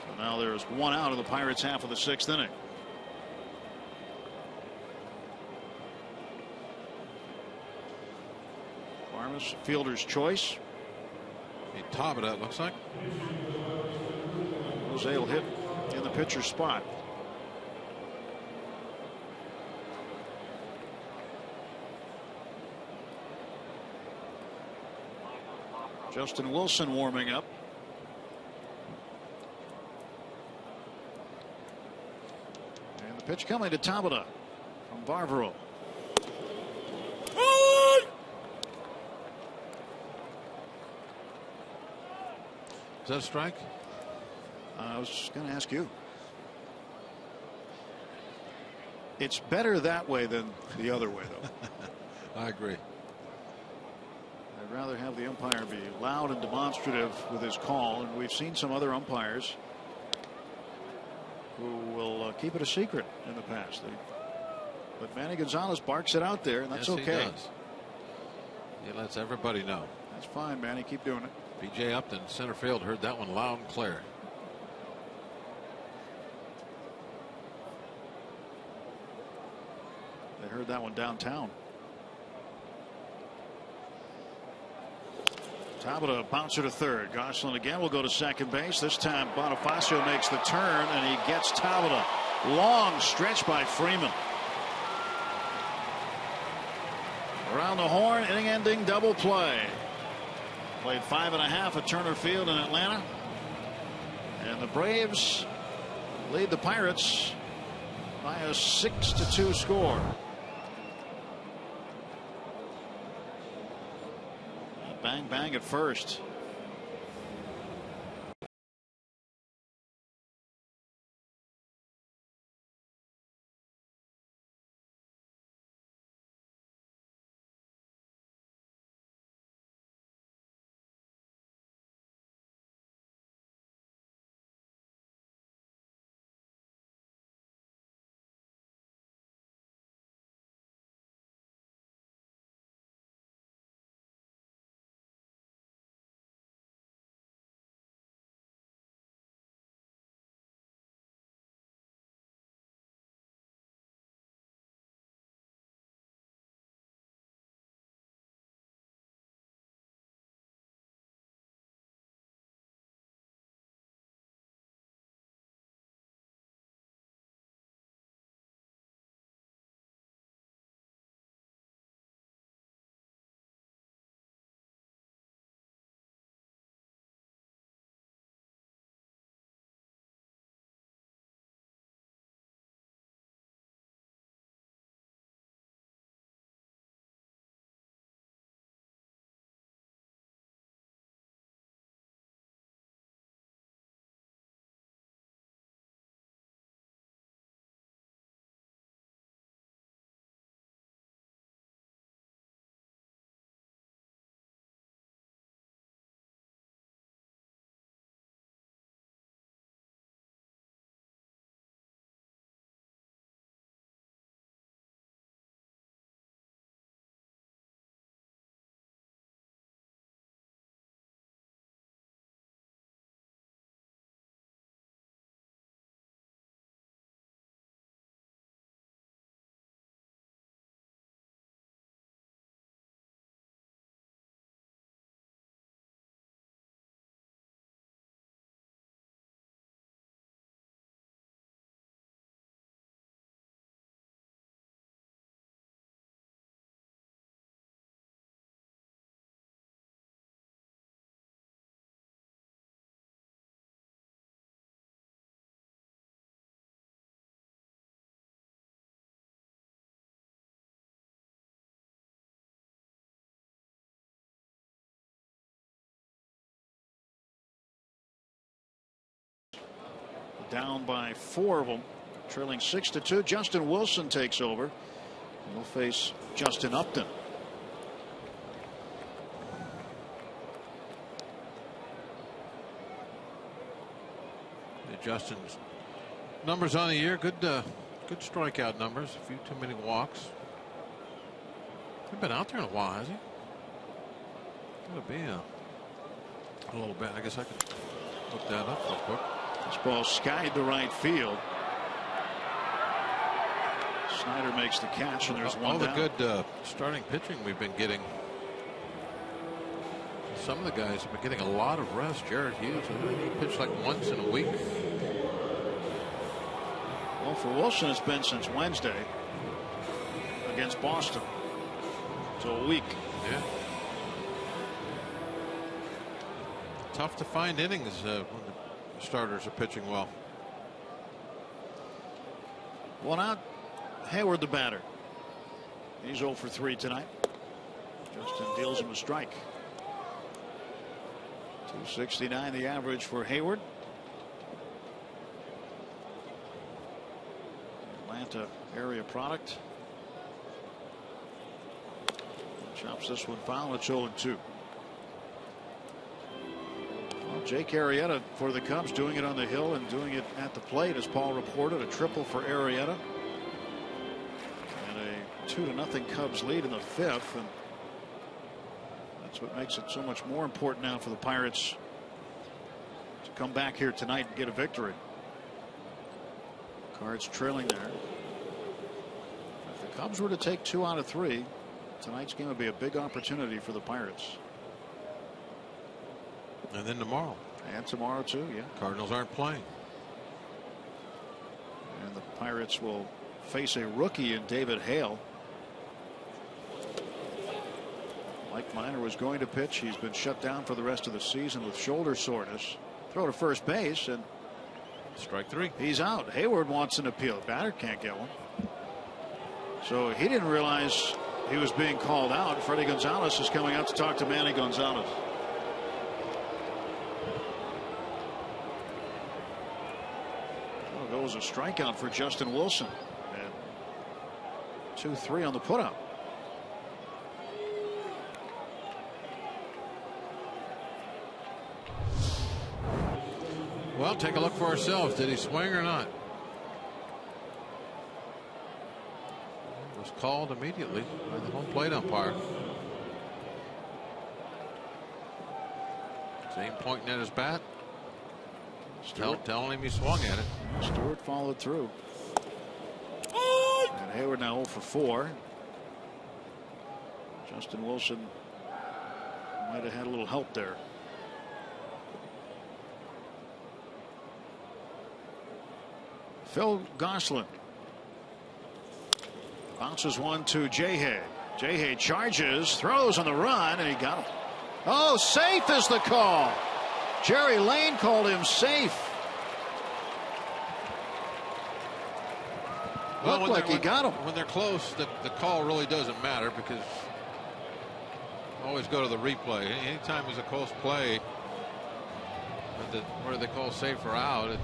S3: So now there's one out of the Pirates' half of the sixth inning. Barmes, fielder's choice.
S2: He top it up, looks like.
S3: Jose will hit in the pitcher's spot. Justin Wilson warming up. And the pitch coming to Tabata from Barbaro.
S2: Is that a strike?
S3: I was going to ask you. It's better that way than the other way, though.
S2: I agree.
S3: I'd rather have the umpire be loud and demonstrative with his call, and we've seen some other umpires who will keep it a secret in the past. But Manny Gonzalez barks it out there, and that's
S2: yes,
S3: okay.
S2: He does. He lets everybody know.
S3: That's fine, Manny. Keep doing it.
S2: B.J. Upton, center field, heard that one loud and clear.
S3: They heard that one downtown. Tabata bouncer to third. Gosselin again will go to second base. This time Bonifacio makes the turn, and he gets Tabata. Long stretch by Freeman. Around the horn, inning-ending double play. Played 5.5 at Turner Field in Atlanta. And the Braves lead the Pirates by a 6-2 score. Bang, bang at first. down by 4 of them, trailing 6-2. Justin Wilson takes over. He'll face Justin Upton.
S2: Justin's numbers on the year, good strikeout numbers, a few too many walks. He's been out there in a while, has he? Gotta be a little bit. I guess I could look that up real quick.
S3: This ball skied to right field. Snyder makes the catch, and there's one
S2: all the
S3: down.
S2: good starting pitching we've been getting. Some of the guys have been getting a lot of rest. Jared Hughes, he pitched like once in a week.
S3: Well, for Wilson, it's been since Wednesday against Boston. So a week.
S2: Yeah. Tough to find innings when the starters are pitching well.
S3: One out. Hayward, the batter. He's 0 for 3 tonight. Justin deals him a strike. 269 the average for Hayward. Atlanta area product. Chops this one foul. It's 0-2. Well, Jake Arrieta for the Cubs doing it on the hill and doing it at the plate, as Paul reported. A triple for Arrieta. And a 2-0 Cubs lead in the 5th. And that's what makes it so much more important now for the Pirates to come back here tonight and get a victory. Cards trailing there. If the Cubs were to take 2 out of 3, tonight's game would be a big opportunity for the Pirates.
S2: And then tomorrow.
S3: And tomorrow too, yeah.
S2: Cardinals aren't playing.
S3: And the Pirates will face a rookie in David Hale. Mike Minor was going to pitch. He's been shut down for the rest of the season with shoulder soreness. Throw to first base, and
S2: strike 3.
S3: He's out. Hayward wants an appeal. Batter can't get one. So he didn't realize he was being called out. Freddie Gonzalez is coming out to talk to Manny Gonzalez. Well, goes a strikeout for Justin Wilson. And 2-3 on the putout.
S2: Well, take a look for ourselves. Did he swing or not? It was called immediately by the home plate umpire. Same pointing at his bat. Telling him he swung at it.
S3: Stewart followed through. And Hayward now 0 for 4. Justin Wilson might have had a little help there. Phil Gosselin bounces one to Jay. Jay charges, throws on the run, and he got him. Oh, safe is the call. Jerry Lane called him safe.
S2: Well,
S3: Looked like he got him.
S2: When they're close, the call really doesn't matter, because always go to the replay. Anytime there's a close play, where they call safe or out,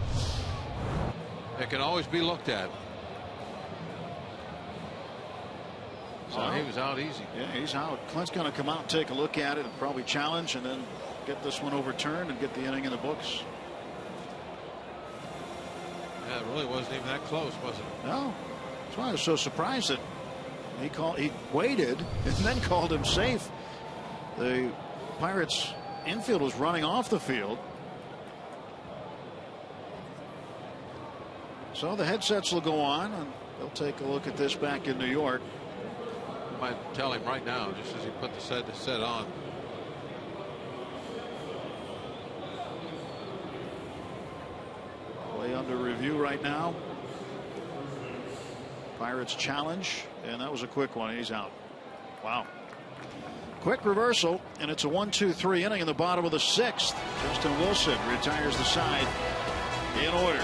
S2: it can always be looked at. So he was out easy.
S3: Yeah, he's out. Clint's going to come out and take a look at it and probably challenge, and then get this one overturned and get the inning in the books.
S2: Yeah, it really wasn't even that close, was it?
S3: No. That's why I was so surprised that he waited and then called him safe. The Pirates infield was running off the field. So the headsets will go on, and they'll take a look at this back in New York.
S2: I might tell him right now, just as he put the set on.
S3: Play under review right now. Pirates challenge, and that was a quick one. He's out. Wow. Quick reversal, and it's a 1-2-3 inning in the bottom of the 6th. Justin Wilson retires the side in order.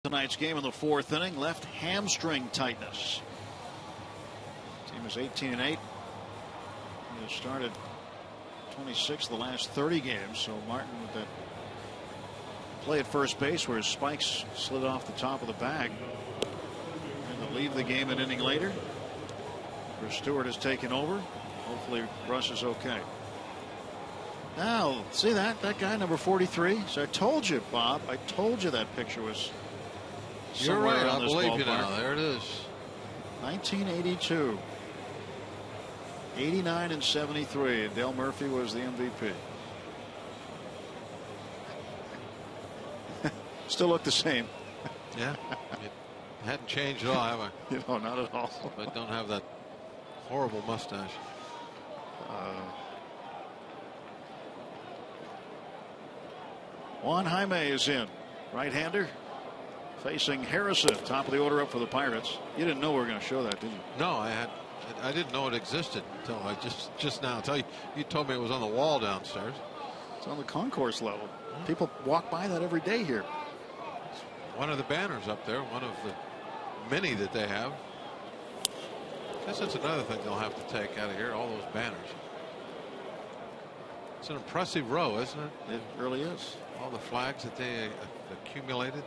S3: tonight's game in the 4th inning. Left hamstring tightness. Team is 18-8. He has started 26 of the last 30 games. So Martin with that play at first base where his spikes slid off the top of the bag. And to leave the game an inning later. Where Stewart has taken over. Hopefully Russ is okay. Now, see that guy number 43. So I told you, Bob. I told you that picture was.
S2: You're right. I believe you now. There it is.
S3: 1982. 89 and 73, and Dale Murphy was the MVP. Still look the same.
S2: Yeah, it hadn't changed at all, have I?
S3: No, not at all.
S2: But don't have that horrible mustache.
S3: Juan Jaime is in, right-hander, facing Harrison, top of the order up for the Pirates. You didn't know we were going to show that, did you?
S2: No, I didn't know it existed until I just now tell you. You told me it was on the wall downstairs.
S3: It's on the concourse level. People walk by that every day here.
S2: It's one of the banners up there, one of the many that they have. I guess that's another thing they'll have to take out of here, all those banners. It's an impressive row, isn't it?
S3: It really is.
S2: All the flags that they accumulated,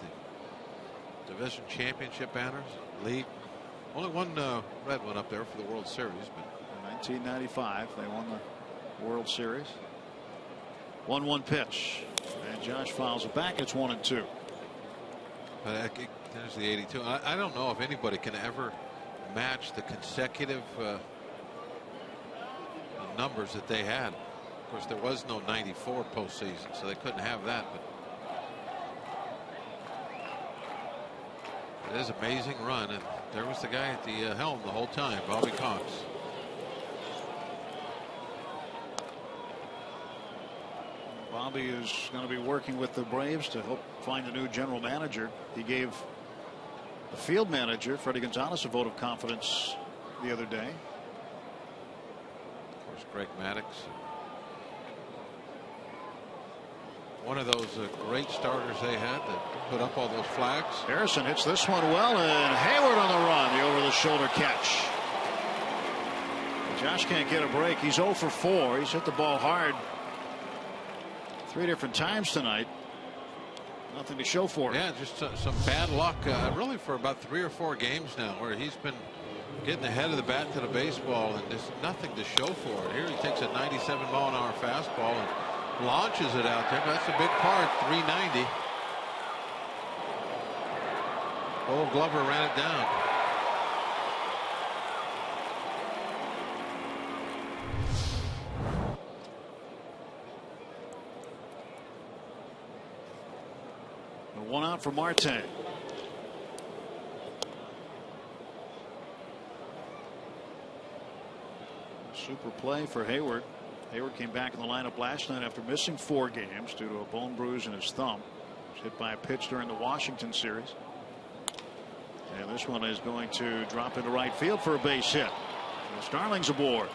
S2: the division championship banners, league. Only one red one up there for the World Series. But
S3: in 1995, they won the World Series. 1-1 pitch, and Josh fouls it back. It's 1-2.
S2: But there's the 82. I don't know if anybody can ever match the consecutive numbers that they had. Of course, there was no 94 postseason, so they couldn't have that. But it is an amazing run, and there was the guy at the helm the whole time, Bobby Cox.
S3: Bobby is going to be working with the Braves to help find a new general manager. He gave the field manager, Freddie Gonzalez, a vote of confidence the other day.
S2: Of course, Greg Maddux. One of those great starters they had that put up all those flags.
S3: Harrison hits this one well, and Hayward on the run, the over-the-shoulder catch. Josh can't get a break. He's 0 for 4. He's hit the ball hard 3 different times tonight. Nothing to show for it.
S2: Yeah, just some bad luck, really, for about 3 or 4 games now, where he's been getting the head of the bat to the baseball, and there's nothing to show for it. Here he takes a 97-mile-an-hour fastball and launches it out there. That's a big part. 390. Old Glover ran it down.
S3: And 1 out for Marte. Super play for Hayward. Hayward came back in the lineup last night after missing 4 games due to a bone bruise in his thumb. He was hit by a pitch during the Washington series. And this one is going to drop into right field for a base hit. And Starling's aboard.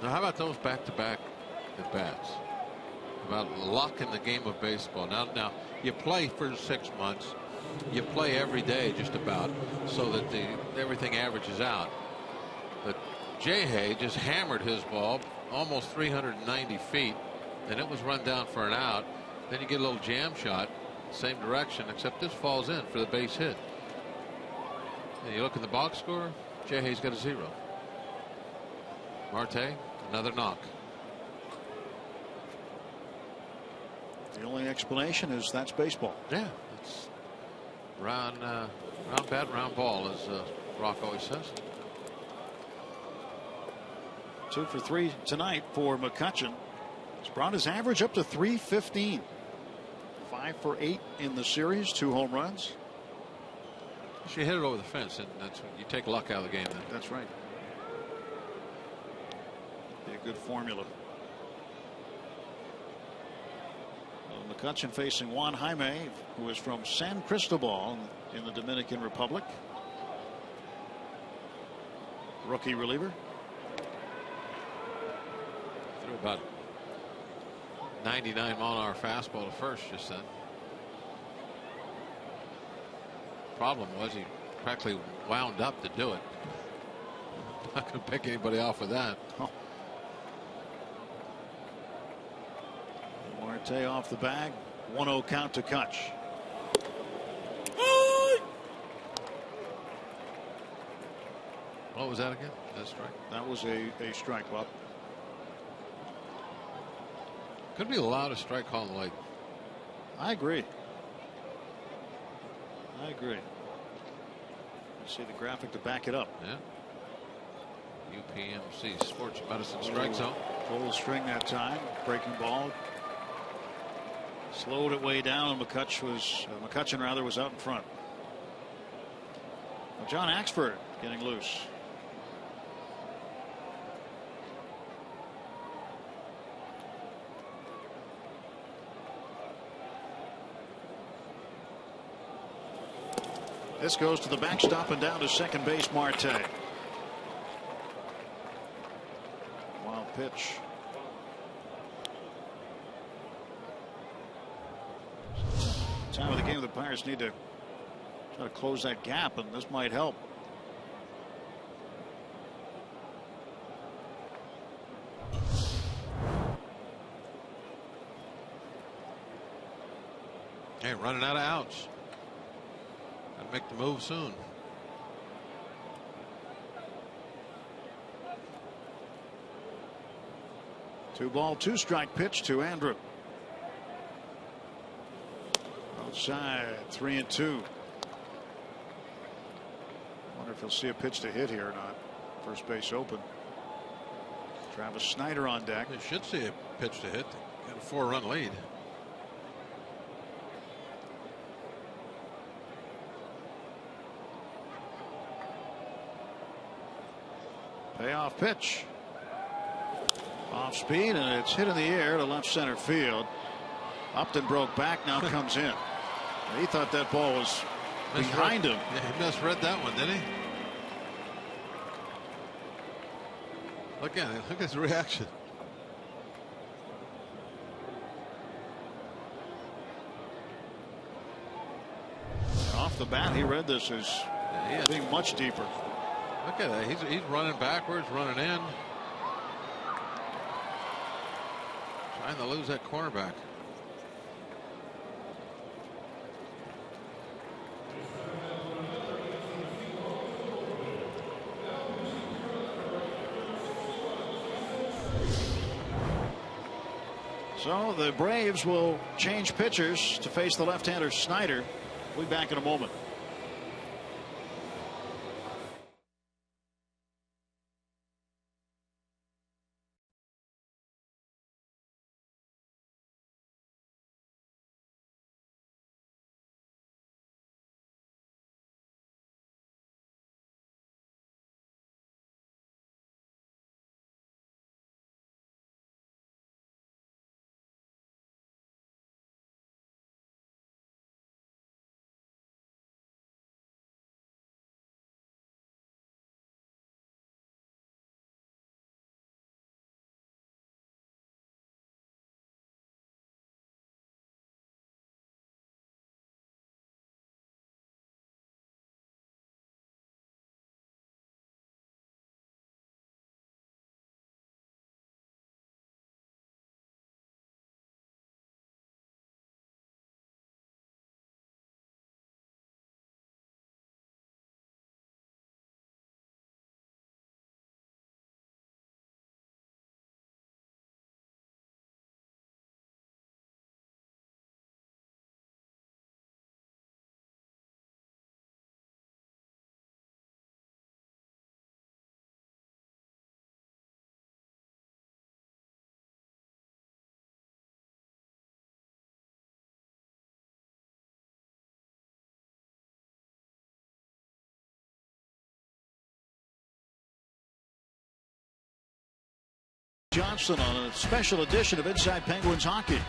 S2: Now, how about those back-to-back at bats? About luck in the game of baseball. Now you play for 6 months. You play every day just about, so that everything averages out. But Jay just hammered his ball almost 390 feet, and it was run down for an out. Then you get a little jam shot, same direction, except this falls in for the base hit. And you look at the box score, Jay-Hay's got a 0. Marte, another knock.
S3: The only explanation is that's baseball.
S2: Yeah, it's round bat, round ball, as Rock always says.
S3: 2 for 3 tonight for McCutchen. He's brought his average up to 315. 5 for 8 in the series, 2 home runs.
S2: She hit it over the fence, and that's when you take luck out of the game then.
S3: That's right. Be a good formula. McCutchen facing Juan Jaime, who is from San Cristobal in the Dominican Republic. Rookie reliever.
S2: Threw about 99-mile-an-hour fastball to first just then. Problem was he practically wound up to do it. Not going to pick anybody off with that.
S3: Oh. Marte off the bag. 1-0 count to Kutch.
S2: What was that again? That strike?
S3: That was a strike, Bob.
S2: Could be the loudest strike call in the league.
S3: I agree. I agree. You see the graphic to back it up.
S2: Yeah. UPMC Sports Medicine Strike Zone.
S3: Full string that time. Breaking ball. Slowed it way down, and McCutchen was out in front. Well, John Axford getting loose. This goes to the backstop and down to second base, Marte. Wild pitch. Time of the game, the Pirates need to try to close that gap, and this might help.
S2: Hey, running out of outs. Gotta make the move soon.
S3: Two ball, two strike pitch to Andrew. Outside, 3-2. Wonder if he'll see a pitch to hit here or not. First base open. Travis Snyder on deck.
S2: They should see a pitch to hit. Got a 4-run lead.
S3: Payoff pitch. Off speed, and it's hit in the air to left center field. Upton broke back, now comes in. He thought that ball was behind him.
S2: Yeah, he misread that one, didn't he? Look at it. Look at his reaction.
S3: Off the bat, he read this as being much deeper.
S2: Look at that. He's running backwards, running in. Trying to lose that cornerback.
S3: So the Braves will change pitchers to face the left-hander Snyder. We'll be back in a moment. Johnson on a special edition of Inside Penguins Hockey.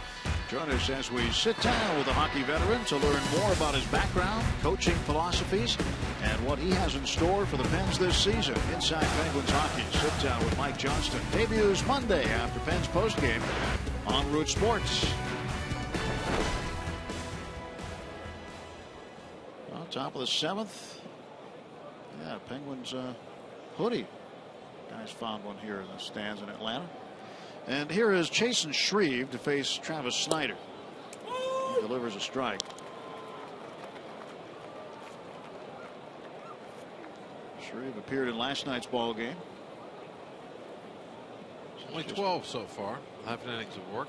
S3: Join us as we sit down with a hockey veteran to learn more about his background, coaching philosophies, and what he has in store for the Pens this season. Inside Penguins Hockey. Sit down with Mike Johnston. Debuts Monday after Pens postgame. on Root Sports. On top of the 7th. Yeah, Penguins hoodie. Guys found one here in the stands in Atlanta. And here is Chasen Shreve to face Travis Snider. He delivers a strike. Shreve appeared in last night's ball game.
S2: Only 12 so far. 11 innings of work.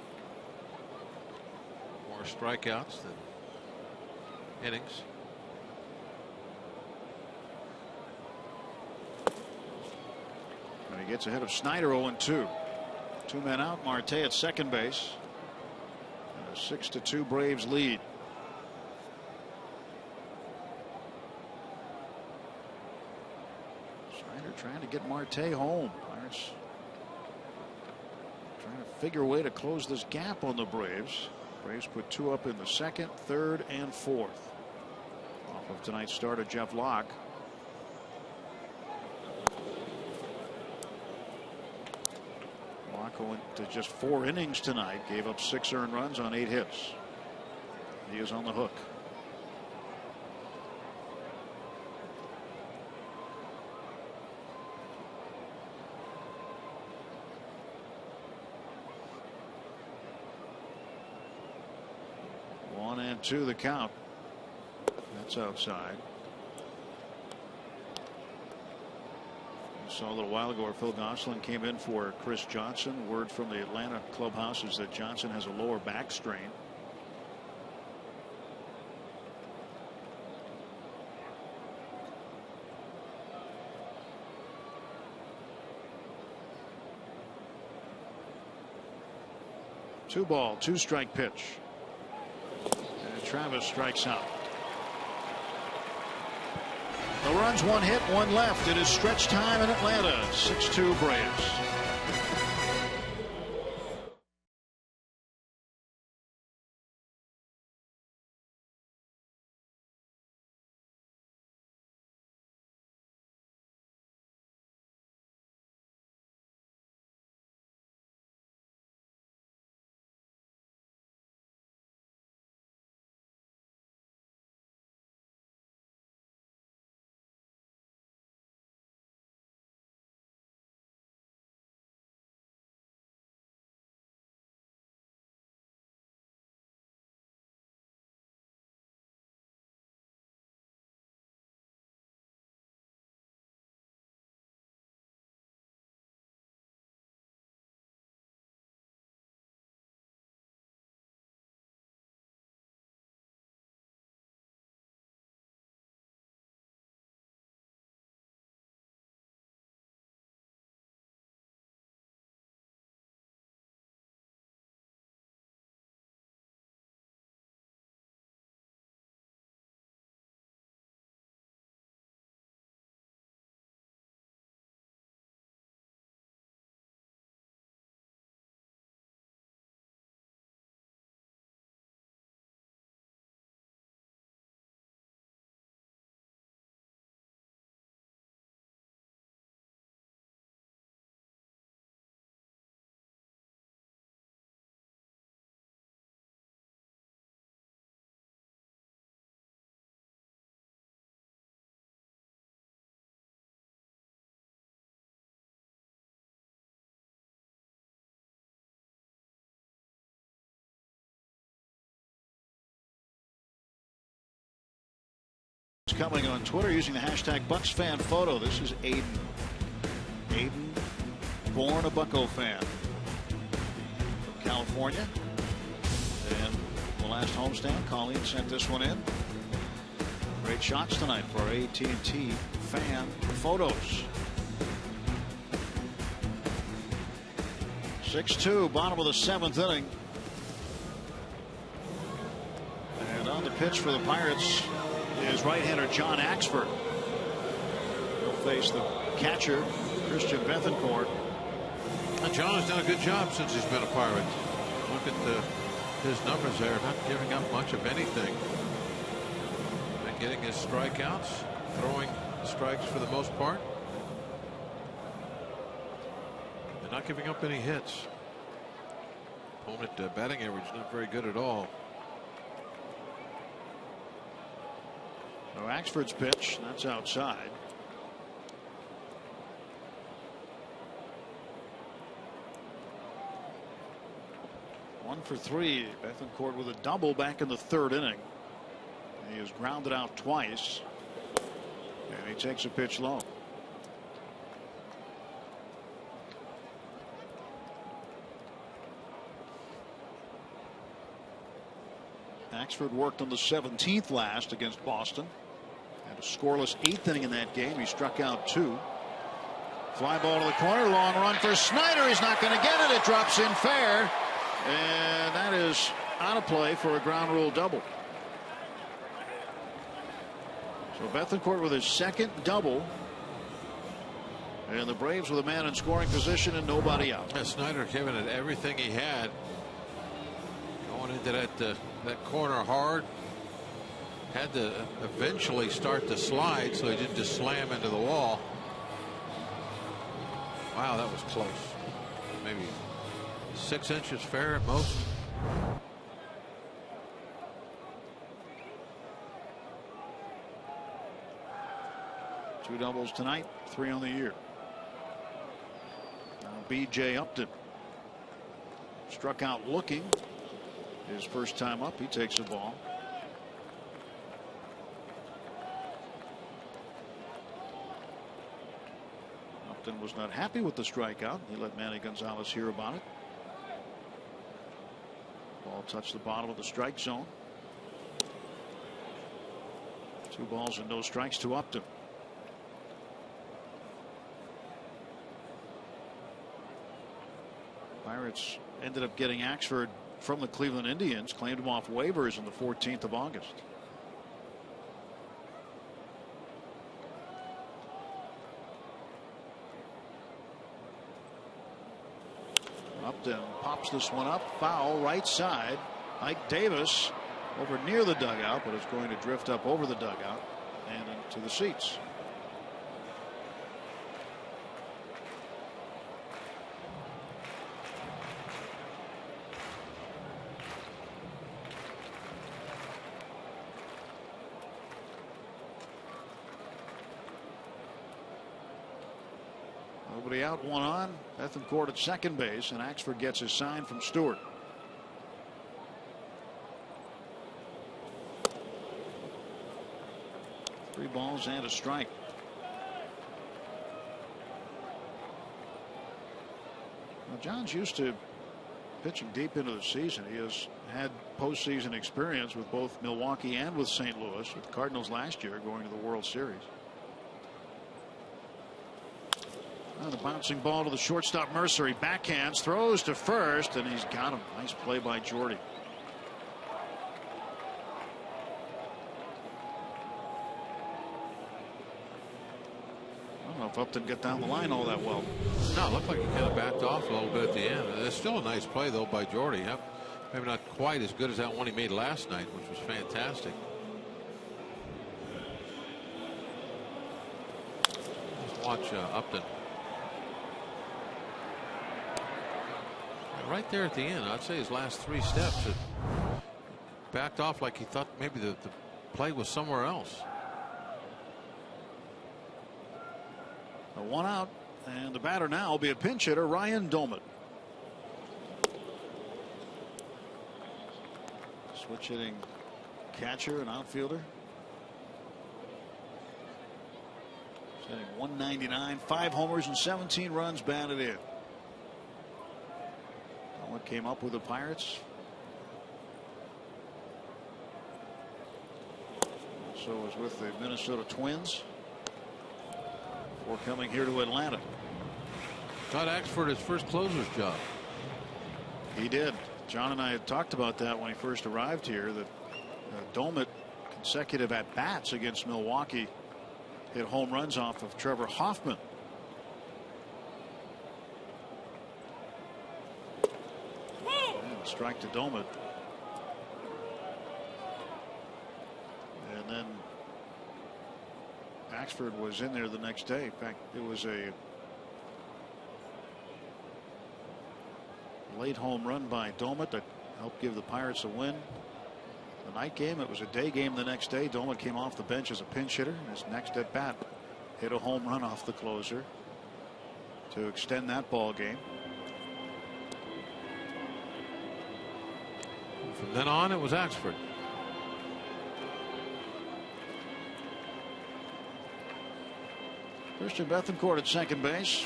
S2: More strikeouts than innings.
S3: And he gets ahead of Snider 0-2. 2 men out. Marte at second base. And a 6-2 Braves lead. Snider trying to get Marte home. Pirates trying to figure a way to close this gap on the Braves. Braves put 2 up in the 2nd, 3rd, and 4th. Off of tonight's starter Jeff Locke. Locke went to just 4 innings tonight. Gave up 6 earned runs on 8 hits. He is on the hook. And 2 the count. That's outside. We saw a little while ago where Phil Gosselin came in for Chris Johnson. Word from the Atlanta clubhouse is that Johnson has a lower back strain. Two ball, 2 strike pitch. Travis strikes out. The runs, 1 hit, 1 left. It is stretch time in Atlanta. 6-2 Braves. Coming on Twitter using the hashtag BucksFanPhoto. This is Aiden. Aiden, born a Bucco fan from California. And the last homestand, Colleen sent this one in. Great shots tonight for our AT fan photos. 6-2, bottom of the 7th inning. And on the pitch for the Pirates is right-hander John Axford. He'll face the catcher Christian Bethancourt.
S2: And John has done a good job since he's been a Pirate. Look at his numbers there, not giving up much of anything. And getting his strikeouts, throwing strikes for the most part. And not giving up any hits. Opponent batting average not very good at all.
S3: So Axford's pitch, that's outside. One for three. Bethancourt with a double back in the third inning. He has grounded out twice. And he takes a pitch low. Axford worked on the 17th last against Boston. Had a scoreless 8th inning in that game. He struck out 2. Fly ball to the corner. Long run for Snyder. He's not going to get it. It drops in fair. And that is out of play for a ground rule double. So Bethancourt with his second double. And the Braves with a man in scoring position and nobody out.
S2: Yeah, Snyder giving it everything he had. Going into that corner hard. Had to eventually start to slide so he didn't just slam into the wall. Wow, that was close. Maybe 6 inches fair at most.
S3: Two doubles tonight, 3 on the year. Now B.J. Upton struck out looking. His first time up, he takes a ball. Upton was not happy with the strikeout. He let Manny Gonzalez hear about it. Ball touched the bottom of the strike zone. 2 balls and no strikes to Upton. Pirates ended up getting Axford from the Cleveland Indians, claimed him off waivers on the 14th of August. Upton pops this one up, foul right side. Ike Davis over near the dugout, but it's going to drift up over the dugout and into the seats. Nobody out, 1 on. Bethancourt at second base, and Axford gets his sign from Stewart. Three balls and a strike. Now, John's used to pitching deep into the season. He has had postseason experience with both Milwaukee and with St. Louis, with the Cardinals last year going to the World Series. Now the bouncing ball to the shortstop Mercer. He backhands, throws to first, and he's got him. Nice play by Jordy. I don't know if Upton got down the line all that well.
S2: No, it looked like he kind of backed off a little bit at the end. It's still a nice play, though, by Jordy. Maybe not quite as good as that one he made last night, which was fantastic. Just watch Upton. Right there at the end, I'd say his last 3 steps, it backed off like he thought maybe the play was somewhere else.
S3: A 1 out, and the batter now will be a pinch hitter, Ryan Doman. Switch hitting catcher and outfielder. He's hitting 199, 5 homers and 17 runs batted in. What came up with the Pirates. So was with the Minnesota Twins before coming here to Atlanta.
S2: Got Axford his first closer's job.
S3: He did. John and I had talked about that when he first arrived here, that Domet consecutive at bats against Milwaukee hit home runs off of Trevor Hoffman. Strike to Domet. And then Axford was in there the next day. In fact, it was a late home run by Domet that helped give the Pirates a win. The night game, it was a day game the next day. Domet came off the bench as a pinch hitter. His next at bat hit a home run off the closer to extend that ball game.
S2: From then on, it was Axford.
S3: Christian Bethancourt at second base.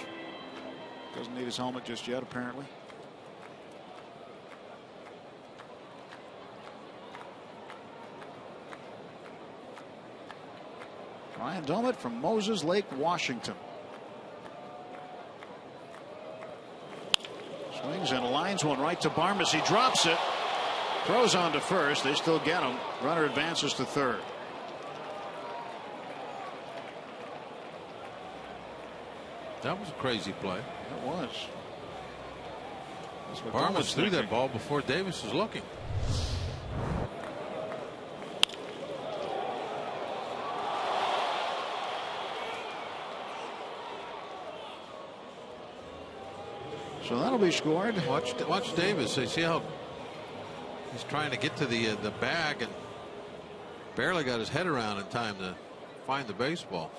S3: Doesn't need his helmet just yet, apparently. Ryan Domet from Moses Lake, Washington. Swings and lines one right to Barmes. He drops it. Throws on to first. They still get him. Runner advances to third.
S2: That was a crazy play.
S3: It was.
S2: Barmes threw that ball before Davis was looking.
S3: So that'll be scored.
S2: Watch Davis. You see how he's trying to get to the bag and barely got his head around in time to find the baseball.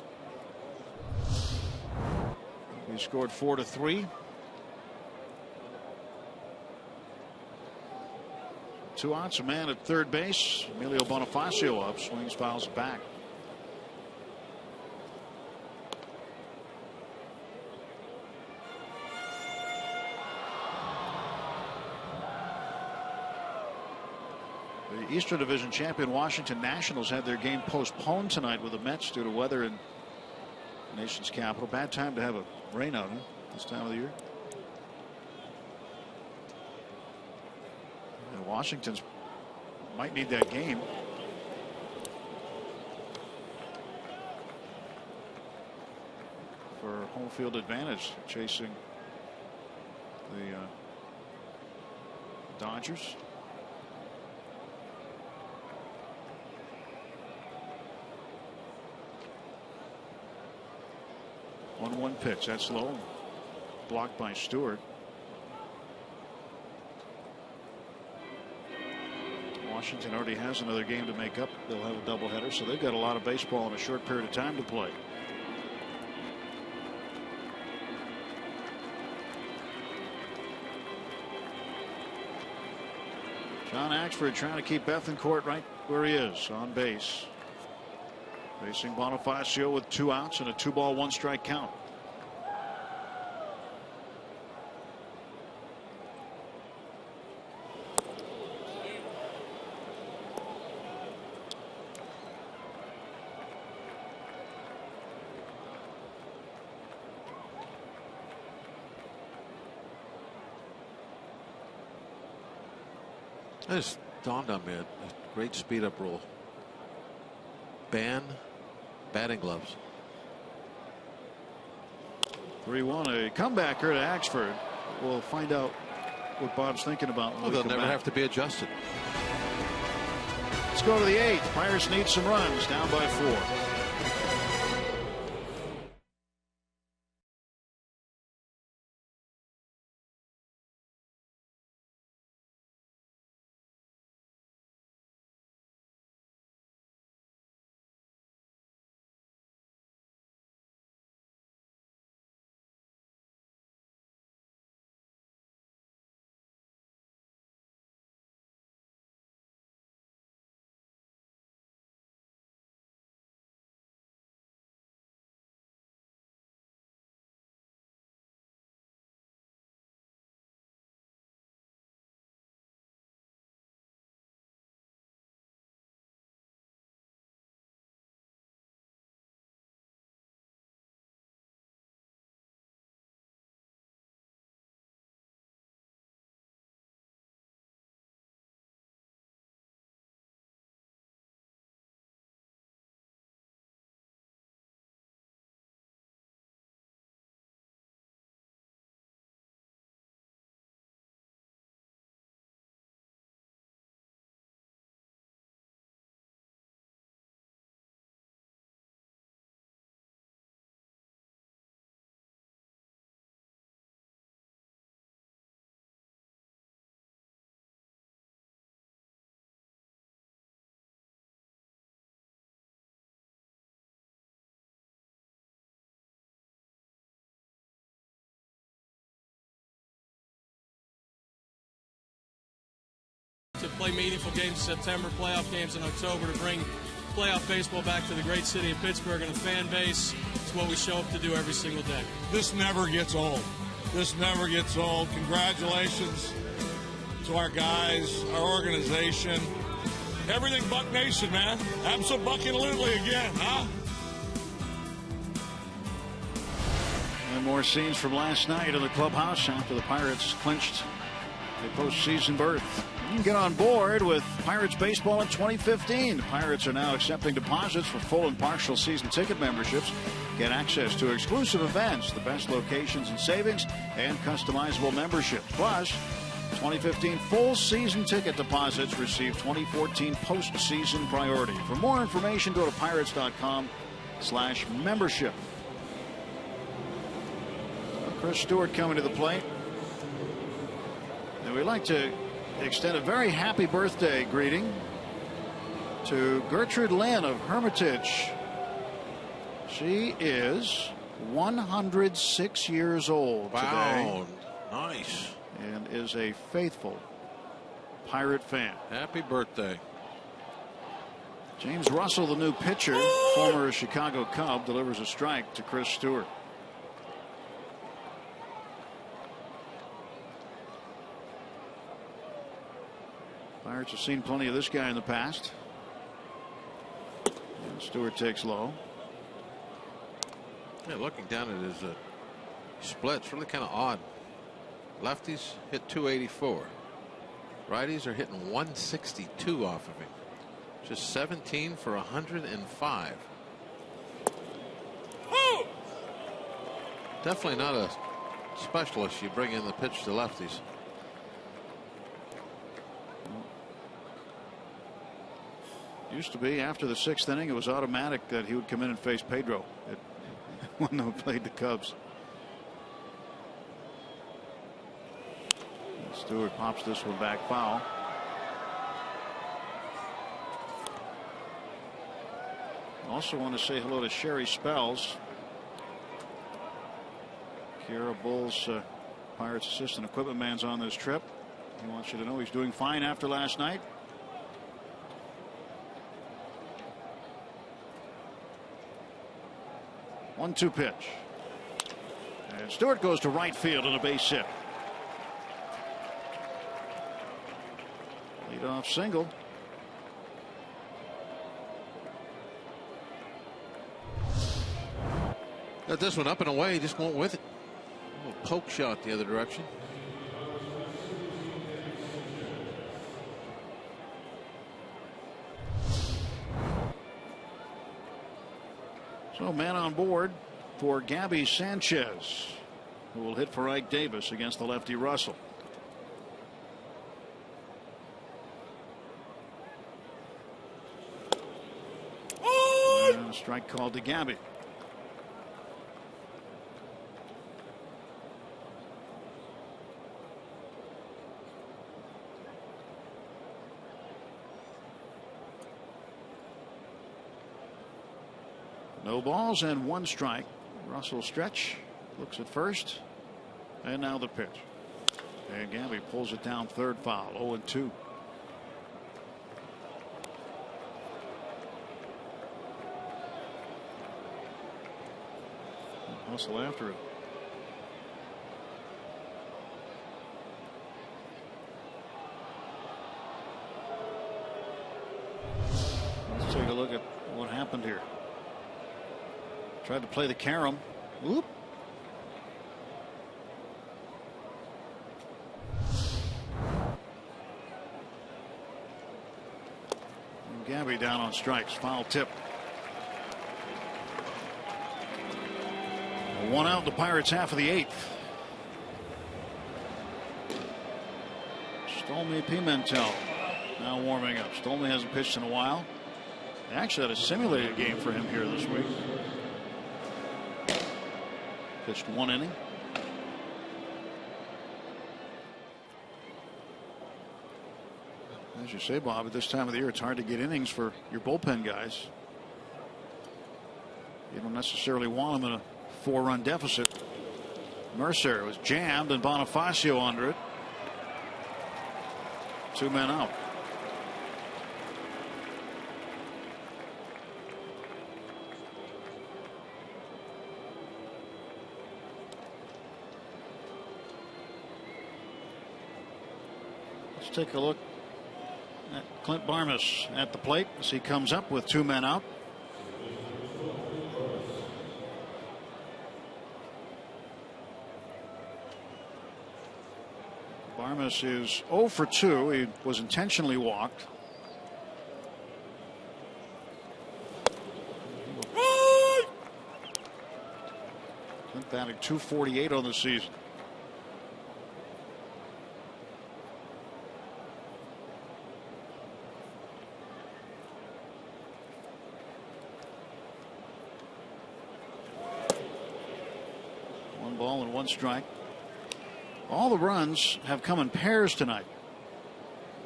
S3: He scored 4-3. 2 outs, a man at third base. Emilio Bonifacio up, swings, fouls it back. The Eastern Division champion Washington Nationals had their game postponed tonight with the Mets due to weather in the nation's capital. Bad time to have a rain out this time of the year. And Washington's might need that game. For home field advantage, chasing the Dodgers. 1-1 pitch. That's low. Blocked by Stewart. Washington already has another game to make up. They'll have a doubleheader, so they've got a lot of baseball in a short period of time to play. John Axford trying to keep Bethancourt right where he is on base. Facing Bonifacio with 2 outs and a 2-ball 1-strike count.
S2: That just dawned on me, a great speed up rule. Ban batting gloves.
S3: 3-1, a comebacker to Axford. We'll find out what Bob's thinking about.
S2: Well, they'll never have to be adjusted.
S3: Let's go to the 8th. Pirates need some runs, down by 4.
S6: play meaningful games in September, playoff games in October to bring playoff baseball back to the great city of Pittsburgh and a fan base. It's what we show up to do every single day.
S13: This never gets old. This never gets old. Congratulations to our guys, our organization. Everything Buck Nation, man. Absolutely again, huh?
S3: And more scenes from last night in the clubhouse after the Pirates clinched a postseason berth. You can get on board with Pirates baseball in 2015. The Pirates are now accepting deposits for full and partial season ticket memberships. Get access to exclusive events, the best locations and savings, and customizable memberships. Plus, 2015 full season ticket deposits receive 2014 postseason priority. For more information, go to pirates.com/membership. Chris Stewart coming to the plate. And we'd like to extend a very happy birthday greeting to Gertrude Lynn of Hermitage. She is 106 years old today.
S2: Wow, nice.
S3: And is a faithful Pirate fan.
S2: Happy birthday.
S3: James Russell, the new pitcher, former Chicago Cub, delivers a strike to Chris Stewart. Pirates have seen plenty of this guy in the past. And Stewart takes low.
S2: Yeah, looking down at his split, it's really kind of odd. Lefties hit 284. Righties are hitting 162 off of him. Just 17 for 105.
S13: Oh!
S2: Definitely not a specialist. You bring in the pitch to lefties.
S3: Used to be after the 6th inning, it was automatic that he would come in and face Pedro when they played the Cubs. And Stewart pops this one back foul. Also want to say hello to Sherry Spells, Kiera Bull's Pirates assistant equipment man's on this trip. He wants you to know he's doing fine after last night. 1-2 pitch. And Stewart goes to right field in a base hit. Leadoff single.
S2: Got this one up and away, just won't with it. A little poke shot the other direction.
S3: So man on board for Gabby Sanchez, who will hit for Ike Davis against the lefty Russell. And a strike called to Gabby. No balls and 1 strike. Russell stretch, looks at first, and now the pitch. And Gabby pulls it down, third foul, 0-2. Hustle after it. Let's take a look at what happened here. Tried to play the carom. Whoop. And Gabby down on strikes. Foul tip. 1 out in the Pirates half of the 8th. Stolmy Pimentel now warming up. Stolmy hasn't pitched in a while. They actually had a simulated game for him here this week. Pitched 1 inning. As you say, Bob, at this time of the year, it's hard to get innings for your bullpen guys. You don't necessarily want them in a 4-run deficit. Mercer was jammed and Bonifacio under it. 2 men out. Let's take a look at Clint Barmes at the plate as he comes up with 2 men out. Barmes is 0 for 2. He was intentionally walked. Clint batting .248 on the season. One ball and 1 strike. All the runs have come in pairs tonight.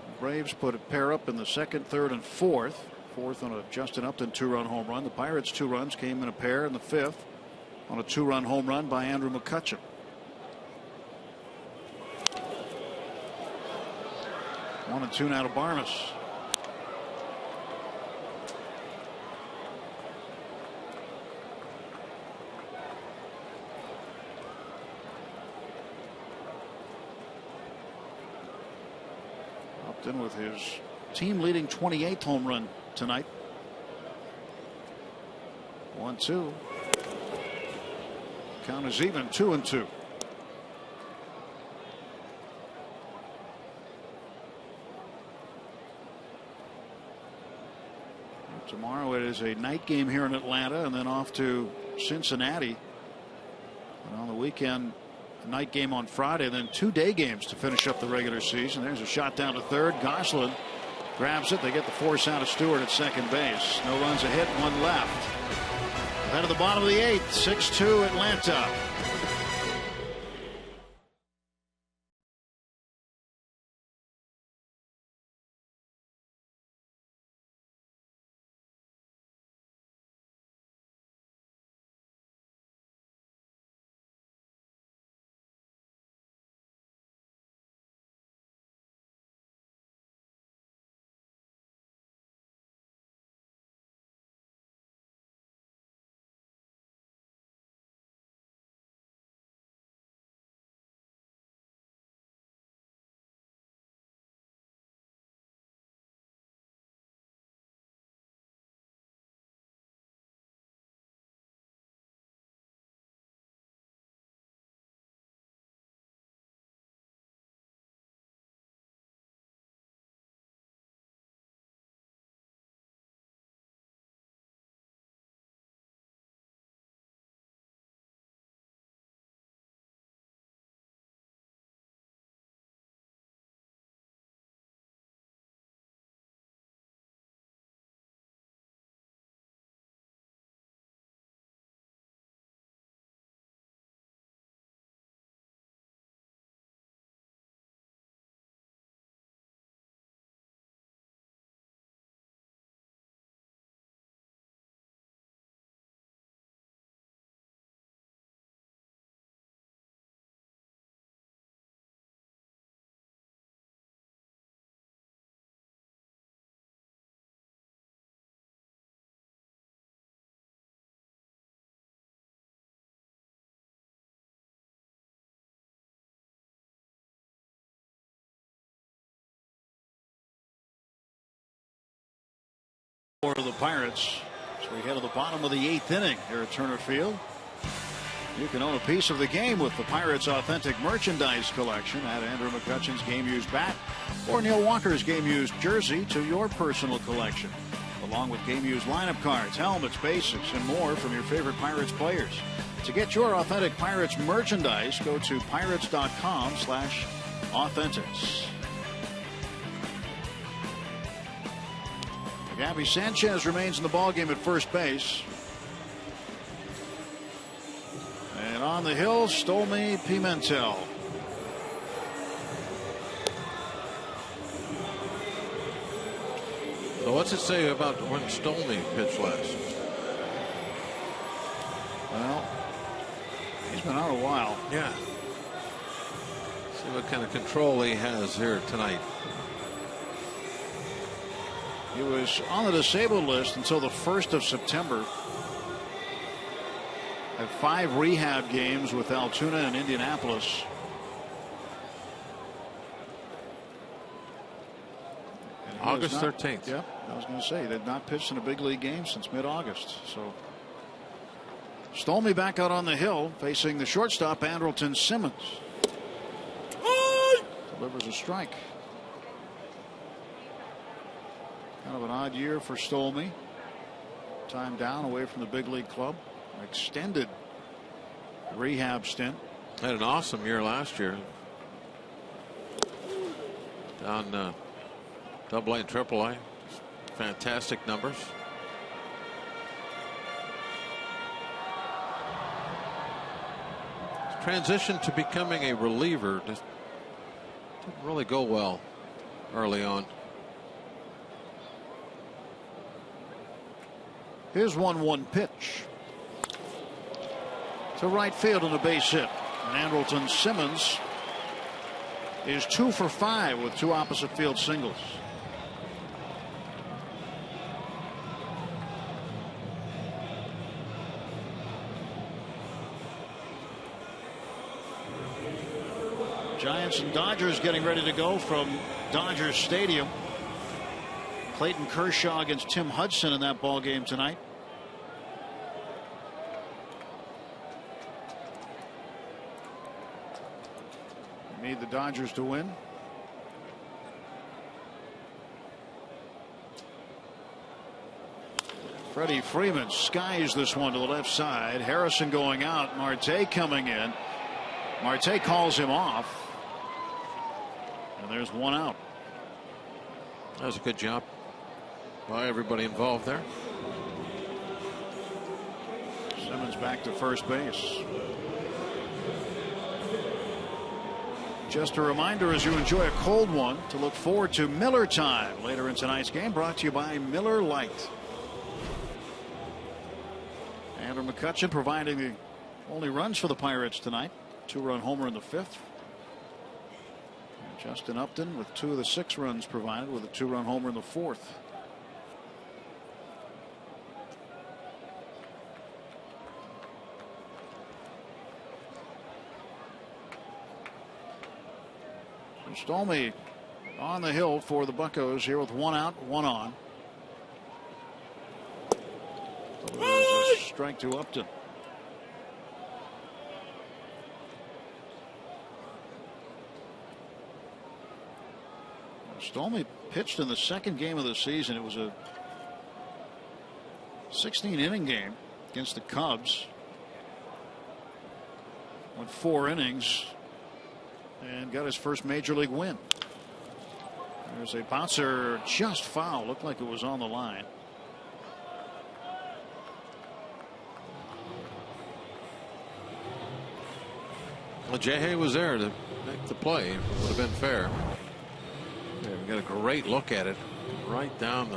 S3: The Braves put a pair up in the 2nd, 3rd, and 4th. 4th on a Justin Upton 2-run home run. The Pirates' 2 runs came in a pair in the 5th on a 2-run home run by Andrew McCutchen. One and 2 now to Barmes. Upton with his team leading 28th home run tonight. 1-2. Count is even, 2-2. Tomorrow it is a night game here in Atlanta and then off to Cincinnati. And on the weekend, a night game on Friday, and then 2 day games to finish up the regular season. There's a shot down to third. Gosselin grabs it. They get the force out of Stewart at second base. No runs a hit, 1 left. Ahead of the bottom of the 8th, 6-2 Atlanta. For the Pirates, so we head to the bottom of the 8th inning here at Turner Field. You can own a piece of the game with the Pirates authentic merchandise collection. Add Andrew McCutchen's game used bat or Neil Walker's game used jersey to your personal collection, along with game used lineup cards, helmets, basics, and more from your favorite Pirates players. To get your authentic Pirates merchandise, go to pirates.com/authentics. Gabby Sanchez remains in the ballgame at first base. And on the hill, Stolmy Pimentel.
S2: So what's it say about when Stolmy pitched last?
S3: Well, he's been out a while.
S2: Yeah. See what kind of control he has here tonight.
S3: He was on the disabled list until the 1st of September. Had 5 rehab games with Altoona and Indianapolis.
S2: August 13th.
S3: Yeah, I was going to say they've not pitched in a big league game since mid-August. So Stolmy back out on the hill facing the shortstop Andrelton Simmons. Delivers a strike. Kind of an odd year for Stolmy. Time down away from the big league club. Extended rehab stint.
S2: Had an awesome year last year. Down Double A and Triple A. Fantastic numbers. His transition to becoming a reliever just didn't really go well early on.
S3: Here's 1-1 pitch to right field on a base hit. And Andrelton Simmons is 2 for 5 with 2 opposite field singles. Giants and Dodgers getting ready to go from Dodgers Stadium. Clayton Kershaw against Tim Hudson in that ball game tonight. Need the Dodgers to win. Freddie Freeman skies this one to the left side. Harrison going out. Marte coming in. Marte calls him off. And there's 1 out.
S2: That was a good job by everybody involved there.
S3: Simmons back to first base. Just a reminder as you enjoy a cold one to look forward to Miller Time later in tonight's game, brought to you by Miller Lite. Andrew McCutchen providing the only runs for the Pirates tonight. 2-run homer in the 5th. And Justin Upton with 2 of the 6 runs provided with a 2-run homer in the 4th. Stolmy on the hill for the Buccos here with 1 out, 1 on. A strike to Upton. Stolmy pitched in the 2nd game of the season. It was a 16-inning game against the Cubs. Went 4 innings. And got his first major league win. There's a bouncer just foul. Looked like it was on the line.
S2: Well, Jay was there to make the play. It would have been fair. Yeah, we got a great look at it. Right down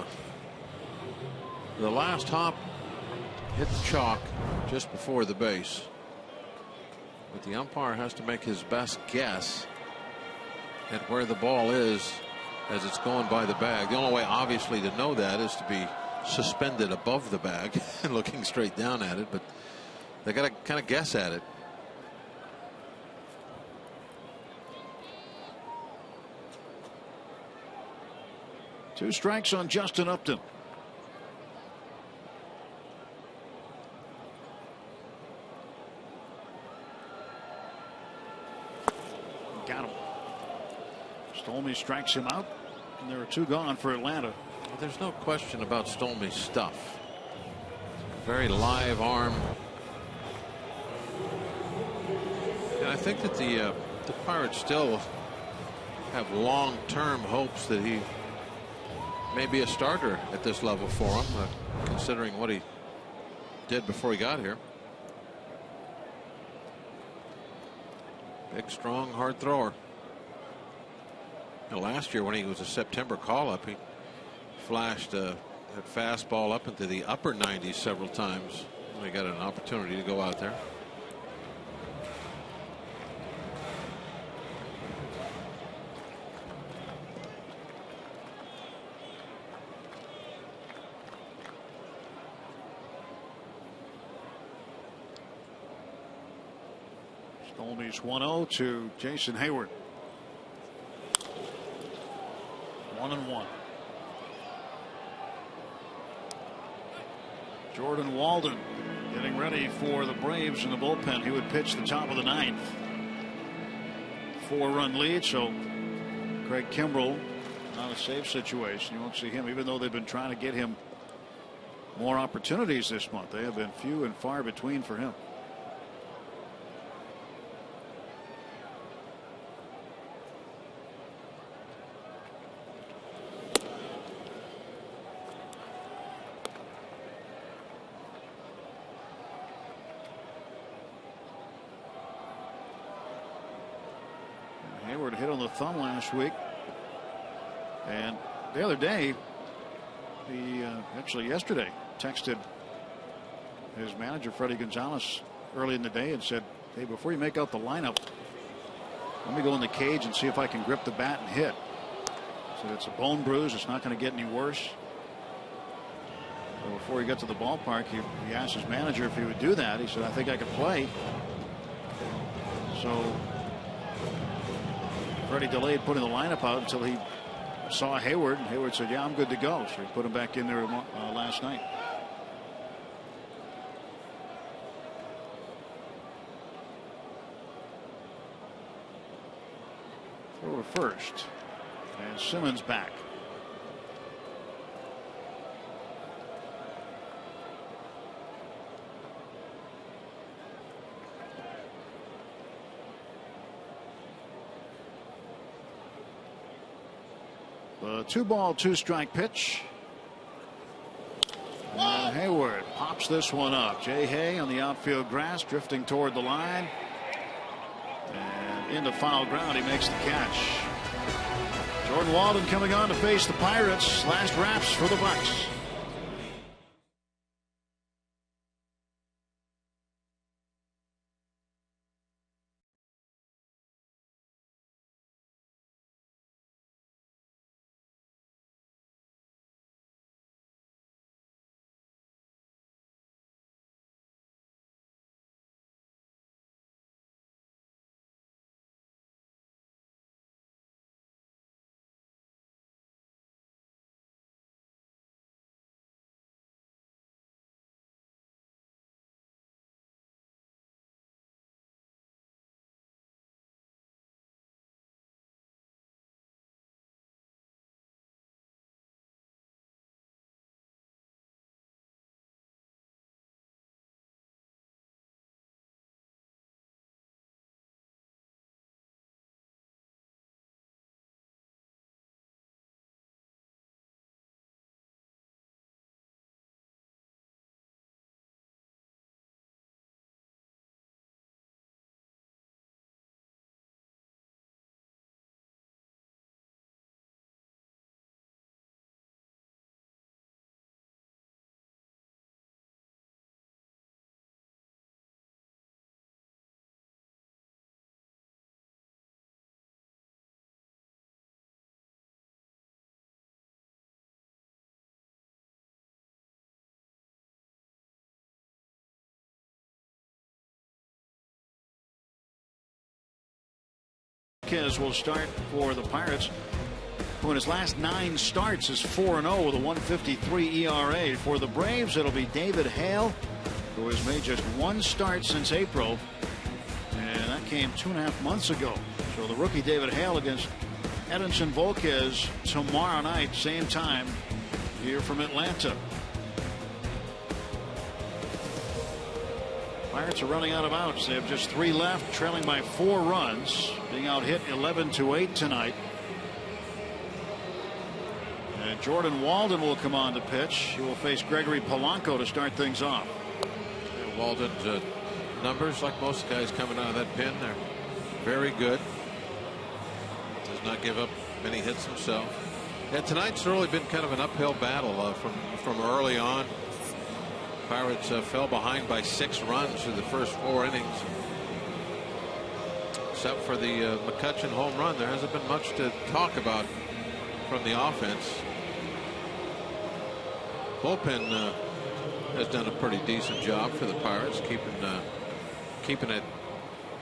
S2: the last hop. Hit the chalk just before the base. But the umpire has to make his best guess at where the ball is as it's going by the bag. The only way, obviously, to know that is to be suspended above the bag and looking straight down at it. But they got to kind of guess at it.
S3: Two strikes on Justin Upton. Got him. Stolmy strikes him out, and there are 2 gone for Atlanta.
S2: Well, there's no question about Stolmy's stuff. Very live arm. And I think that the Pirates still have long-term hopes that he may be a starter at this level for him, considering what he did before he got here. Big, strong, hard thrower. Now, last year when he was a September call-up, he flashed that fastball up into the upper 90s several times when he got an opportunity to go out there.
S3: Stolmy's 1-0 to Jason Hayward. 1-1. Jordan Walden getting ready for the Braves in the bullpen. He would pitch the top of the ninth. 4-run lead, so Craig Kimbrell not a safe situation. You won't see him, even though they've been trying to get him more opportunities this month. They have been few and far between for him. Hayward hit on the thumb last week, and the other day, actually yesterday, texted his manager Freddie Gonzalez early in the day and said, "Hey, before you make out the lineup, let me go in the cage and see if I can grip the bat and hit." Said it's a bone bruise, it's not going to get any worse. So before he got to the ballpark, he asked his manager if he would do that. He said, "I think I could play." So Freddie delayed putting the lineup out until he saw Hayward, and Hayward said, "Yeah, I'm good to go." So he put him back in there last night. Throw to first, and Simmons back. The 2-ball, 2-strike pitch. And Hayward pops this one up. Jay Hay on the outfield grass, drifting toward the line. And into foul ground, he makes the catch. Jordan Walden coming on to face the Pirates. Last wraps for the Bucks. Will start for the Pirates, who in his last 9 starts is 4-0 with a 1.53 ERA. For the Braves, it'll be David Hale, who has made just 1 start since April, and that came 2.5 months ago. So the rookie David Hale against Edinson Volquez tomorrow night, same time, here from Atlanta. Pirates are running out of outs. They have just 3 left, trailing by 4 runs, being out hit 11-8 tonight. And Jordan Walden will come on to pitch. He will face Gregory Polanco to start things off.
S2: Yeah, Walden's numbers, like most guys coming out of that pen, they're very good. Does not give up many hits himself. And tonight's really been kind of an uphill battle from early on. Pirates fell behind by 6 runs through the first 4 innings. Except for the McCutchen home run, there hasn't been much to talk about from the offense. Bullpen has done a pretty decent job for the Pirates, keeping it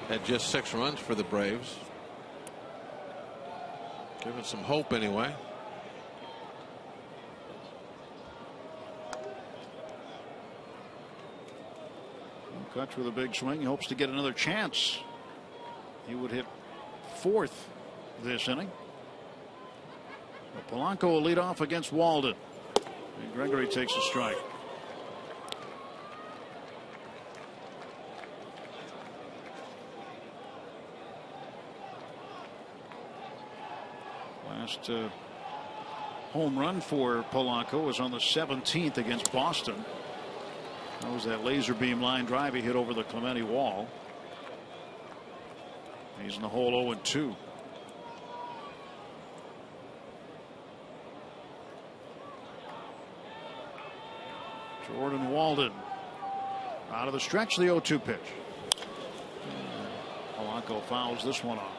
S2: at just 6 runs for the Braves. Giving some hope anyway. –
S3: Kutch with a big swing. He hopes to get another chance. He would hit 4th this inning. But Polanco will lead off against Walden. And Gregory takes a strike. Last home run for Polanco was on the 17th against Boston. That was that laser beam line drive he hit over the Clemente wall. He's in the hole 0-2. Jordan Walden out of the stretch, the 0-2 pitch. Polanco fouls this one off.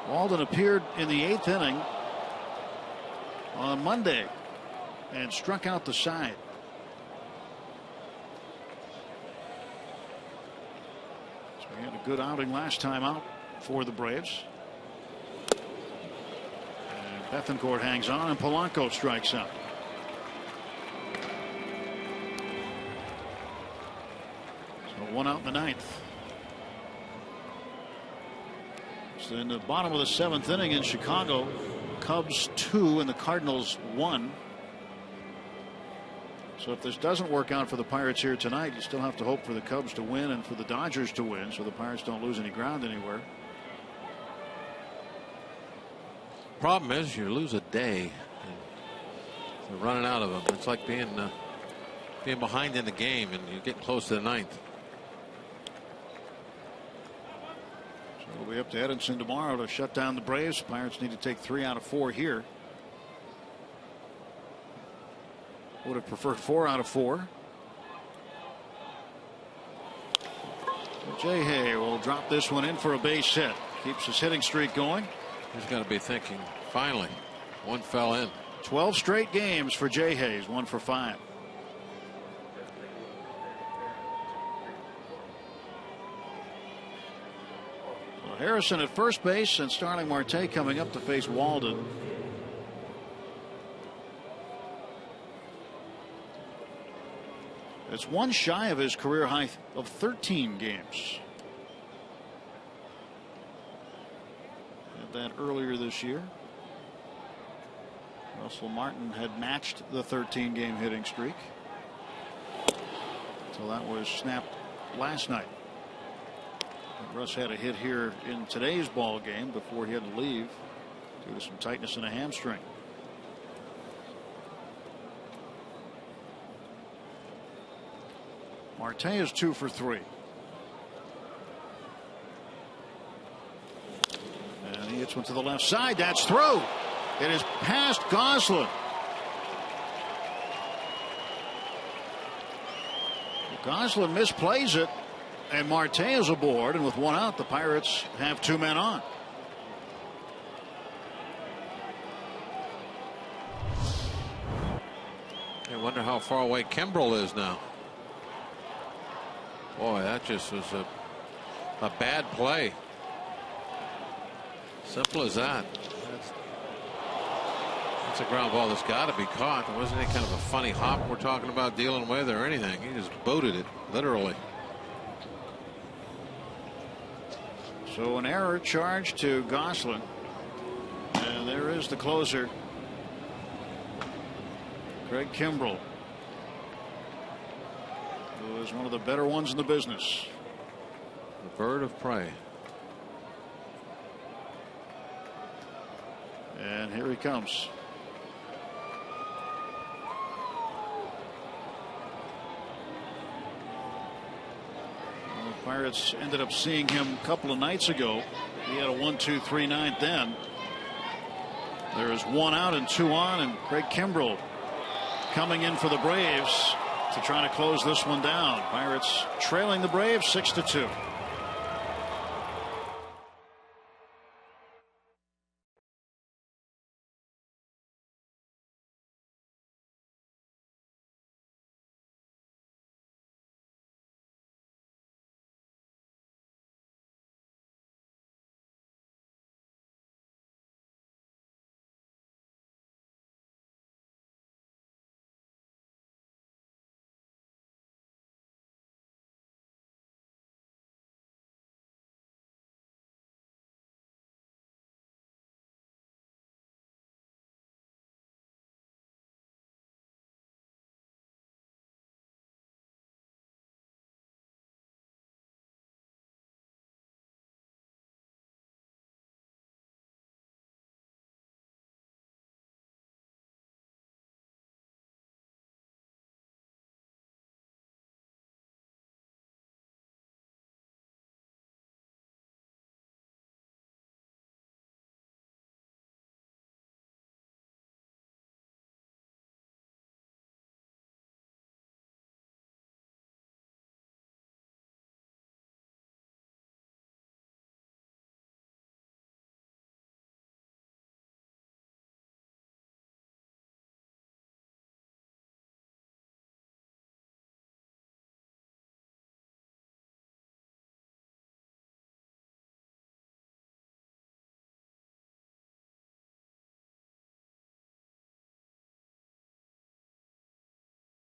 S3: Walden appeared in the 8th inning on Monday and struck out the side. So he had a good outing last time out for the Braves. And Bethancourt hangs on and Polanco strikes out. So 1 out in the 9th. So in the bottom of the 7th inning in Chicago, Cubs 2 and the Cardinals 1. So if this doesn't work out for the Pirates here tonight, you still have to hope for the Cubs to win and for the Dodgers to win, so the Pirates don't lose any ground anywhere.
S2: Problem is, you lose a day. You're running out of them. It's like being behind in the game, and you're getting close to the 9th.
S3: We'll be up to Edinson tomorrow to shut down the Braves. Pirates need to take 3 out of 4 here. Would have preferred 4 out of 4. Jay Hay will drop this one in for a base hit. Keeps his hitting streak going.
S2: He's got to be thinking, finally, one fell in.
S3: 12 straight games for Jay Hayes, 1 for 5. Harrison at first base and Starling Marte coming up to face Walden. It's one shy of his career high of 13 games. Had that earlier this year. Russell Martin had matched the 13-game hitting streak. So that was snapped last night. Russ had a hit here in today's ball game before he had to leave due to some tightness in a hamstring. Marte is 2 for 3. And he hits one to the left side. That's through. It is past Goslin. Goslin misplays it. And Marte is aboard, and with 1 out, the Pirates have 2 men on.
S2: I wonder how far away Kimbrel is now. Boy, that just was a bad play. Simple as that. That's a ground ball that's got to be caught. There wasn't any kind of a funny hop we're talking about dealing with or anything. He just booted it, literally.
S3: So an error charged to Goslin. And there is the closer, Craig Kimbrel, who is one of the better ones in the business.
S2: The bird of prey.
S3: And here he comes. Pirates ended up seeing him a couple of nights ago. He had a 1-2-3-9 then. There is 1 out and 2 on, and Craig Kimbrel coming in for the Braves to try to close this one down. Pirates trailing the Braves 6-2.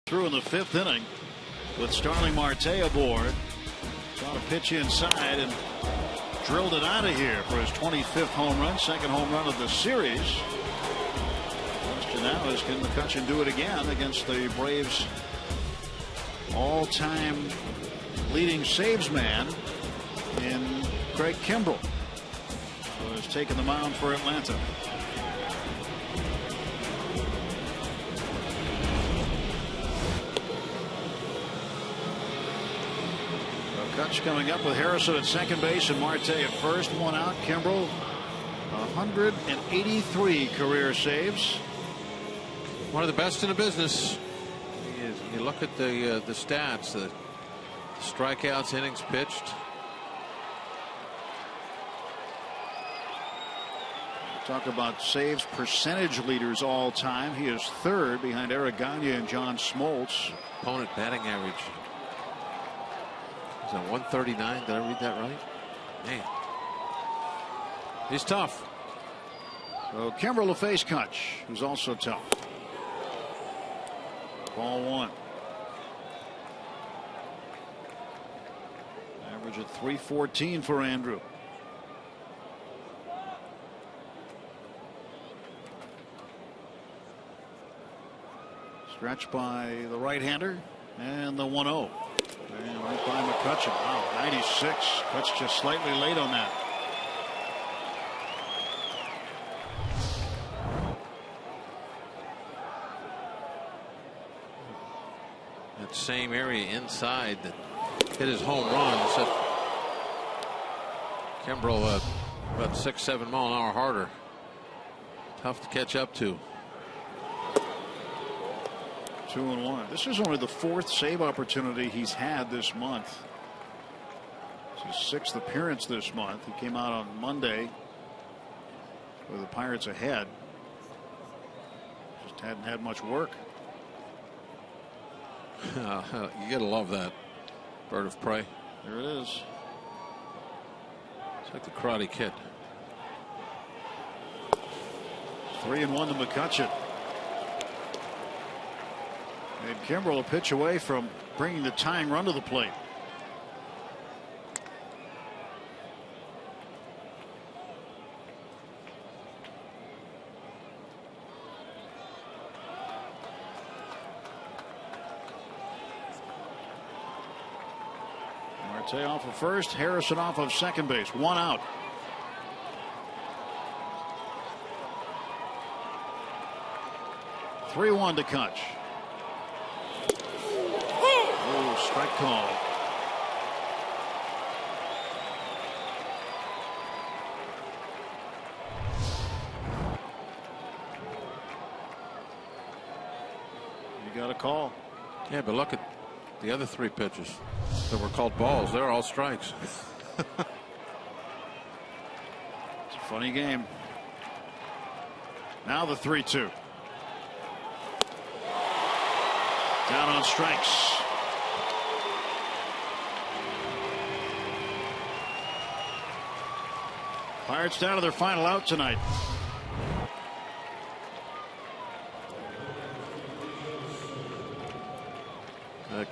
S3: Through in the 5th inning with Starling Marte aboard. Saw a pitch inside and drilled it out of here for his 25th home run, 2nd home run of the series. The question now is, can McCutchen do it again against the Braves' all-time leading saves man in Craig Kimbrel, who has taken the mound for Atlanta. Kutch coming up with Harrison at second base and Marte at first. 1 out. Kimbrel, 183 career saves.
S2: One of the best in the business. You look at the stats, the strikeouts, innings pitched.
S3: Talk about saves percentage leaders all time. He is 3rd behind Eric Gagne and John Smoltz.
S2: Opponent batting average. Is that 139? Did I read that right? Man, he's tough.
S3: So Kimbrel to face Kutch, who's also tough. Ball 1. Average at 314 for Andrew. Stretch by the right-hander and the 1-0. And right by McCutchen. Wow, 96. Kutch just slightly late on that.
S2: That same area inside that hit his home run. So Kimbrel about 6-7 mile an hour harder. Tough to catch up to.
S3: 2-1. This is only the 4th save opportunity he's had this month. It's his 6th appearance this month. He came out on Monday with the Pirates ahead. Just hadn't had much work.
S2: You gotta love that bird of prey.
S3: There it is.
S2: It's like the Karate Kid.
S3: 3-1 to McCutchen. And Kimbrel a pitch away from bringing the tying run to the plate. Marte off of first, Harrison off of second base. 1 out. Three-1 to Kutch. Strike call. You got a call.
S2: Yeah, but look at the other 3 pitches that were called balls. They're all strikes.
S3: It's a funny game. Now the 3-2. Down on strikes. Pirates down to their final out tonight.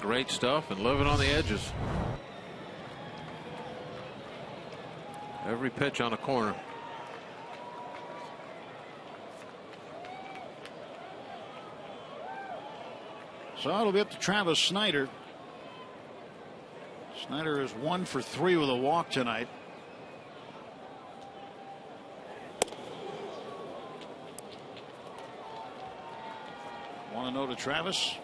S2: Great stuff and living on the edges. Every pitch on a corner.
S3: So it'll be up to Travis Snyder. Snyder is 1 for 3 with a walk tonight. Want to know to Travis?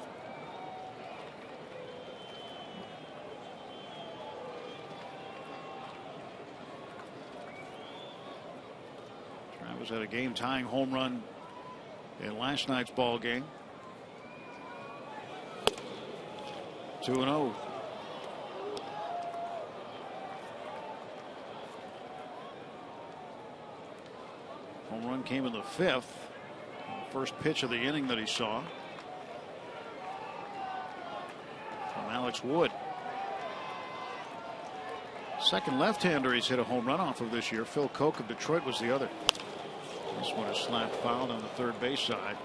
S3: Travis had a game-tying home run in last night's ball game. 2-0. Home run came in the 5th. First pitch of the inning that he saw from Alex Wood. Second left-hander he's hit a home run off of this year. Phil Koch of Detroit was the other. This one is slapped foul on the third base side.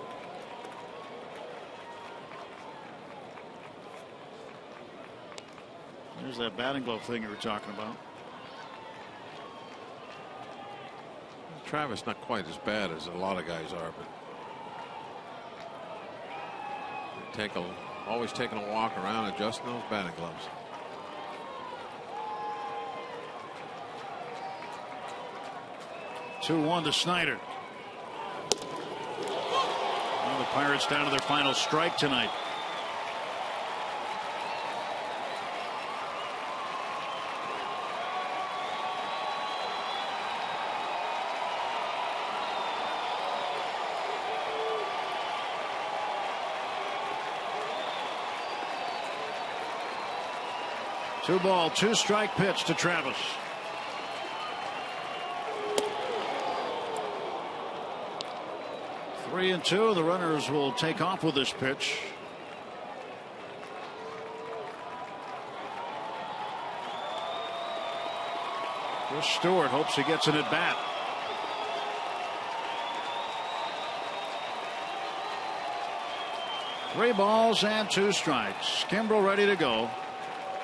S3: There's that batting glove thing you were talking about.
S2: Travis not quite as bad as a lot of guys are, but always taking a walk around, adjusting those batting gloves.
S3: Two-one to Snyder. Well, the Pirates down to their final strike tonight. Two ball, two strike pitch to Travis. Three and two. The runners will take off with this pitch. Chris Stewart hopes he gets an at bat. Three balls and two strikes. Kimbrel ready to go.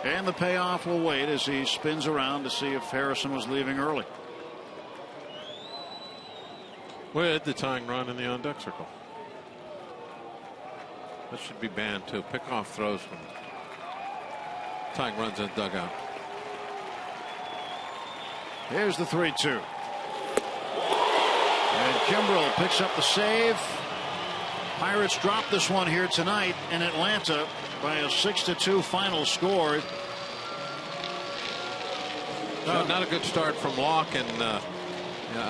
S3: And the payoff will wait as he spins around to see if Harrison was leaving early.
S2: With the tying run in the on deck circle. That should be banned too. Pick off throws from tying runs in the dugout.
S3: Here's the 3-2. And Kimbrel picks up the save. Pirates drop this one here tonight in Atlanta by a 6-2 final score.
S2: Not a good start from Locke, and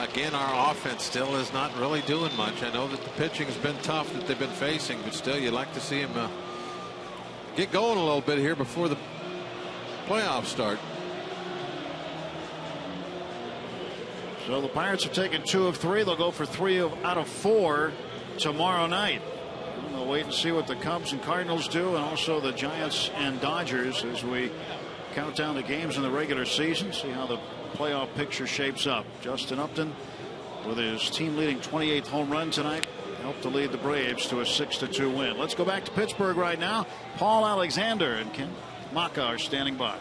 S2: again, our offense still is not really doing much. I know that the pitching has been tough that they've been facing, but still, you'd like to see him get going a little bit here before the playoffs start.
S3: So the Pirates have taken 2 of 3. They'll go for 3 out of 4 tomorrow night. And they'll wait and see what the Cubs and Cardinals do, and also the Giants and Dodgers as we count down the games in the regular season. See how the playoff picture shapes up. Justin Upton, with his team leading 28th home run tonight, helped to lead the Braves to a 6-2 win. Let's go back to Pittsburgh right now. Paul Alexander and Ken Maka are standing by.